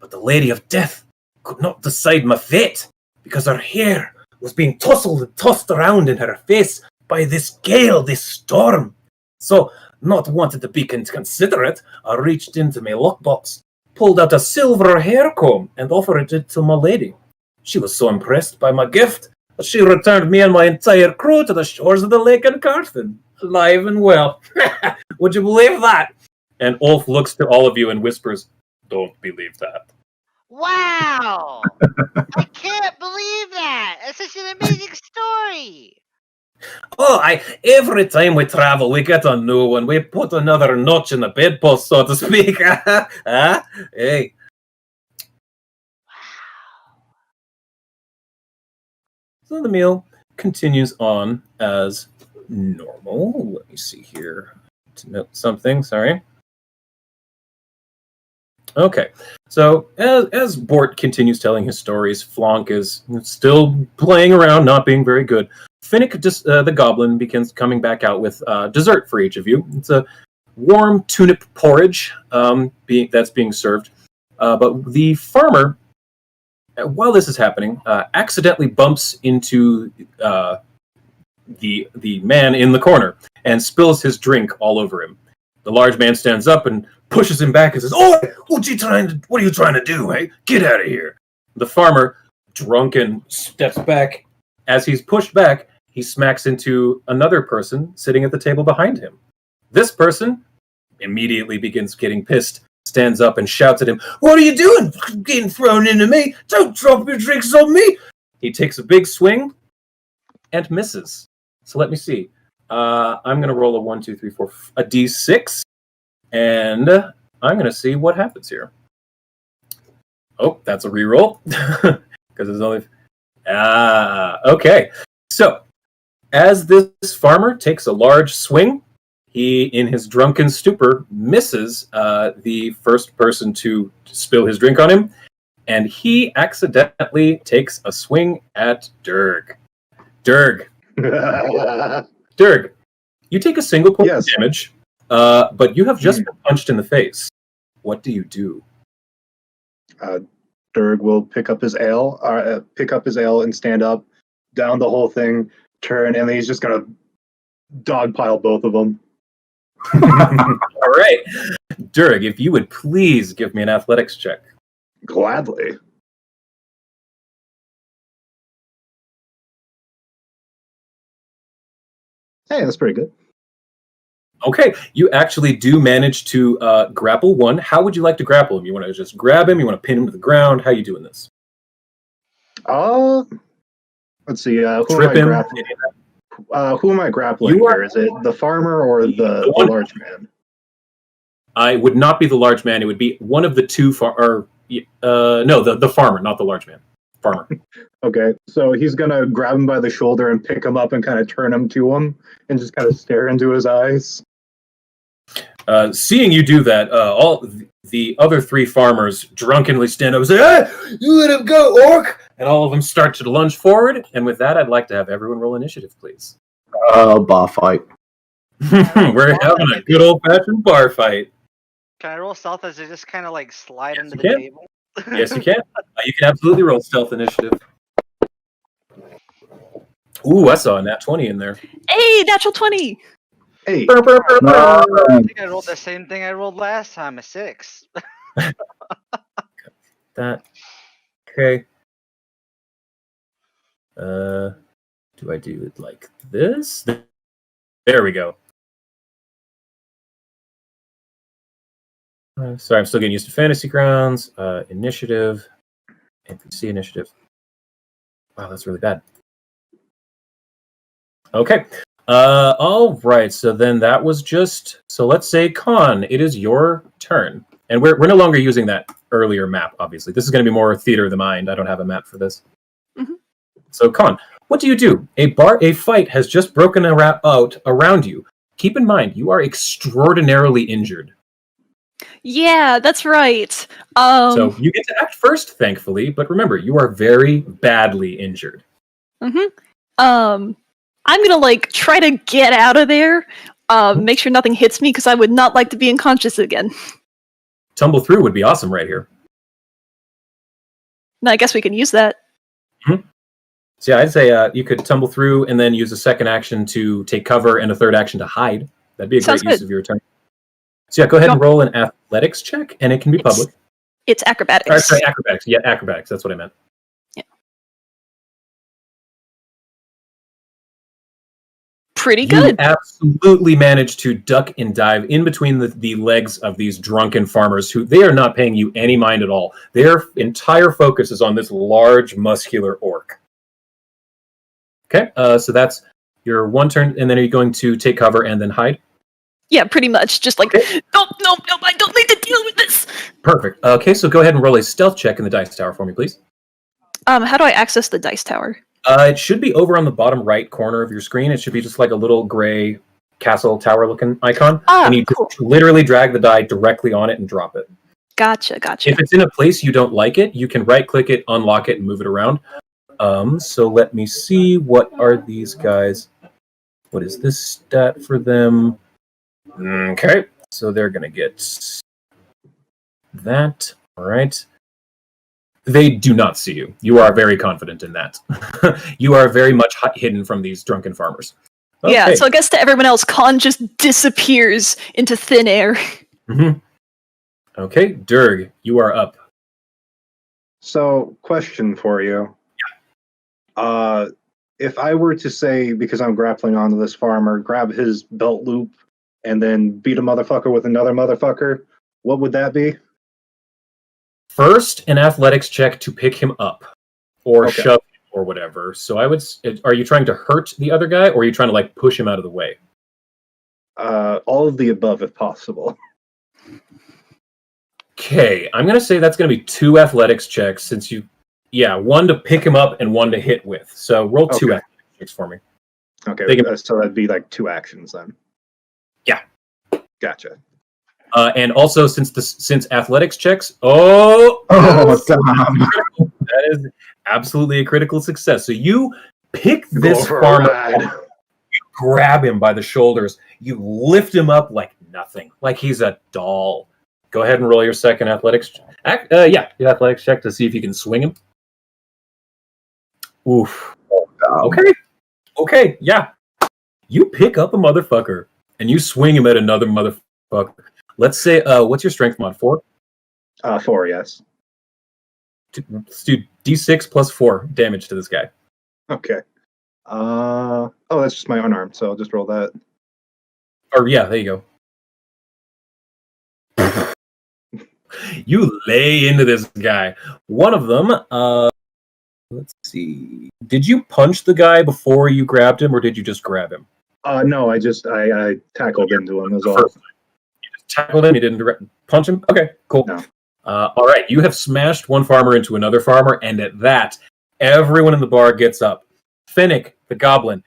but the Lady of Death could not decide my fate, because her hair was being tousled and tossed around in her face by this gale, this storm. So, not wanting to be considerate, I reached into my lockbox, pulled out a silver hair comb, and offered it to my lady. She was so impressed by my gift that she returned me and my entire crew to the shores of the Lake Encarthen, alive and well. Would you believe that? And Ulf looks to all of you and whispers, "Don't believe that." Wow! I can't believe that! It's such an amazing story! Oh, every time we travel, we get a new one. We put another notch in the bedpost, so to speak. Huh? Hey. So the meal continues on as normal. Let me see here to note something. Sorry. Okay, so as Bort continues telling his stories, Flonk is still playing around, not being very good. Finnick, the goblin, begins coming back out with dessert for each of you. It's a warm turnip porridge that's being served. But the farmer, while this is happening, accidentally bumps into the man in the corner and spills his drink all over him. The large man stands up and pushes him back and says, "Oh, what are you trying to do, hey? Get out of here." The farmer, drunken, steps back. As he's pushed back, he smacks into another person sitting at the table behind him. This person immediately begins getting pissed, stands up and shouts at him, "What are you doing? Getting thrown into me? Don't drop your drinks on me!" He takes a big swing and misses. So let me see. I'm going to roll a 1, 2, 3, 4, a d6, and I'm going to see what happens here. Oh, that's a reroll because it's only. Okay. So as this farmer takes a large swing, he, in his drunken stupor, misses the first person to spill his drink on him, and he accidentally takes a swing at Durg. Durg, you take a single point of damage, but you have just been punched in the face. What do you do? Durg will pick up his ale, and stand up, down the whole thing, turn, and then he's just gonna dogpile both of them. All right, Durg, if you would please give me an athletics check. Gladly. Hey, that's pretty good. Okay, you actually do manage to grapple one. How would you like to grapple him? You want to just grab him? You want to pin him to the ground? How are you doing this? Let's see. Who Trip am I him? grappling? Who am I grappling You are- here? Is it the farmer or the one- large man? I would not be the large man. It would be one of the two the farmer, not the large man. Farmer. Okay, so he's gonna grab him by the shoulder and pick him up and kind of turn him to him and just kind of stare into his eyes. Seeing you do that, all the other three farmers drunkenly stand up and say, "Hey, you let him go, orc!" And all of them start to lunge forward. And with that, I'd like to have everyone roll initiative, please. Bar fight. We're having a good old-fashioned bar fight. Can I roll stealth as I just kind of like slide Yes, under you the can. table? Yes, you can. You can absolutely roll stealth initiative. Ooh, I saw a nat 20 in there. Hey, natural 20. Hey, I think I rolled the same thing I rolled last time, a 6. That. Okay. Do I do it like this? There we go. Sorry, I'm still getting used to Fantasy Grounds. Initiative. NPC initiative. Wow, that's really bad. Okay. All right. So then that was just. So let's say, Con, it is your turn. And we're no longer using that earlier map, obviously. This is going to be more theater of the mind. I don't have a map for this. Mhm. So, Con, what do you do? A fight has just broken out around you. Keep in mind, you are extraordinarily injured. Yeah, that's right. So you get to act first, thankfully, but remember, you are very badly injured. I'm gonna try to get out of there. Make sure nothing hits me because I would not like to be unconscious again. Tumble through would be awesome right here. And I guess we can use that. So yeah, I'd say you could tumble through and then use a second action to take cover and a third action to hide. That'd be a Sounds great use good. of your turn. So yeah, go ahead and roll an athletics check, and it can be public. It's acrobatics. Or, sorry, acrobatics. Yeah, acrobatics. That's what I meant. Pretty You good. absolutely managed to duck and dive in between the legs of these drunken farmers who they are not paying you any mind at all. Their entire focus is on this large, muscular orc. Okay, so that's Your one turn, and then are you going to take cover and then hide? Yeah, pretty much. Just like, Okay. nope, I don't need to deal with this. Perfect. Okay, so go ahead and roll a stealth check in the dice tower for me, please. How do I access the dice tower? It should be over on the bottom right corner of your screen. It should be just like a little gray castle tower looking icon. And you Cool. just literally drag the die directly on it and drop it. Gotcha. If it's in a place you don't like it, you can right click it, unlock it, and move it around. So let me see, what are these guys? What is this stat for them? Okay, so they're gonna get that. All right. They do not see you. You are very confident in that. You are very much hidden from these drunken farmers. Okay. Yeah, so I guess to everyone else, Khan just disappears into thin air. Mm-hmm. Okay, Durg, you are up. So, question for you. Yeah. If I were to say, because I'm grappling onto this farmer, grab his belt loop and then beat a motherfucker with another motherfucker, what would that be? First, an athletics check to pick him up, or Okay. shove him, or whatever. So I would. Are you trying to hurt the other guy, or are you trying to like push him out of the way? All of the above, if possible. Okay, I'm gonna say that's gonna be 2 athletics checks since you. Yeah, 1 to pick him up and 1 to hit with. So roll 2 Okay. athletics checks for me. Okay, They can- so that'd be like 2 actions then. Yeah. Gotcha. And also, since athletics checks, oh, damn. that is absolutely a critical success. So you pick this Go for a farmer, ride. you grab him by the shoulders, you lift him up like nothing, like he's a doll. Go ahead and roll your second athletics. Your athletics check to see if you can swing him. Oof. Okay, yeah. You pick up a motherfucker and you swing him at another motherfucker. Let's say, what's your strength mod? 4? 4, yes. Let's do D6 plus 4 damage to this guy. Okay. That's just my unarmed, so I'll just roll that. Or yeah, there you go. You lay into this guy. One of them, let's see. Did you punch the guy before you grabbed him, or did you just grab him? No, I tackled into him as well. You just tackled him. You didn't punch him. Okay, cool. No. All right, you have smashed one farmer into another farmer, and at that, everyone in the bar gets up. Finnick, the goblin,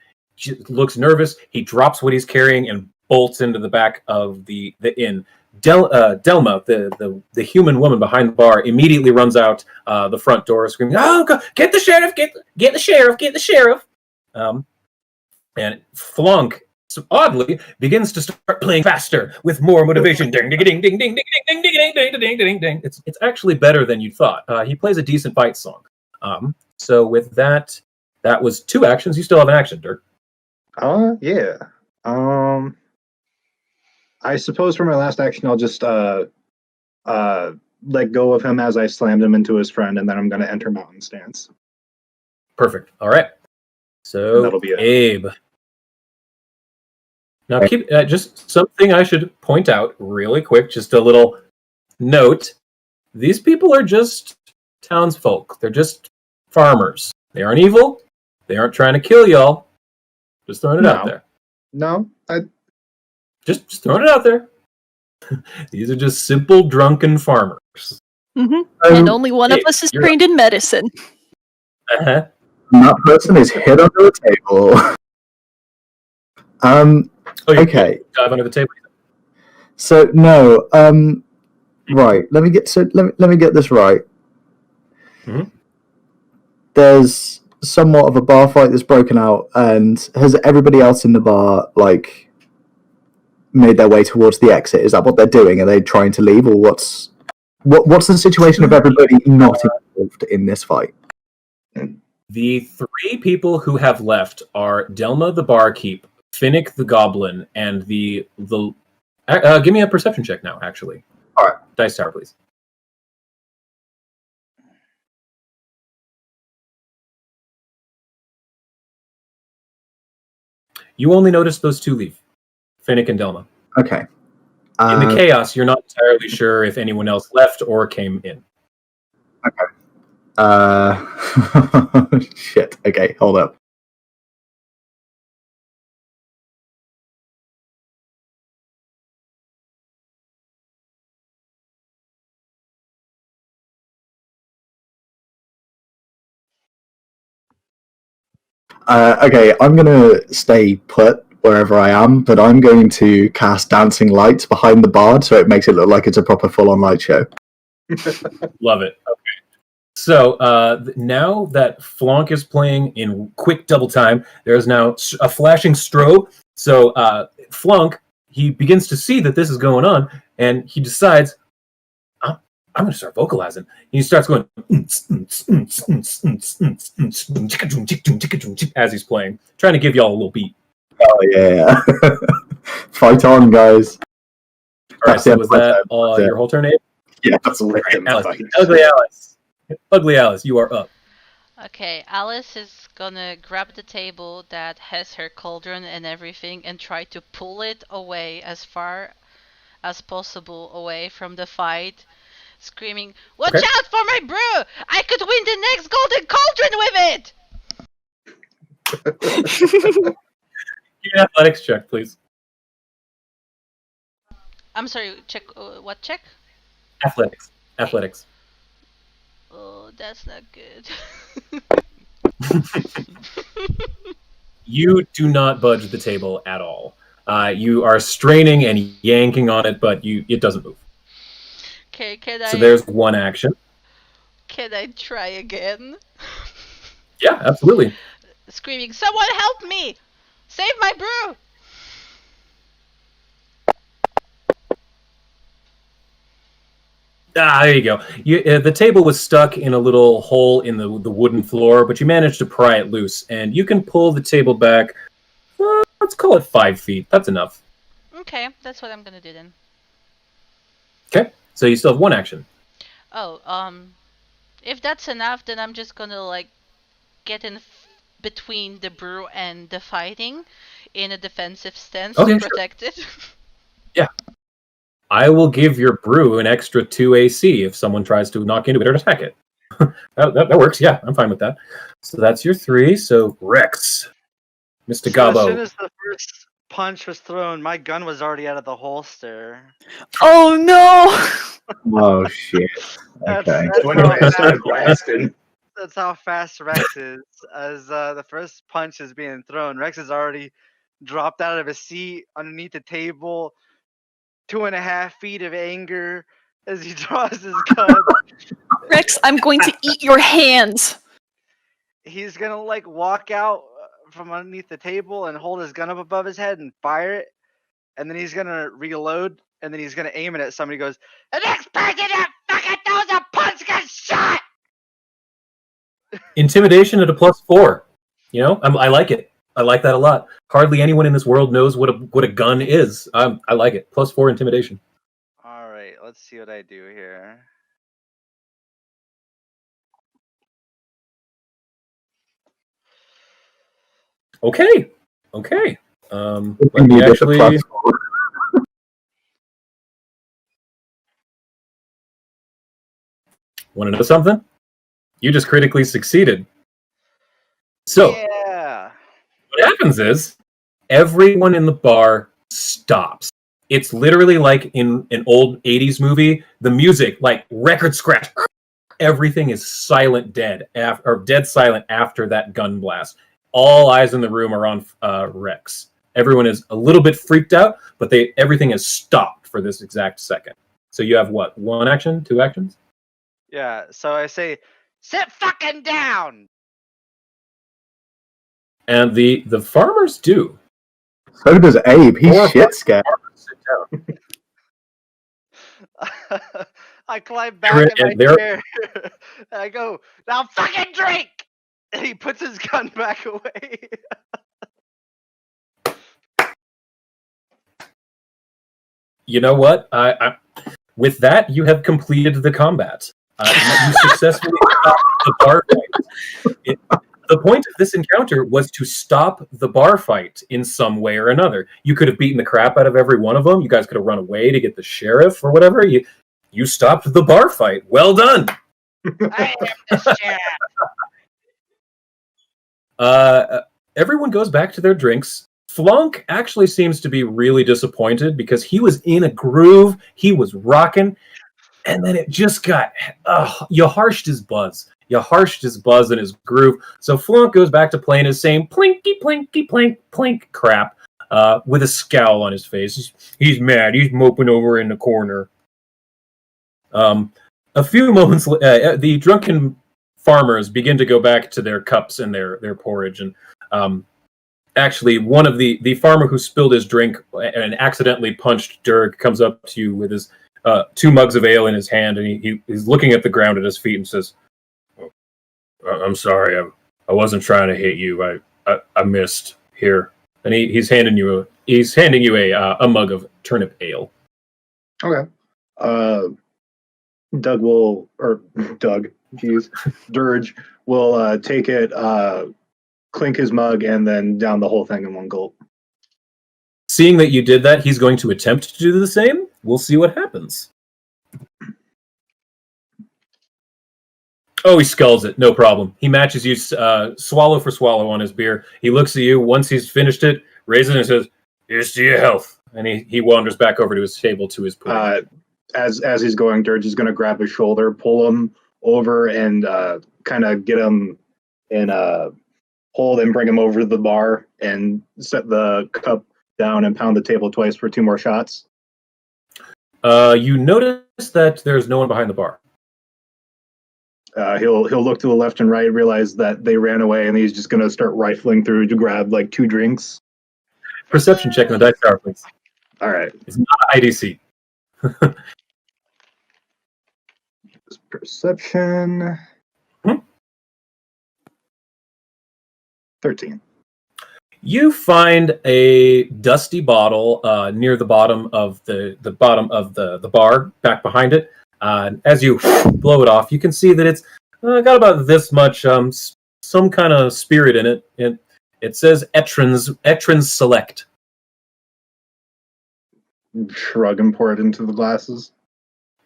looks nervous. He drops what he's carrying and bolts into the back of the inn. Delma, the human woman behind the bar, immediately runs out the front door, screaming, "Oh, God, get the sheriff! Get the sheriff! Get the sheriff!" And Flunk, oddly, begins to start playing faster with more motivation. Ding, ding, ding, ding, ding, ding, ding, ding, ding, ding, ding, ding, ding. It's actually better than you thought. He plays a decent fight song. So with that was 2 actions. You still have an action, Dirk. Yeah. I suppose for my last action, I'll just let go of him as I slammed him into his friend, and then I'm going to enter Mountain Stance. Perfect. All right. So That'll be it. Abe. Now, keep just something I should point out really quick. Just a little note: these people are just townsfolk. They're just farmers. They aren't evil. They aren't trying to kill y'all. Just throwing it out there. No, Just throwing it out there. These are just simple drunken farmers. And only one of Abe, us is you're trained in medicine. Uh-huh. That person is hit under the table. Oh, you Okay. dive under the table. So no. Right. Let me get this right. Mhm. There's somewhat of a bar fight that's broken out, and has everybody else in the bar like made their way towards the exit? Is that what they're doing? Are they trying to leave, or what's the situation of everybody not involved in this fight? The 3 people who have left are Delma the barkeep, Finnick the goblin, and the give me a perception check now, actually. All right. Dice tower, please. You only notice those 2 leave, Finnick and Delma. Okay. In the chaos, you're not entirely sure if anyone else left or came in. Shit. Okay, hold up. Okay, I'm gonna stay put wherever I am, but I'm going to cast dancing lights behind the bard so it makes it look like it's a proper full-on light show. Love it. Okay. So now that Flonk is playing in quick double time, there's now a flashing strobe. So Flonk, he begins to see that this is going on, and he decides, I'm going to start vocalizing. And he starts going as he's playing, trying to give y'all a little beat. Oh yeah, fight on, guys! All right, so was that your whole turn, Abe? Yeah, that's all. Right, Ugly Alice, you are up. Okay, Alice is gonna grab the table that has her cauldron and everything and try to pull it away as far as possible away from the fight, screaming, "Watch out for my brew! I could win the next golden cauldron with it!" Give me an athletics check, please. I'm sorry, check, what check? Athletics. Oh, that's not good. You do not budge the table at all. You are straining and yanking on it, but it doesn't move. Okay, So there's one action. Can I try again? Yeah, absolutely. Screaming, "Someone help me! Save my brew!" There you go. The table was stuck in a little hole in the wooden floor, but you managed to pry it loose, and you can pull the table back, let's call it 5 feet. That's enough. Okay, that's what I'm gonna do then. Okay, so you still have one action. Oh, if that's enough, then I'm just gonna, get in between the brew and the fighting in a defensive stance to protect it. Yeah. I will give your brew an extra 2 AC if someone tries to knock into it or attack it. that works. Yeah, I'm fine with that. So that's your 3. So Rex, Mr. Gabo. As soon as the first punch was thrown, my gun was already out of the holster. Oh no! Oh shit! Okay. That's how fast Rex is. As the first punch is being thrown, Rex has already dropped out of his seat underneath the table. 2.5 feet of anger as he draws his gun. Rex, I'm going to eat your hands. He's gonna walk out from underneath the table and hold his gun up above his head and fire it, and then he's gonna reload, and then he's gonna aim it at somebody. He goes, "The next person that fucking throws a punch gets shot." Intimidation at a +4. You know, I like it. I like that a lot. Hardly anyone in this world knows what a gun is. I like it. +4 intimidation. All right, let's see what I do here. Okay. Let me actually. Want to know something? You just critically succeeded. So. Yeah. What happens is everyone in the bar stops. It's literally like in an old 80s movie, the music, like record scratch. Everything is silent dead silent after that gun blast. All eyes in the room are on Rex. Everyone is a little bit freaked out, but everything has stopped for this exact second. So you have what? 1 action? 2 actions? Yeah, so I say, "Sit fucking down!" And the farmers do. So does Abe. He's shit scared. Sit down. I climb back in my chair. And I go, "Now fucking drink!" And he puts his gun back away. You know what? With that, you have completed the combat. You successfully stopped the bar fight. The point of this encounter was to stop the bar fight in some way or another. You could have beaten the crap out of every one of them. You guys could have run away to get the sheriff or whatever. You stopped the bar fight. Well done. I am the sheriff. Everyone goes back to their drinks. Flonk actually seems to be really disappointed because he was in a groove. He was rocking. And then it just got, you harshed his buzz. You harshed his buzz and his groove. So Flonk goes back to playing his same plinky, plinky, plink, plink crap with a scowl on his face. He's mad. He's moping over in the corner. A few moments, the drunken farmers begin to go back to their cups and their porridge. And actually, one of the farmer who spilled his drink and accidentally punched Dirk comes up to you with his 2 mugs of ale in his hand, and he's looking at the ground at his feet and says, "I'm sorry, I wasn't trying to hit you. I missed here." And he's handing you a mug of turnip ale. Okay. Dirge will take it, clink his mug, and then down the whole thing in one gulp. Seeing that you did that, he's going to attempt to do the same. We'll see what happens. Oh, he sculls it. No problem. He matches you swallow for swallow on his beer. He looks at you. Once he's finished it, raises it and says, "Here's to your health." And he wanders back over to his table to his pudding. As he's going, Dirge is going to grab his shoulder, pull him over, and kind of get him in a hold and bring him over to the bar and set the cup down and pound the table twice for 2 more shots. You notice that there's no one behind the bar. He'll look to the left and right, realize that they ran away, and he's just going to start rifling through to grab like 2 drinks. Perception check on the dice tower, please. All right. It's not IDC. Perception. 13. You find a dusty bottle near the bottom of the bar, back behind it. As you blow it off, you can see that it's got about this much some kind of spirit in it. It says Etran's Select. Shrug and pour it into the glasses.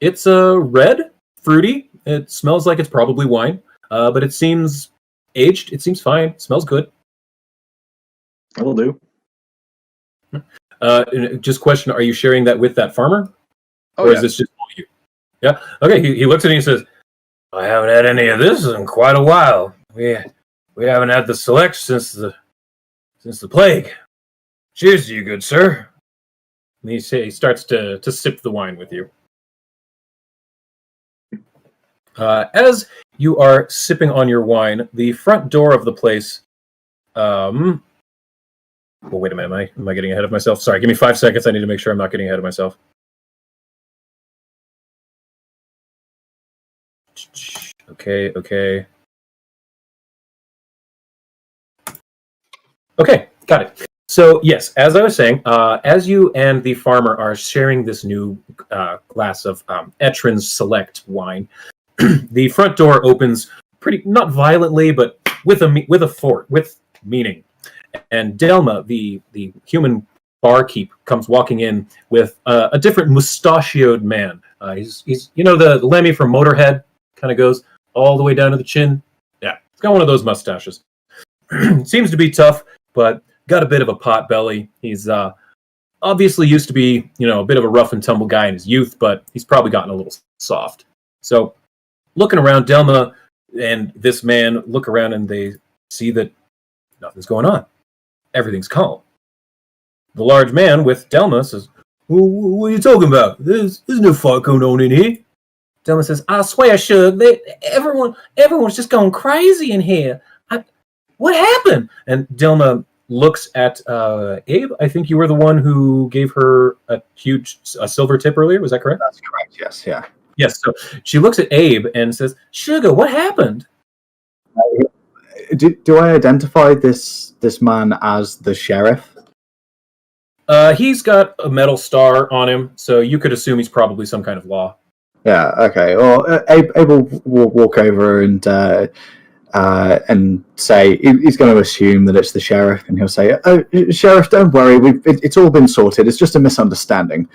It's red, fruity. It smells like it's probably wine, but it seems aged. It seems fine. It smells good. That'll do. Just question: are you sharing that with that farmer, Is this just you? Yeah. Okay. He looks at you and he says, "I haven't had any of this in quite a while. We haven't had the Select since the plague. Cheers to you, good sir." And he starts to sip the wine with you. As you are sipping on your wine, the front door of the place. Well, wait a minute. Am I getting ahead of myself? Sorry, give me 5 seconds. I need to make sure I'm not getting ahead of myself. Okay. Okay, got it. So, yes, as I was saying, as you and the farmer are sharing this new glass of Etran's Select wine, the front door opens not violently, but with meaning. And Delma, the human barkeep, comes walking in with a different mustachioed man. He's the Lemmy from Motorhead, kind of goes all the way down to the chin. Yeah, he's got one of those mustaches. Seems to be tough, but got a bit of a pot belly. He's obviously used to be, a bit of a rough and tumble guy in his youth, but he's probably gotten a little soft. So, looking around, Delma and this man look around and they see that nothing's going on. Everything's calm. The large man with Delma says, "What are you talking about? There's no fight going on in here." Delma says, "I swear, Shug, everyone's just going crazy in here. What happened?" And Delma looks at Abe. I think you were the one who gave her a silver tip earlier. Was that correct? That's correct. Yes. Yeah. Yes. So she looks at Abe and says, "Sugar, what happened?" Do I identify this man as the sheriff? He's got a metal star on him, so you could assume he's probably some kind of law. Yeah. Okay. Well, Abe will walk over and say he's going to assume that it's the sheriff, and he'll say, "Oh, Sheriff, don't worry. It's all been sorted. It's just a misunderstanding.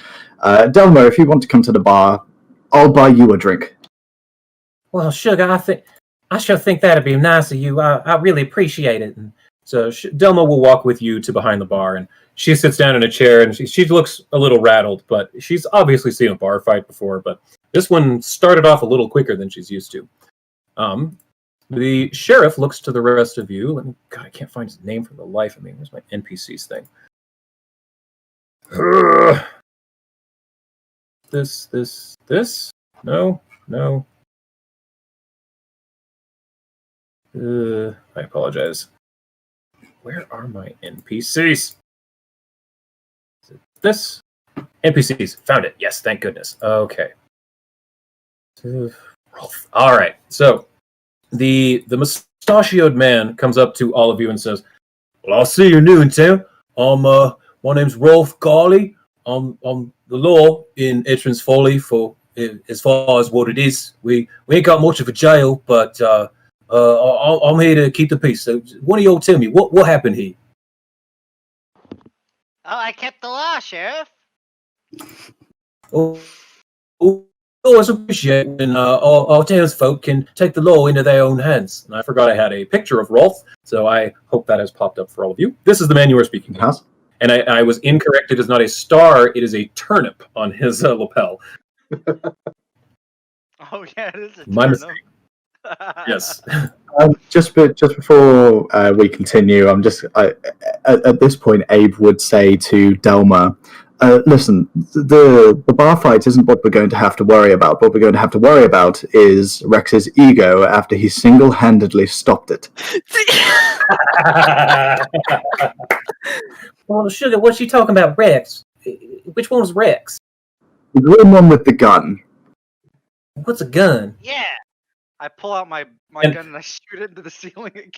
Delmo, if you want to come to the bar, I'll buy you a drink." Well, Sugar, I sure think that'd be nice of you. I really appreciate it. And so Delma will walk with you to behind the bar, and she sits down in a chair, and she looks a little rattled, but she's obviously seen a bar fight before, but this one started off a little quicker than she's used to. The sheriff looks to the rest of you. God, I can't find his name for the life of me. Where's my NPCs thing? This? No. I apologize. Where are my NPCs? Is it this? NPCs. Found it. Yes, thank goodness. Okay. All right. So the mustachioed man comes up to all of you and says, "Well, I see you're new in town. My name's Rolf Garley. I'm the law in Etran's Folly for as far as what it is. We ain't got much of a jail, but I'm here to keep the peace. So one of y'all tell me what happened here." Oh, I kept the law, Sheriff. Oh, always appreciate when our townsfolk can take the law into their own hands. And I forgot I had a picture of Rolf, so I hope that has popped up for all of you. This is the man you are speaking to. Has? And I was incorrect. It is not a star. It is a turnip on his lapel. Oh yeah, it is a My turnip. mistake. Yes. Just before we continue, at this point, Abe would say to Delma, "Listen, the bar fight isn't what we're going to have to worry about. What we're going to have to worry about is Rex's ego after he single-handedly stopped it." Well, Sugar, what's she talking about, Rex? Which one's Rex? The green one with the gun. What's a gun? Yeah. I pull out my And- gun and I shoot it into the ceiling again.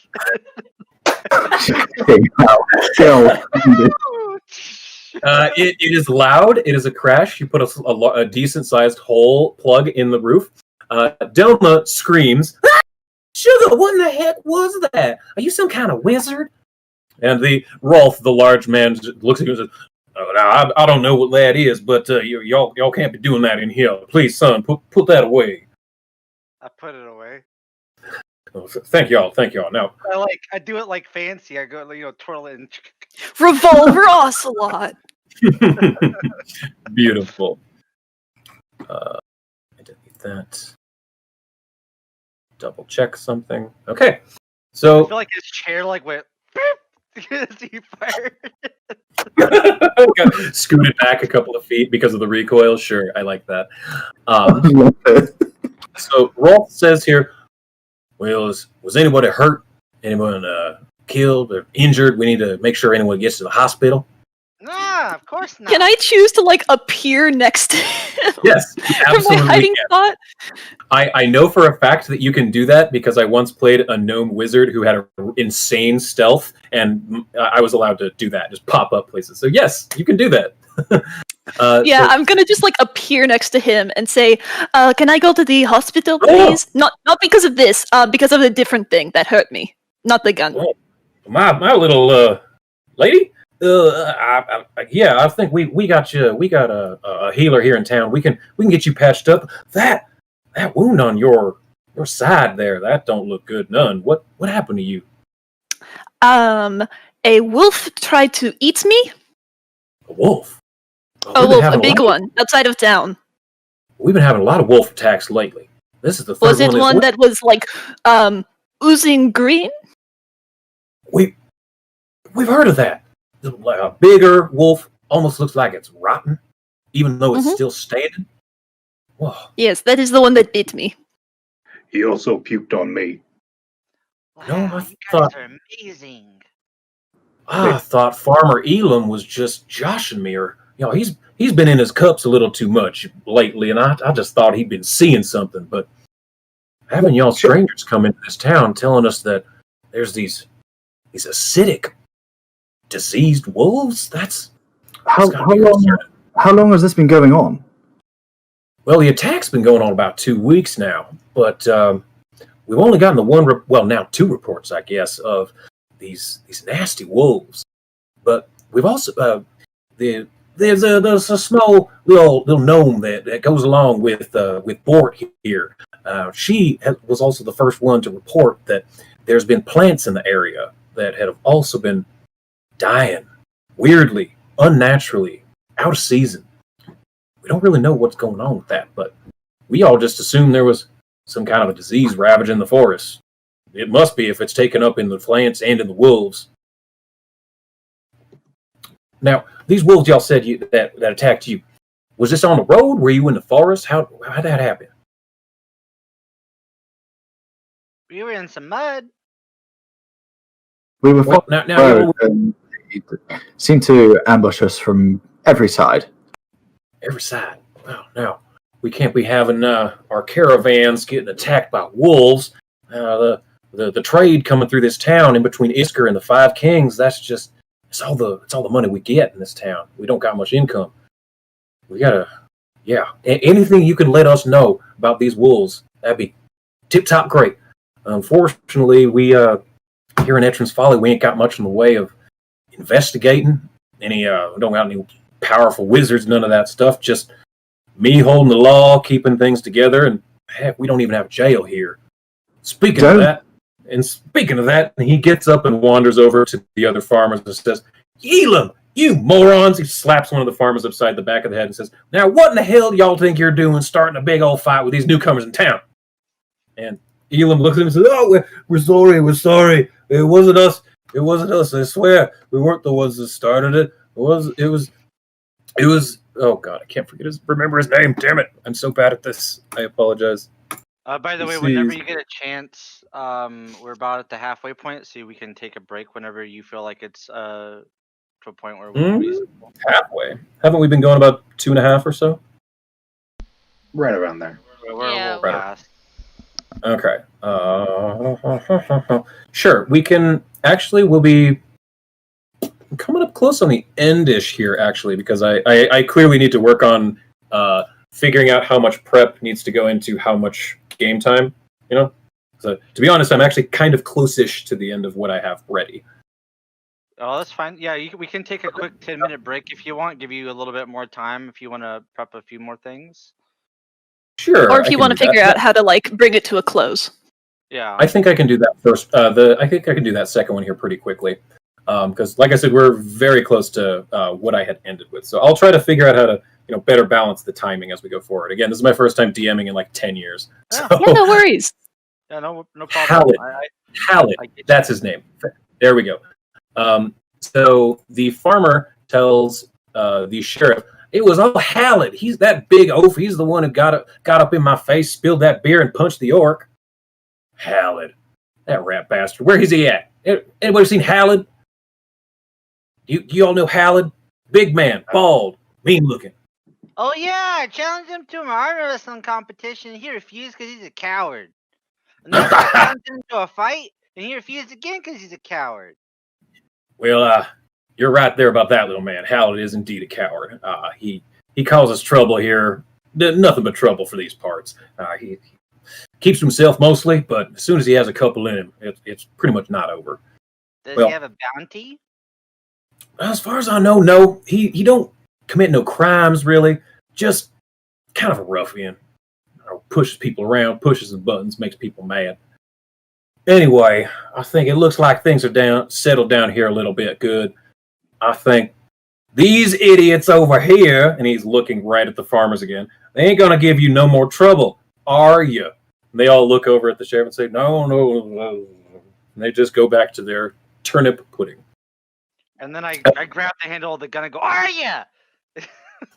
It is loud. It is a crash. You put a decent-sized hole plug in the roof. Delma screams, "Ah! Sugar, what in the heck was that? Are you some kind of wizard?" and the Rolf, the large man, looks at you and says, "Oh, now, I don't know what that is, but y'all can't be doing that in here. Please, son, put that away." I put it away. Oh, thank y'all. Now, I do it like fancy. I go, twirl it and Revolver Ocelot. beautiful. I delete that. Double check something. Okay, I so feel like his chair went as he fired. scooted back a couple of feet because of the recoil. Sure, I like that. So Rolf says here, "Well, was anybody hurt? Anyone killed or injured? We need to make sure anyone gets to the hospital." Nah, of course not. Can I choose to appear next to him? Yes, you From my absolutely hiding can. spot? I know for a fact that you can do that because I once played a gnome wizard who had an insane stealth, and I was allowed to do that, just pop up places. So yes, you can do that. Yeah, so- I'm gonna just appear next to him and say, "Can I go to the hospital, please?" Not because of this, because of the different thing that hurt me, not the gun. my little lady. I think we got you. We got a healer here in town. We can get you patched up. That wound on your side there, that don't look good none. What happened to you? A wolf tried to eat me. A wolf. A wolf, a big one, outside of town. We've been having a lot of wolf attacks lately. This is the third Was it one this that was oozing green? week. We've heard of that. Like a bigger wolf, almost looks like it's rotten, even though it's still standing. Whoa. Yes, that is the one that bit me. He also puked on me. Wow, No, I you thought- guys are amazing. I thought Farmer Elam was just joshing me, or he's been in his cups a little too much lately, and I just thought he'd been seeing something. But having y'all strangers come into this town telling us that there's these acidic, diseased wolves, that's How gotta be long? concerning. How long has this been going on? Well, the attack's been going on about 2 weeks now, but we've only gotten now 2 reports, I guess, of these nasty wolves. But we've also there's a small little gnome that goes along with Bort here. She was also the first one to report that there's been plants in the area that have also been dying weirdly, unnaturally, out of season. We don't really know what's going on with that, but we all just assumed there was some kind of a disease ravaging the forest. It must be if it's taken up in the plants and in the wolves. Now, these wolves y'all said that attacked you, was this on the road? Were you in the forest? How'd that happen? We were in some mud. We were Well, following now the y'all, road and it seemed to ambush us from every side. every side. Wow, now, we can't be having our caravans getting attacked by wolves. The trade coming through this town in between Isker and the Five Kings, it's all the money we get in this town. We don't got much income. We gotta, anything you can let us know about these wolves, that'd be tip-top great. Unfortunately, we here in Etran's Folly, we ain't got much in the way of investigating. We don't got any powerful wizards, none of that stuff. Just me holding the law, keeping things together, and heck, we don't even have a jail here. Speaking of that, he gets up and wanders over to the other farmers and says, "Elam, you morons!" He slaps one of the farmers upside the back of the head and says, "Now, what in the hell do y'all think you're doing starting a big old fight with these newcomers in town?" And Elam looks at him and says, "Oh, we're sorry. It wasn't us. I swear. We weren't the ones that started it. It was, oh God, I can't remember his name. Damn it. I'm so bad at this. I apologize." By the way, This whenever is- you get a chance, we're about at the halfway point, so we can take a break whenever you feel like it's to a point where we can be. Halfway. Haven't we been going about 2.5 or so? Right around there. We're a Yeah, little right. past. Okay. Sure. We can actually. We'll be coming up close on the end-ish here, actually, because I clearly need to work on figuring out how much prep needs to go into how much game time. So to be honest, I'm actually kind of close-ish to the end of what I have ready. Oh, that's fine. Yeah, we can take a quick 10-minute break if you want. Give you a little bit more time if you want to prep a few more things. Sure. Or if you want to figure out how to bring it to a close. Yeah. I think I can do that first. I think I can do that second one here pretty quickly, because, like I said, we're very close to what I had ended with. So I'll try to figure out how to, better balance the timing as we go forward. Again, this is my first time DMing in like 10 years. So, Yeah, no worries. Yeah, no problem. Hallett, that's his name. There we go. So the farmer tells the sheriff, "It was all Hallett. He's that big oaf. He's the one who got up in my face, spilled that beer, and punched the orc." Hallett, that rat bastard. Where is he at? Anybody seen Hallett? You all know Hallett? Big man, bald, mean looking. Oh yeah, I challenged him to an arm wrestling competition. He refused because he's a coward. And then I challenged him to a fight, and he refused again because he's a coward. Well, you're right there about that little man. Hallett is indeed a coward. He causes trouble here. Nothing but trouble for these parts. He keeps himself mostly, but as soon as he has a couple in him, it's pretty much not over. Does Well, he have a bounty? As far as I know, no. He don't commit no crimes, really. Just kind of a ruffian. Pushes people around, pushes the buttons, makes people mad. Anyway, I think it looks like things are settled down here a little bit good. I think these idiots over here, and he's looking right at the farmers again, they ain't going to give you no more trouble, are you? And they all look over at the sheriff and say, no. And they just go back to their turnip pudding. And then I grab the handle of the gun and go, "Are ya?"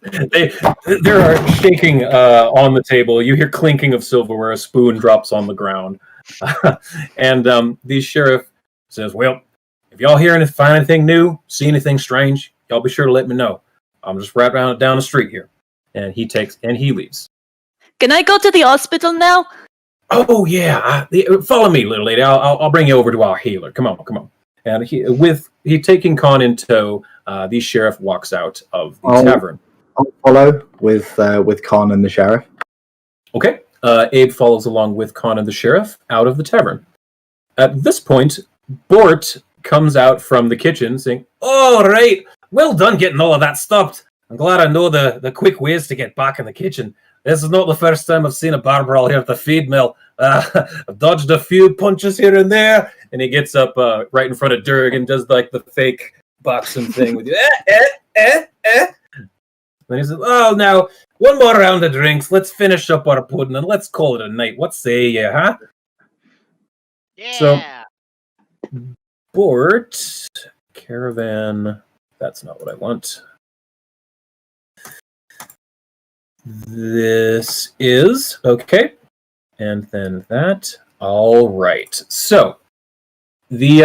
They're shaking on the table. You hear clinking of silverware. A spoon drops on the ground. And the sheriff says, "Well, if y'all find anything new, see anything strange, y'all be sure to let me know. I'm just right down the street here." And he leaves. Can I go to the hospital now? Oh yeah, follow me, little lady. I'll bring you over to our healer. Come on. And he taking Con in tow, the sheriff walks out of the tavern. I'll follow with Con and the sheriff. Okay. Abe follows along with Con and the sheriff out of the tavern. At this point, Bort comes out from the kitchen saying, "All right, well done getting all of that stopped. I'm glad I know the quick ways to get back in the kitchen. This is not the first time I've seen a bar brawl here at the feed mill. I've dodged a few punches here and there." And he gets up right in front of Durg and does like the fake boxing thing with you. And he says, "Oh, now, one more round of drinks. Let's finish up our pudding and let's call it a night. What say you, huh?" Yeah. Bort, caravan. That's not what I want. This is okay, and then that. All right. So the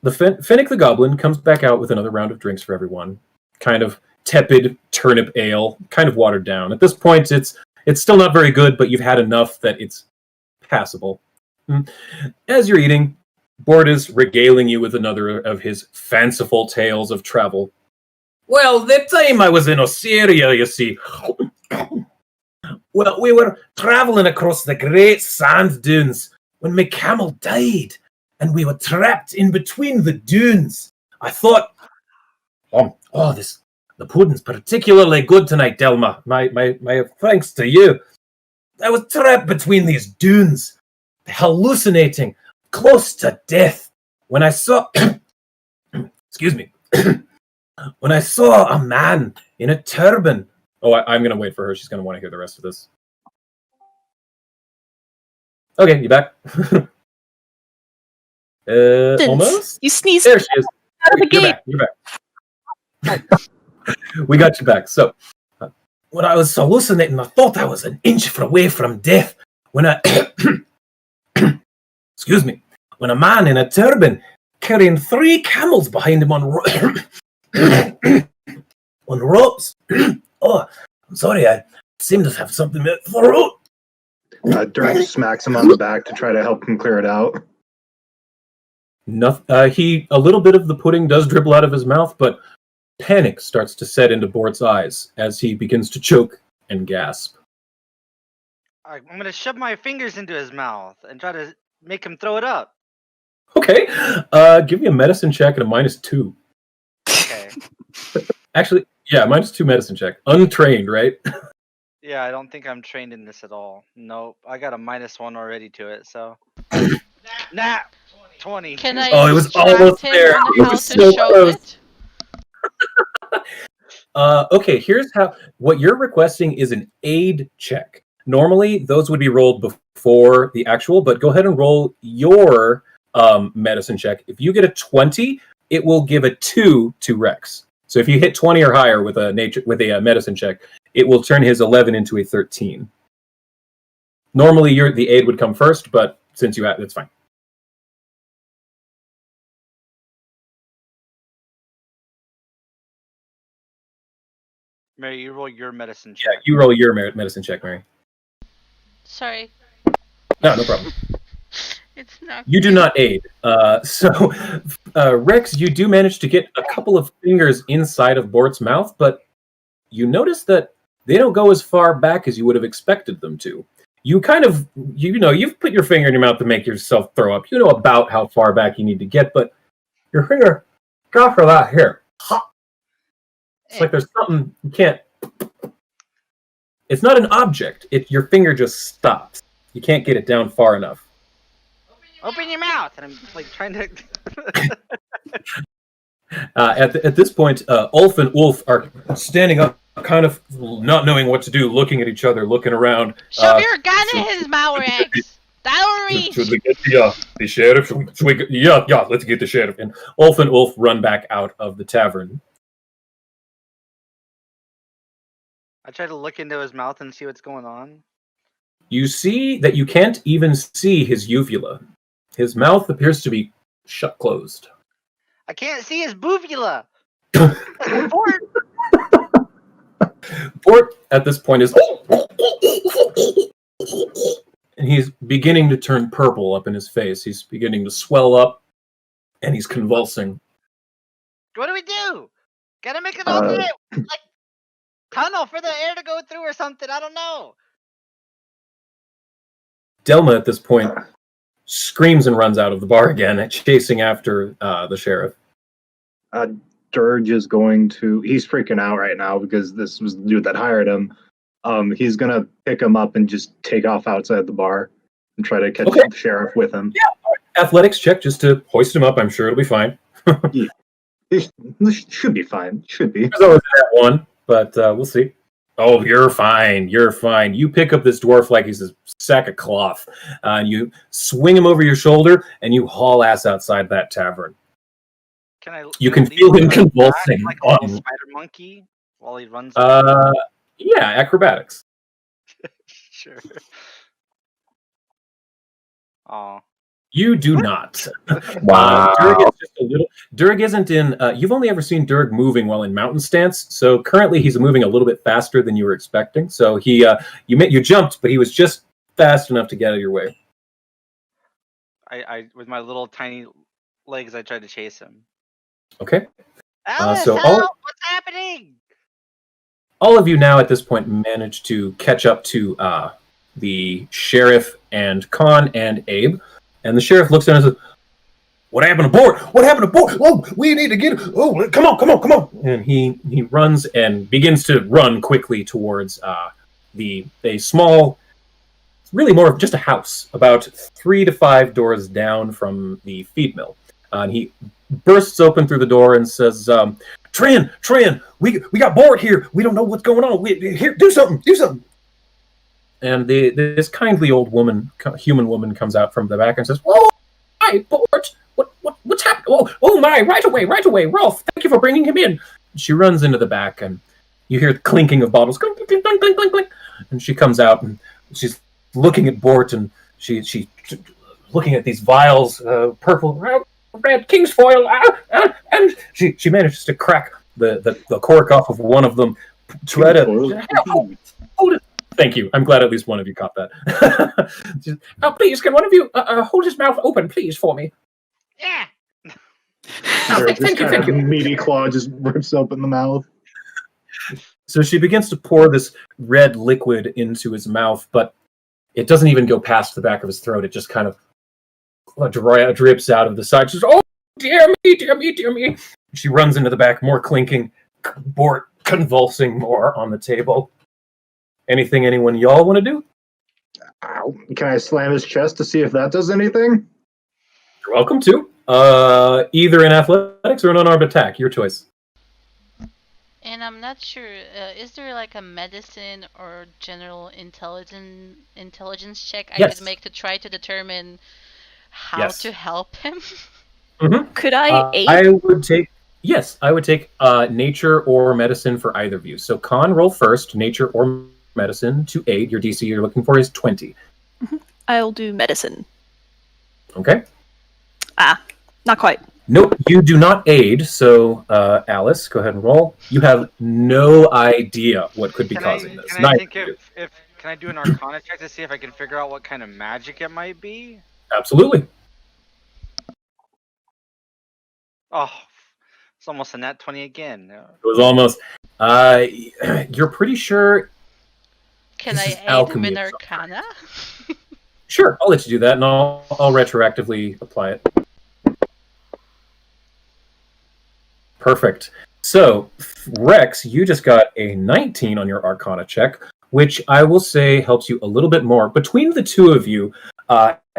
Finnick the Goblin comes back out with another round of drinks for everyone. Kind of tepid turnip ale, kind of watered down. At this point, it's still not very good, but you've had enough that it's passable. As you're eating, Bort is regaling you with another of his fanciful tales of travel. Well, the time I was in Osseria, you see, well, we were traveling across the great sand dunes when my camel died, and we were trapped in between the dunes. I thought, the pudding's particularly good tonight, Delma. My thanks to you. I was trapped between these dunes, hallucinating, close to death, when I saw, excuse me, when I saw a man in a turban. Oh, I'm going to wait for her. She's going to want to hear the rest of this. Okay, you back? Almost? You sneezed There she is. out of the gate. You're back. We got you back. So, when I was hallucinating, I thought I was an inch away from death when excuse me, when a man in a turban carrying 3 camels behind him on on ropes. Oh, I'm sorry, I seem to have something in the throat. Dirk smacks him on the back to try to help him clear it out. A little bit of the pudding does dribble out of his mouth, but panic starts to set into Bort's eyes as he begins to choke and gasp. I'm gonna shove my fingers into his mouth and try to make him throw it up. Okay, give me a medicine check and a -2. Okay. Actually, yeah, -2 medicine check. Untrained, right? Yeah, I don't think I'm trained in this at all. Nope, I got a -1 already to it, so. Nah, 20. Can I Oh, it was instruct almost him there. on It how was to so show close. it? Okay, here's how. What you're requesting is an aid check. Normally, those would be rolled before the actual, but go ahead and roll your medicine check. If you get a 20, it will give a 2 to Rex. So if you hit 20 or higher with a medicine check, it will turn his 11 into a 13. Normally, the aid would come first, but since you have, it's fine. Mary, you roll your medicine Yeah, check. you roll your medicine check, Mary. Sorry. No problem. It's not. You do not aid. Rex, you do manage to get a couple of fingers inside of Bort's mouth, but you notice that they don't go as far back as you would have expected them to. You kind of, you've put your finger in your mouth to make yourself throw up. You know about how far back you need to get, but your finger got for that here. It's like there's something you can't. It's not an object. Your finger just stops. You can't get it down far enough. Open your mouth! And I'm like trying to. At this point, Ulf and Wolf are standing up, kind of not knowing what to do, looking at each other, looking around. Shove your gun in his mouth, Rex! That'll reach! Should we get the sheriff? Yeah, let's get the sheriff. And Ulf run back out of the tavern. I try to look into his mouth and see what's going on. You see that you can't even see his uvula. His mouth appears to be shut closed. I can't see his boovula! Bort, at this point, is... And he's beginning to turn purple up in his face. He's beginning to swell up, and he's convulsing. What do we do? Gotta make an alternate, like, tunnel for the air to go through or something. I don't know. Delma, at this point, screams and runs out of the bar again, chasing after the sheriff. Dirge is going to... He's freaking out right now because this was the dude that hired him. He's going to pick him up and just take off outside the bar and try to catch the sheriff with him. Yeah, athletics check just to hoist him up. I'm sure it'll be fine. Yeah. This should be fine. Should be. There's always that one, but we'll see. Oh, you're fine. You're fine. You pick up this dwarf like he's a sack of cloth, and you swing him over your shoulder, and you haul ass outside that tavern. You can leap feel him on his back convulsing. like a little spider monkey while he runs away? Yeah, acrobatics. Sure. Oh. You do not. Wow. Durg is just a little. Durg isn't in. You've only ever seen Durg moving while in mountain stance. So currently, he's moving a little bit faster than you were expecting. So you jumped, but he was just fast enough to get out of your way. I with my little tiny legs, I tried to chase him. Okay. Alice, so help! What's happening? all of you now at this point manage to catch up to the sheriff and Khan and Abe. And the sheriff looks down and says, "What happened to Bort? What happened to Bort? Oh, we need to get. Oh, come on!" And he runs and begins to run quickly towards a small, really more of just a house, about 3 to 5 doors down from the feed mill. And he bursts open through the door and says, "Tran, we got Bort here. We don't know what's going on. Here, do something." And this kindly old human woman comes out from the back and says, "Oh, hi, Bort. What's happening? Oh my! Right away, Rolf. Thank you for bringing him in." She runs into the back, and you hear the clinking of bottles, clink, clink, clink, clink, clink, clink. And she comes out, and she's looking at Bort, and she's looking at these vials, purple, red, king's foil, and she manages to crack the cork off of one of them. Try to hold it. Thank you. I'm glad at least one of you caught that. Please, can one of you hold his mouth open, please, for me? Yeah. Thank you. Meaty claw just rips open the mouth. So she begins to pour this red liquid into his mouth, but it doesn't even go past the back of his throat. It just kind of drips out of the side. She says, "Oh, dear me. She runs into the back, more clinking, Bort convulsing more on the table. Anything anyone y'all want to do? Ow. Can I slam his chest to see if that does anything? You're welcome to. Either an athletics or an unarmed attack. Your choice. And I'm not sure, is there like a medicine or general intelligence check I Yes. could make to try to determine how Yes. to help him? Mm-hmm. Could I aid? I would take nature or medicine for either of you. So Con, roll first, nature or medicine to aid. Your DC you're looking for is 20. I'll do medicine. Okay. Not quite. Nope, you do not aid. So Alice, go ahead and roll. You have no idea what could be causing this. Can I think if can I do an Arcana check to see if I can figure out what kind of magic it might be? Absolutely. Oh, it's almost a nat 20 again. It was almost. You're pretty sure. Can This I is aid him alchemy in of some Arcana? Sure, I'll let you do that, and I'll retroactively apply it. Perfect. So, Rex, you just got a 19 on your Arcana check, which I will say helps you a little bit more. Between the two of you,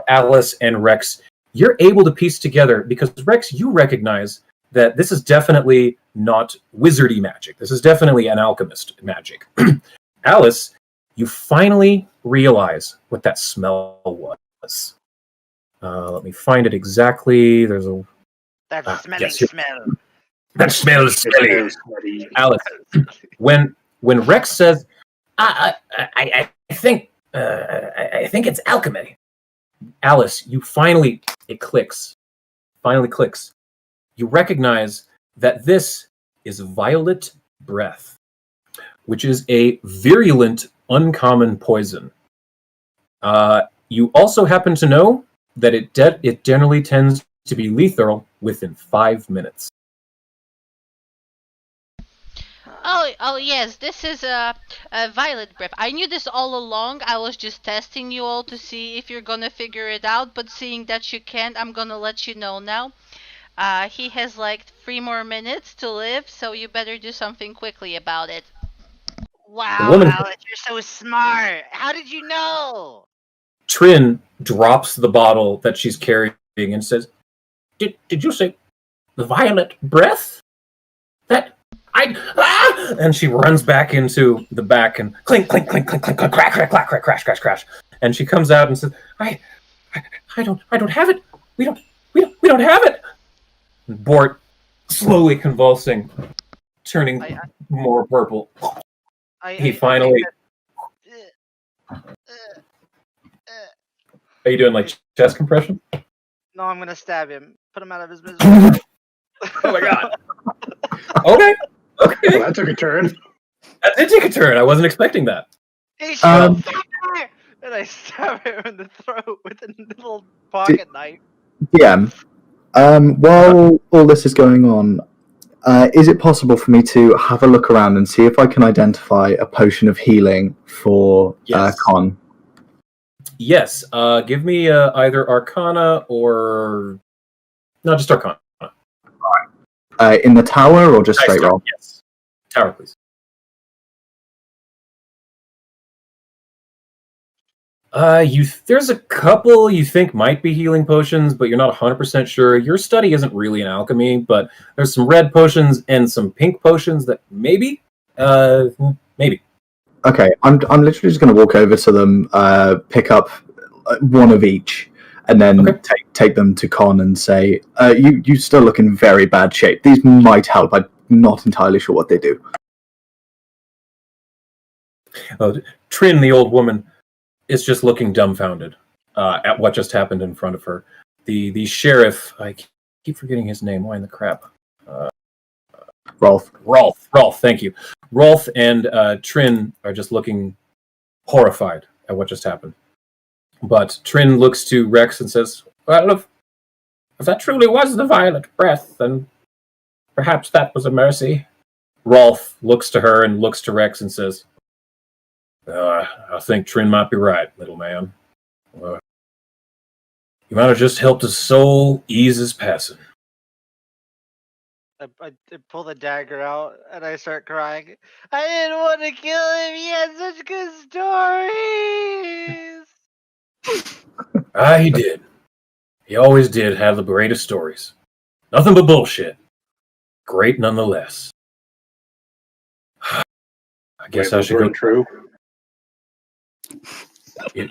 Alice and Rex, you're able to piece together, because Rex, you recognize that this is definitely not wizardy magic. This is definitely an alchemist magic. Alice, you finally realize what that smell was. Let me find it exactly. There's a... That smelly yes, here- smell. That smells smelly. Alice, when Rex says, I think it's alchemy. Alice, you finally, it clicks. Finally clicks. You recognize that this is violet breath, which is a virulent, uncommon poison. You also happen to know that it generally tends to be lethal within 5 minutes. Oh yes, this is a violet breath. I knew this all along. I was just testing you all to see if you're gonna figure it out, but seeing that you can't, I'm gonna let you know now. He has like 3 more minutes to live, so you better do something quickly about it. Wow, woman- Alice, you're so smart. How did you know? Trin drops the bottle that she's carrying and says, Did you say the violet breath? That And she runs back into the back and clink, clink, clink, clink, clink, clink, crack, crack, crack, crack, crash, crash, crash. And she comes out and says, I don't have it. We don't have it. And Bort, slowly convulsing, turning more purple. He finally. Are you doing like chest compression? No, I'm gonna stab him. Put him out of his misery. Oh my god. Okay. Well, that took a turn. That did take a turn. I wasn't expecting that. He shot fire! And I stab him in the throat with a little pocket knife. DM, while all this is going on, is it possible for me to have a look around and see if I can identify a potion of healing for Con? Yes. Give me either Arcana or... No, just Arcana. In the tower or just straight roll? Yes. Tower, please. There's a couple you think might be healing potions, but you're not 100% sure. Your study isn't really in alchemy, but there's some red potions and some pink potions that maybe. Okay, I'm literally just going to walk over to them, pick up one of each, and then take them to Con and say, you still look in very bad shape. These might help. I'm not entirely sure what they do. Trin, the old woman, is just looking dumbfounded at what just happened in front of her. The sheriff, I keep forgetting his name. Why in the crap? Rolf. Rolf, thank you. Rolf and Trin are just looking horrified at what just happened. But Trin looks to Rex and says, well, if that truly was the violet breath, then perhaps that was a mercy. Rolf looks to her and looks to Rex and says, I think Trin might be right, little man. You might have just helped his soul ease his passing. I pull the dagger out and I start crying. I didn't want to kill him. He had such good stories. He did. He always did have the greatest stories. Nothing but bullshit. Great nonetheless. I guess I should go. True. You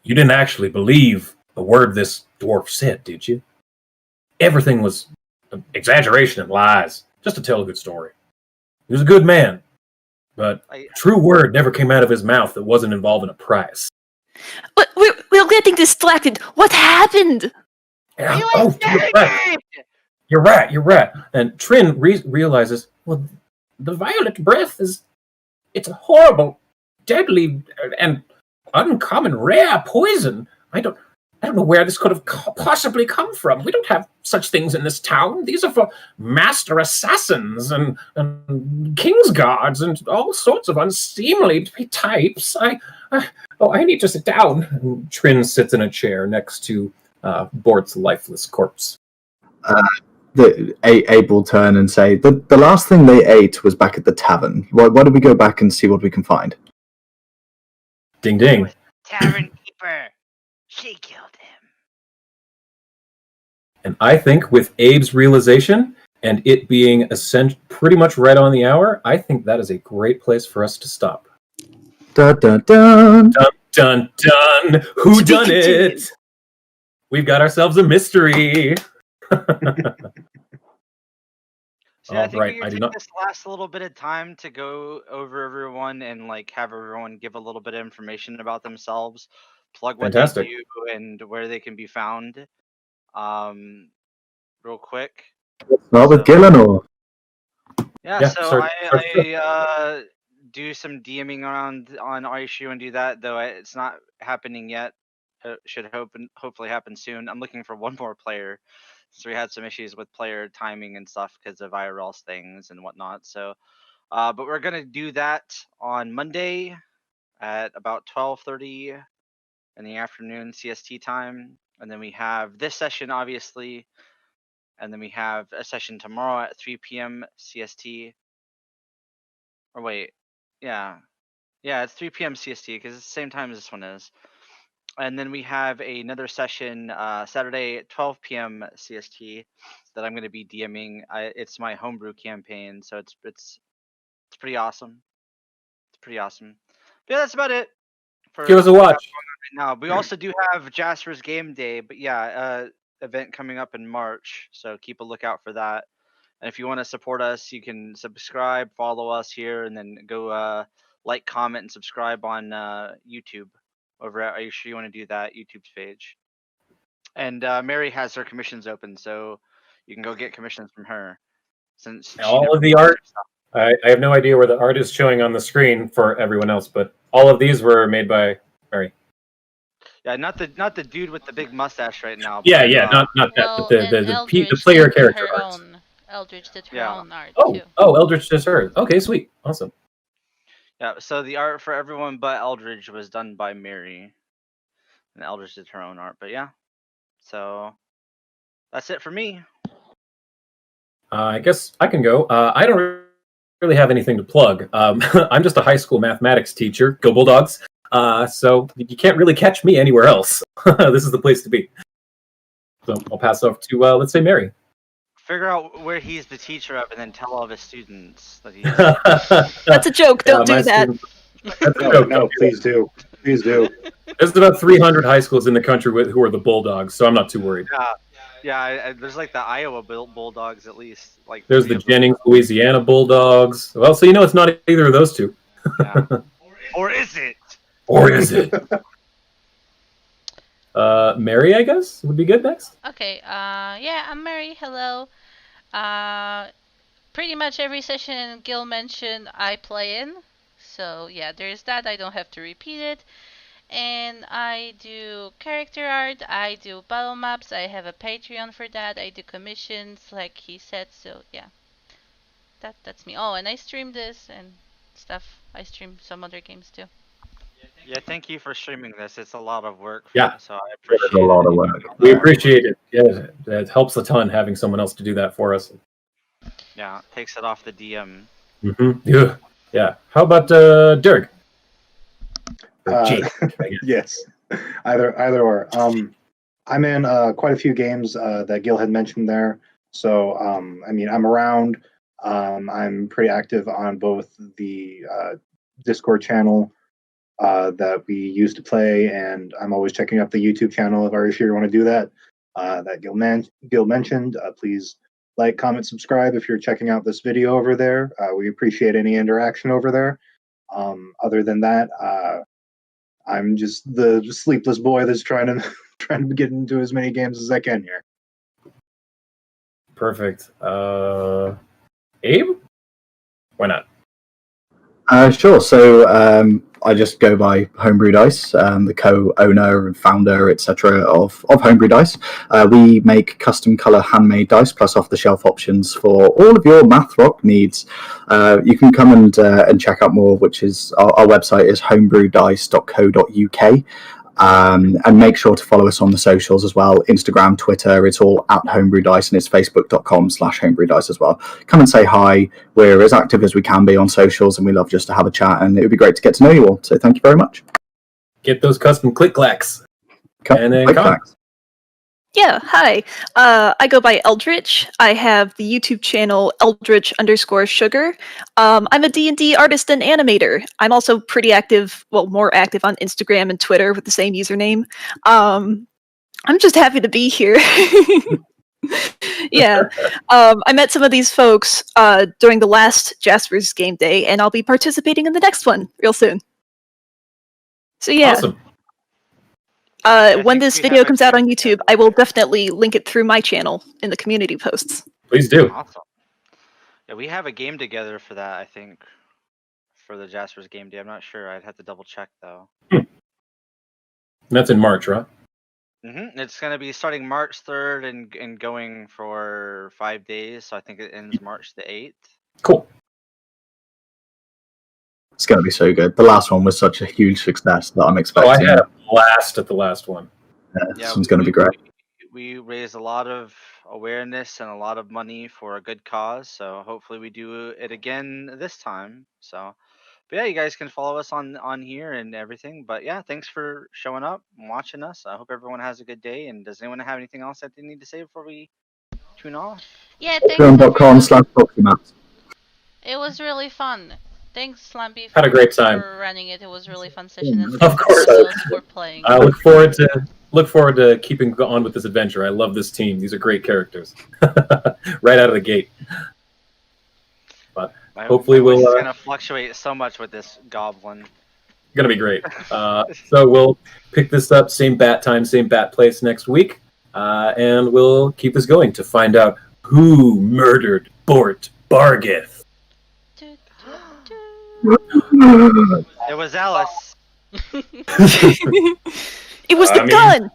didn't actually believe the word this dwarf said, did you? Everything was an exaggeration and lies, just to tell a good story. He was a good man, but a true word never came out of his mouth that wasn't involving a price. But we're getting distracted. What happened? Yeah. You're right. And Trin realizes, well, the violet breath it's a horrible, deadly, and uncommon rare poison. I don't know where this could have possibly come from. We don't have such things in this town. These are for master assassins and king's guards and all sorts of unseemly types. I need to sit down. And Trin sits in a chair next to Bort's lifeless corpse. Abe will turn and say, the last thing they ate was back at the tavern. Why don't we go back and see what we can find? Ding ding. Tavern keeper. She killed him. And I think with Abe's realization and it being pretty much right on the hour, I think that is a great place for us to stop. Dun dun dun. Dun dun dun. Who done it? We've got ourselves a mystery. See, I think we can take this last little bit of time to go over everyone and have everyone give a little bit of information about themselves, plug what they do and where they can be found. Real quick. Start with Gillenor. Yeah, so I do some DMing around on our issue and do that, though it's not happening yet. It should hopefully happen soon. I'm looking for one more player. So we had some issues with player timing and stuff because of IRL things and whatnot. So, but we're gonna do that on Monday at about 12:30 in the afternoon CST time, and then we have this session obviously, and then we have a session tomorrow at 3 p.m. CST. Or wait, yeah, it's 3 p.m. CST because it's the same time as this one is. And then we have another session Saturday at 12 p.m. CST that I'm going to be DMing. It's my homebrew campaign, so it's It's pretty awesome. It's pretty awesome. But yeah, that's about it. Give us a what we have watch. going on right now. We also do have Jasper's Game Day, but yeah, event coming up in March, so keep a lookout for that. And if you want to support us, you can subscribe, follow us here, and then go like, comment, and subscribe on YouTube. Over at, are you sure you want to do that? YouTube's page. And Mary has her commissions open, so you can go get commissions from her. Since she All never of the posts her art, stuff. I have no idea where the art is showing on the screen for everyone else, but all of these were made by Mary. Yeah, not the dude with the big mustache right now. Yeah, but, yeah, not that, Well, but and the Eldridge player did character her art. own. Eldridge did her Yeah. own art Oh, too. Eldritch does hers. Okay, sweet, awesome. Yeah, so the art for everyone but Eldridge was done by Mary, and Eldridge did her own art. But yeah, so that's it for me. I guess I can go. I don't really have anything to plug. I'm just a high school mathematics teacher. Go Bulldogs! So you can't really catch me anywhere else. This is the place to be. So I'll pass off to let's say Mary. Figure out where he's the teacher of, and then tell all of his students that he's. That's a joke. Don't do that. That's a No, joke. no, please do. Please do. There's about 300 high schools in the country who are the Bulldogs, so I'm not too worried. Yeah. There's like the Iowa Bulldogs at least. Like There's three the of them. Jennings, Louisiana Bulldogs. Well, so you know it's not either of those two. Yeah. Or is it? Or is it? Mary, I guess, would be good next. Okay, yeah, I'm Mary. Hello. Pretty much every session Gil mentioned I play in. So yeah, there's that. I don't have to repeat it. And I do character art, I do battle maps, I have a Patreon for that, I do commissions like he said, so yeah. That's me. Oh, and I stream this and stuff. I stream some other games too. Yeah, thank you for streaming this. It's a lot of work. Yeah. So I It's appreciate a lot it. of work. We appreciate it. Yeah, it helps a ton having someone else to do that for us. Yeah, takes it off the DM. Yeah. Yeah. How about Dirk? Or Jake, I guess. Yes, either or. I'm in quite a few games that Gil had mentioned there. So I mean, I'm around. I'm pretty active on both the Discord channel that we used to play, and I'm always checking out the YouTube channel if you're sure you want to do that. That Gil mentioned. Please like, comment, subscribe if you're checking out this video over there. We appreciate any interaction over there. Other than that, I'm just the sleepless boy that's trying to get into as many games as I can here. Perfect. Abe? Why not? Sure. So I just go by Homebrew Dice, the co-owner and founder, etc. of Homebrew Dice. We make custom color handmade dice plus off-the-shelf options for all of your math rock needs. You can come and check out more, which is our website is homebrewdice.co.uk. And make sure to follow us on the socials as well. Instagram, Twitter, it's all at Homebrew Dice, and it's facebook.com/Homebrew Dice as well. Come and say hi. We're as active as we can be on socials, and we love just to have a chat, and it would be great to get to know you all. So thank you very much. Get those custom click-clacks. And then Click-clacks. Yeah, hi. I go by Eldritch. I have the YouTube channel Eldritch_Sugar. I'm a D&D artist and animator. I'm also pretty active, well, more active on Instagram and Twitter with the same username. I'm just happy to be here. Yeah. I met some of these folks during the last Jasper's Game Day, and I'll be participating in the next one real soon. So yeah. Awesome. When this video comes out on YouTube, I will definitely link it through my channel in the community posts. Please do. Awesome. Yeah, we have a game together for that, I think. For the Jasper's Game Day. I'm not sure. I'd have to double check though. That's in March, right? It's gonna be starting March 3rd and going for 5 days. So I think it ends March the 8th. Cool. It's going to be so good. The last one was such a huge success that I'm expecting. Oh, I had a blast at the last one. This one's going to be great. We raised a lot of awareness and a lot of money for a good cause. So hopefully we do it again this time. So, but yeah, you guys can follow us on here and everything. But yeah, thanks for showing up and watching us. I hope everyone has a good day. And does anyone have anything else that they need to say before we tune off? Yeah, Patreon.com/ProxyMaps. It was really fun. Thanks, Slampy, Had a great time. for running it. It was a really fun session. And Of thanks course. to those for playing. I look forward to keeping on with this adventure. I love this team. These are great characters. Right out of the gate. But hopefully It's we'll gonna fluctuate so much with this goblin. gonna be great. So we'll pick this up same bat time, same bat place next week, and we'll keep this going to find out who murdered Bort Bargith. Do, do, It was Alice. It was the gun.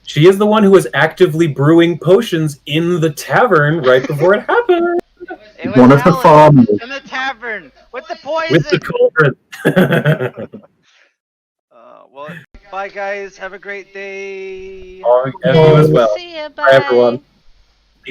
She is the one who was actively brewing potions in the tavern right before it happened. It was One of the Alice farmers. in the tavern with the poison. With the cauldron. Well, bye guys. Have a great day. And you as well. See ya, Bye, everyone.